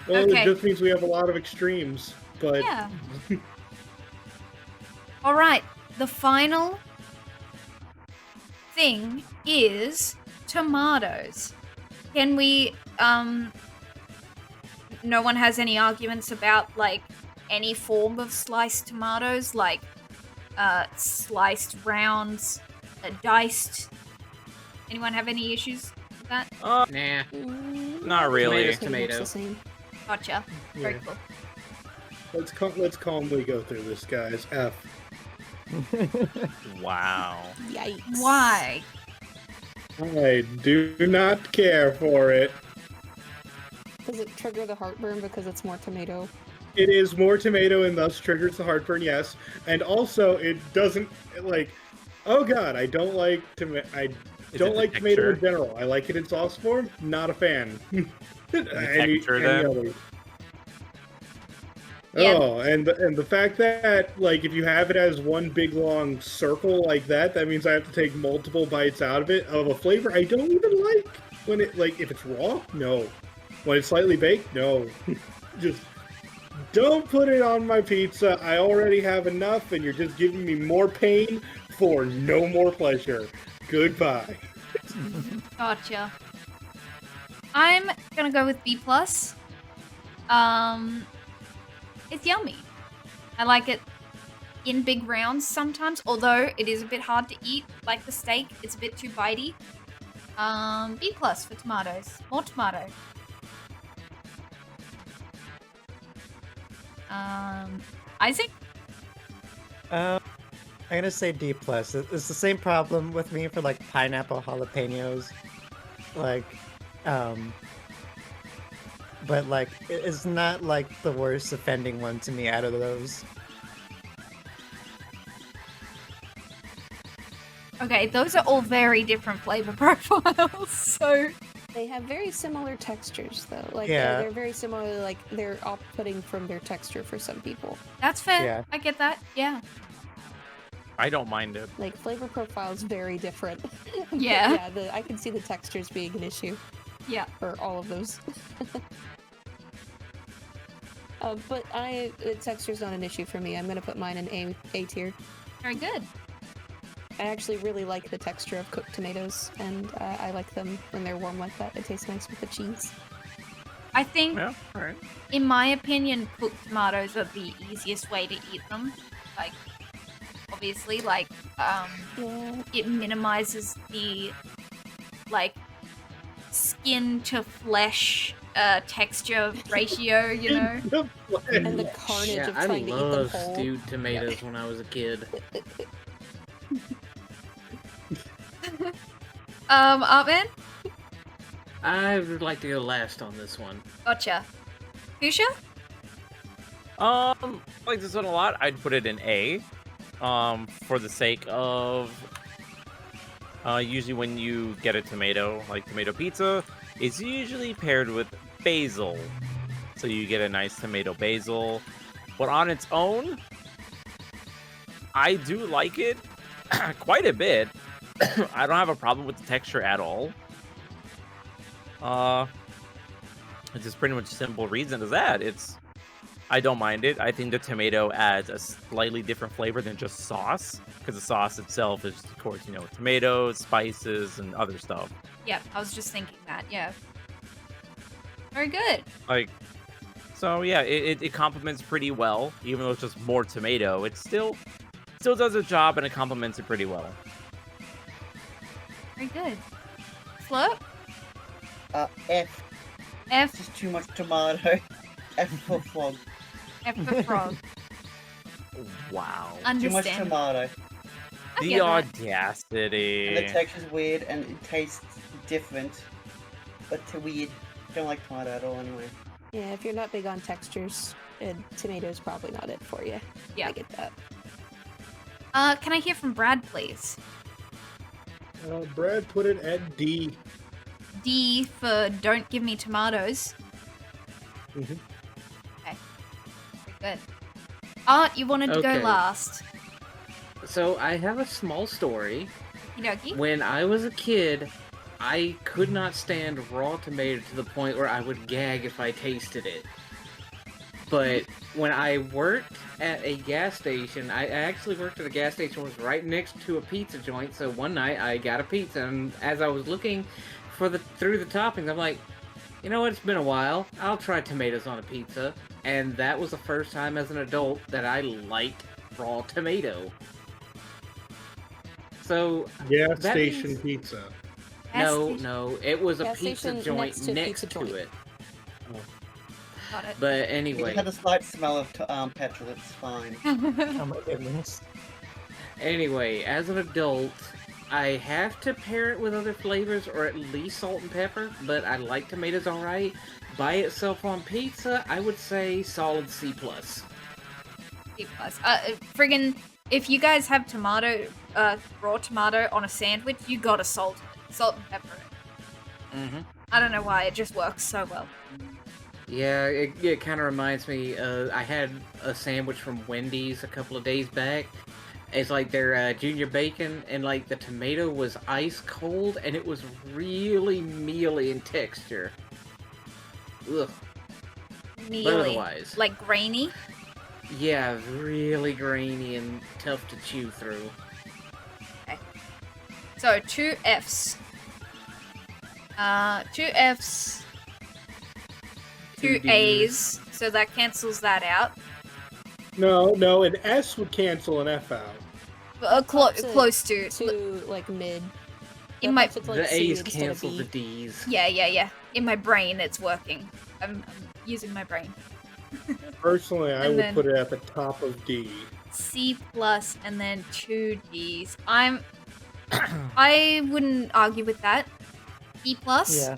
Well, Okay. it just means we have a lot of extremes, but Yeah. All right. The final thing is tomatoes. Can we no one has any arguments about like any form of sliced tomatoes, like sliced rounds, diced. Anyone have any issues with that? Nah. Not really. Tomatoes, tomato. The same. Gotcha. Very Yeah. cool. let's calmly go through this, guys. F. Wow. Yikes. Why? I do not care for it. Does it trigger the heartburn because it's more tomato? It is more tomato and thus triggers the heartburn, yes. And also, it doesn't like. Oh God, I don't like tomato. I don't like tomato in general. I like it in sauce form. Not a fan. Texture, then? other. Yeah. Oh, and the fact that like if you have it as one big long circle like that, that means I have to take multiple bites out of it of a flavor I don't even like. When it like if it's raw, no. When it's slightly baked, no. Just don't put it on my pizza. I already have enough, and you're just giving me more pain for no more pleasure. Goodbye. Gotcha. I'm gonna go with B+. It's yummy. I like it in big rounds sometimes, although it is a bit hard to eat, like the steak. It's a bit too bitey. B+ for tomatoes. More tomato. Isaac? I'm gonna say D+. It's the same problem with me for like pineapple jalapenos. Like, but like it's not like the worst offending one to me out of those. Okay, those are all very different flavor profiles, so... They have very similar textures, though. Like, Yeah. they're very similar, like, they're off-putting from their texture for some people. That's fair. Yeah. I get that. Yeah. I don't mind it. Like, flavor profile's very different. But Yeah. yeah, I can see the textures being an issue Yeah. for all of those. But the texture's not an issue for me. I'm gonna put mine in A tier. Very good. I actually really like the texture of cooked tomatoes, and I like them when they're warm like that. It tastes nice with the cheese. I think, Yeah, alright. in my opinion, cooked tomatoes are the easiest way to eat them. Like, obviously, like, Yeah. it minimizes the, like, skin to flesh texture ratio, you know? And the carnage Yeah, of I trying to eat them loved whole. stewed tomatoes when I was a kid. Artman? I would like to go last on this one. Gotcha. Fusha? I like this one a lot. I'd put it in A. For the sake of usually when you get a tomato, like tomato pizza, it's usually paired with basil. So you get a nice tomato basil. But on its own, I do like it quite a bit. I don't have a problem with the texture at all. It's just pretty much simple reason is that I don't mind it. I think the tomato adds a slightly different flavor than just sauce, because the sauce itself is, of course, you know, tomatoes, spices, and other stuff. Yeah, I was just thinking that, yeah. Very good. Like, so yeah, it complements pretty well, even though it's just more tomato. It still does its job, and it complements it pretty well. Very good. Slurp? F. F, Just too much tomato. F for frog. F for frog. Wow. Too much Understand. tomato. I The get that. audacity. And the texture's weird and it tastes different. But to weird. Don't like tomato at all anyway. Yeah, if you're not big on textures, tomato's probably not it for you. Yeah. I get that. Can I hear from Brad, please? Brad put it at D. D for don't give me tomatoes. Mhm. Okay. Very good. Art, you wanted to go Okay. last. So I have a small story. Okie When I was a kid, I could not stand raw tomato to the point where I would gag if I tasted it. But when I worked at a gas station, I actually worked at a gas station that was right next to a pizza joint. So one night I got a pizza, and as I was looking through the toppings, I'm like, you know what? It's been a while. I'll try tomatoes on a pizza, and that was the first time as an adult that I liked raw tomato. So Gas that station means- pizza. No, it was a Gas pizza station joint next to next pizza to joint. it. Got it. But It anyway, had a slight smell of petrol. It's fine. Oh my goodness. as an adult, I have to pair it with other flavors or at least salt and pepper, but I like tomatoes alright. By itself on pizza, I would say solid C+. C+. Friggin', if you guys have raw tomato on a sandwich, you gotta salt and pepper it. Mm-hmm. I don't know why, it just works so well. Yeah, it kind of reminds me, I had a sandwich from Wendy's a couple of days back. It's like their junior bacon, and like the tomato was ice cold, and it was really mealy in texture. Ugh. Mealy. But otherwise, Like grainy. yeah, really grainy and tough to chew through. So, 2 Fs. 2 Fs. 2 Ds. A's. So that cancels that out. No, an S would cancel an F out. Close to. To like mid. In my That's like The C A's instead of cancel B. the D's. Yeah. In my brain, it's working. I'm using my brain. Personally, I And would then- put it at the top of D. C plus and then 2 Ds. I wouldn't argue with that. E plus. Yeah.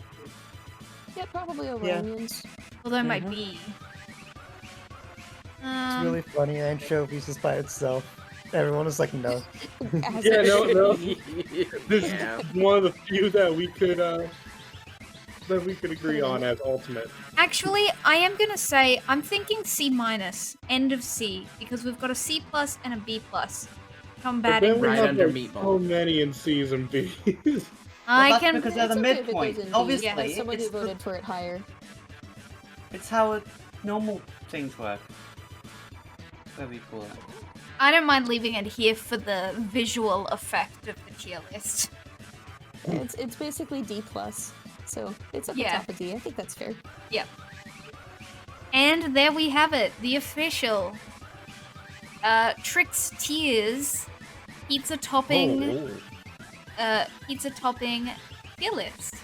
Yeah, probably over Yeah. onions. Although my Mhm. B. It's really funny. Anchovies is by itself. Everyone is like, no. As Yeah, it no. should be. This Yeah. is one of the few that we could agree on as ultimate. Actually, I am gonna say I'm thinking C minus, end of C, because we've got a C plus and a B plus. But Combating. then we Right have under like, meatball. so many in C's and B's. I that's can. because they're the It's okay if it midpoint. goes in B. Obviously, Yeah, As someone who it's, voted for it higher. it's how normal things work. Whatever you call it. I don't mind leaving it here for the visual effect of the tier list. It's basically D plus. So it's at the Yeah. top of D. I think that's fair. And there we have it, the official Tricksters pizza topping tier list.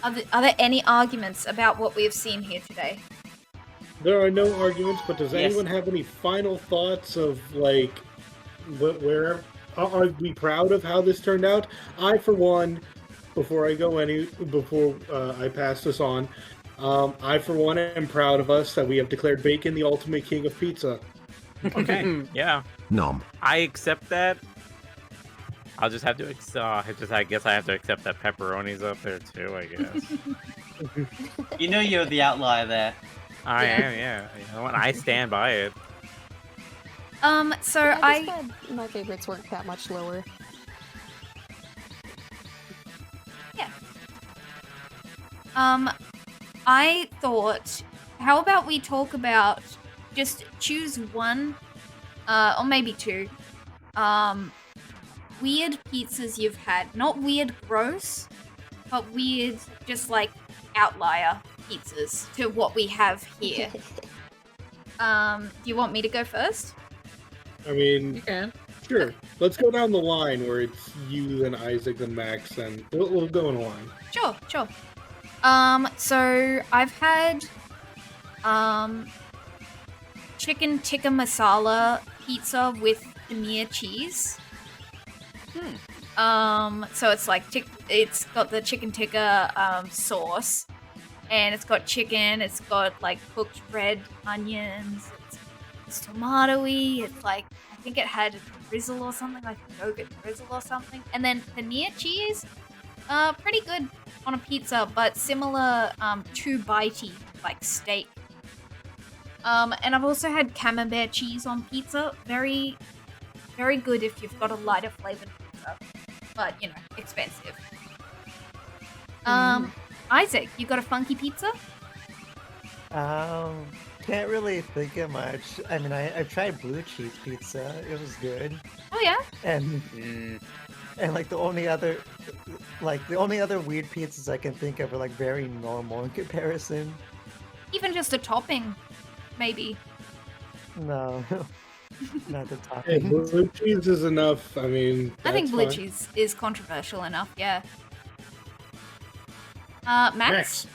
Are there any arguments about what we have seen here today? There are no arguments, but does Yes. anyone have any final thoughts of like where are we proud of how this turned out? I, for one, before I pass this on, I for one am proud of us that we have declared bacon the ultimate king of pizza. Okay. Yeah. Nom. I accept that. I'll just have to. I guess I have to accept that pepperoni's up there too. I guess. You know you're the outlier there. I am. Yeah. You know what? I stand by it. So Yeah, I just glad my favorites weren't that much lower. I thought, how about we talk about just choose one, or maybe two, weird pizzas you've had. Not weird gross, but weird just like outlier pizzas to what we have here. Do you want me to go first? I mean, You can. sure. Let's go down the line where it's you, then Isaac, then Max, and we'll go in a line. Sure. So I've had chicken tikka masala pizza with paneer cheese. So it's like it's got the chicken tikka sauce, and it's got chicken. It's got like cooked red onions. It's tomatoey. It's like I think it had a drizzle or something, like a yogurt drizzle or something, and then paneer cheese. Pretty good on a pizza, but similar to bitey, like steak. And I've also had camembert cheese on pizza. Very, very good if you've got a lighter flavored pizza, but you know, expensive. Isaac, you got a funky pizza? Can't really think of much. I mean, I've tried blue cheese pizza. It was good. Oh yeah. And Mm. and like the only other weird pizzas I can think of are like very normal in comparison. Even just a topping, maybe. No, not the Hey, toppings. blue cheese is enough. I mean, I think that's blue fine. cheese is controversial enough. Yeah. Max.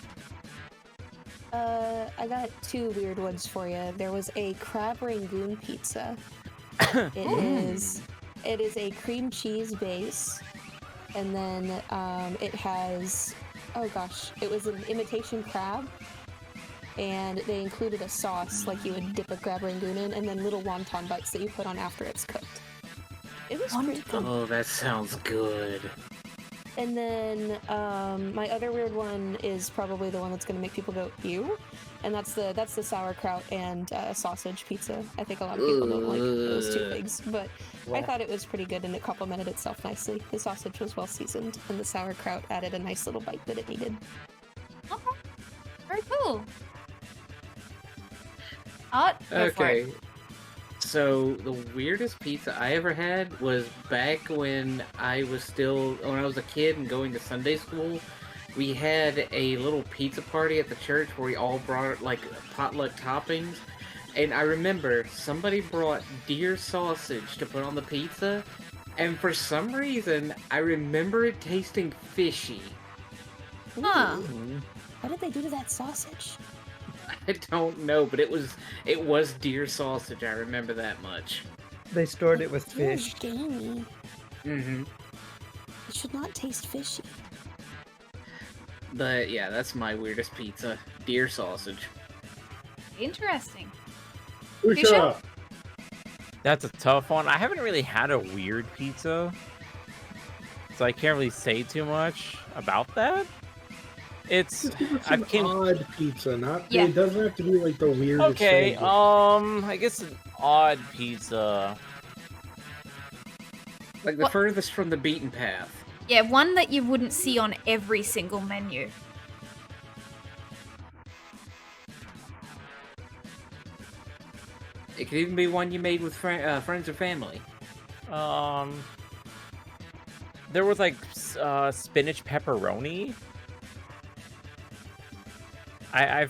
I got two weird ones for you. There was a crab rangoon pizza. It is a cream cheese base, and then it has, oh gosh, it was an imitation crab, and they included a sauce like you would dip a crab rangoon in, and then little wonton bites that you put on after it's cooked. It was pretty good. Oh, that sounds good. And then my other weird one is probably the one that's going to make people go ew, and that's the sauerkraut and sausage pizza. I think a lot of people don't like those two things, but I thought it was pretty good and it complemented itself nicely. The sausage was well seasoned, and the sauerkraut added a nice little bite that it needed. Okay. Very cool. Art. Go for it. Okay. So the weirdest pizza I ever had was back when I was a kid and going to Sunday school. We had a little pizza party at the church where we all brought like potluck toppings. And I remember somebody brought deer sausage to put on the pizza. And for some reason, I remember it tasting fishy. Huh. What did they do to that sausage? I don't know, but it was deer sausage. I remember that much. They stored it with It feels fish. gamey. Mm-hmm. It should not taste fishy. But yeah, that's my weirdest pizza. Deer sausage. Interesting. Usha. That's a tough one. I haven't really had a weird pizza, so I can't really say too much about that. It's Just give us I've an came odd pizza, not Yeah. it doesn't have to be like the weirdest okay. thing. I guess an odd pizza. Like the What- furthest from the beaten path. Yeah, one that you wouldn't see on every single menu. It could even be one you made with friends or family. There was like spinach pepperoni. I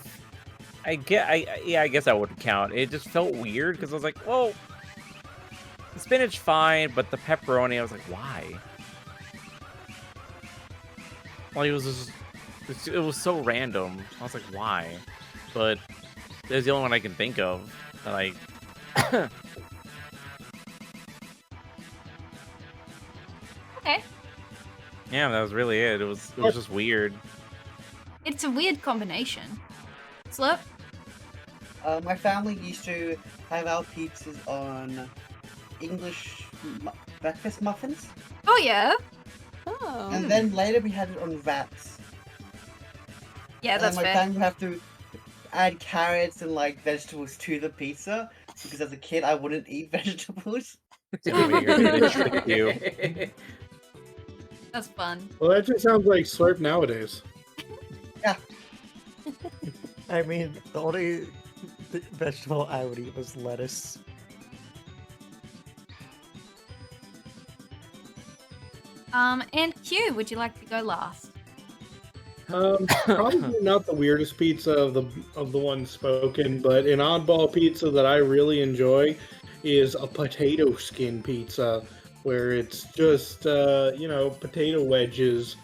guess that wouldn't count. It just felt weird because I was like, well, the spinach fine, but the pepperoni, I was like, why? Like it was just, it was so random. I was like, why? But there's the only one I can think of. And like, Okay. yeah, that was really it. It was just weird. It's a weird combination. Slurp? My family used to have our pizzas on English breakfast muffins, Oh yeah. Oh. and then later we had it on wraps. Yeah, And that's then my fair. family would have to add carrots and like vegetables to the pizza because as a kid I wouldn't eat vegetables. So weird. They tricked you. That's fun. Well, that just sounds like Slurp nowadays. I mean, the only vegetable I would eat was lettuce. And Q, would you like to go last? Probably not the weirdest pizza of the ones spoken, but an oddball pizza that I really enjoy is a potato skin pizza, where it's just potato wedges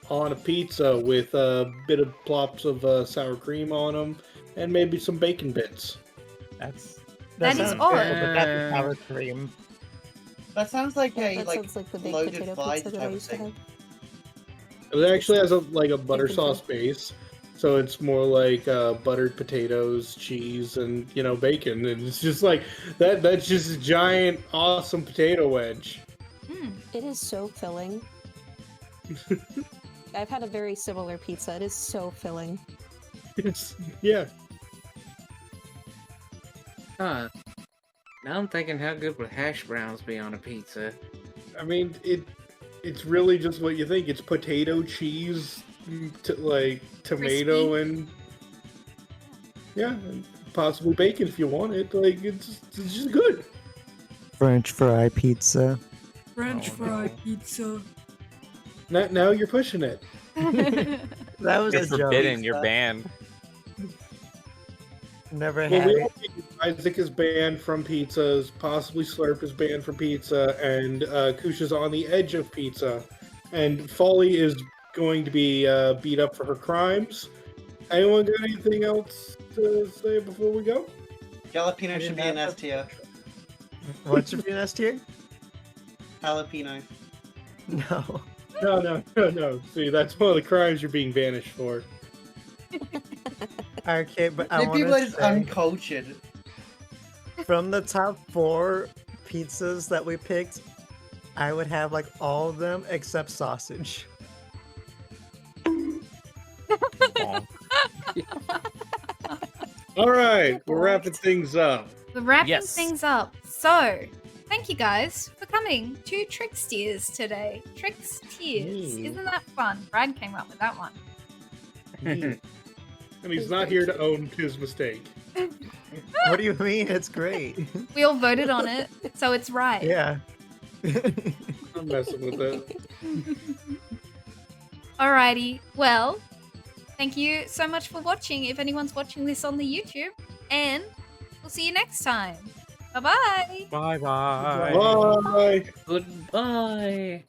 on a pizza with a bit of plops of sour cream on them, and maybe some bacon bits. That That is sounds odd. good, but that's sour cream. That sounds like a That like sounds like the baked loaded potato fries pizza that I type of used to thing. have. It actually has a butter Bacon sauce base, so it's more like buttered potatoes, cheese, and bacon, and it's just like that. That's just a giant, awesome potato wedge. Hmm. It is so filling. I've had a very similar pizza. It is so filling. Yeah. Huh. Now I'm thinking, how good would hash browns be on a pizza? I mean, it's really just what you think. It's potato, cheese, tomato, Crispy. and yeah, possibly bacon if you want it. Like it's just good. French fry pizza. French Oh, fry no. pizza. Now you're pushing it. That was It's a joke. forbidden. You're banned. Never Well, had we it. all think Isaac is banned from pizzas, possibly Slurp is banned from pizza, and Kush is on the edge of pizza. And Folly is going to be beat up for her crimes. Anyone got anything else to say before we go? Jalapeno should be an S tier. What should be an S tier? Jalapeno. No. No. See, that's one of the crimes you're being banished for. Okay, but I Maybe want people are to just say, uncultured. from the top 4 pizzas that we picked, I would have like all of them except sausage. Aw. All right, we're wrapping things up. We're wrapping Yes. things up. So, thank you guys for coming to Tricksters today. Tricksters. Isn't that fun? Brad came up with that one. And he's not here to own his mistake. What do you mean? It's great. We all voted on it, so it's right. Yeah. I'm messing with it. Alrighty. Well, thank you so much for watching if anyone's watching this on the YouTube. And we'll see you next time. Bye-bye. Bye bye. Bye. Goodbye.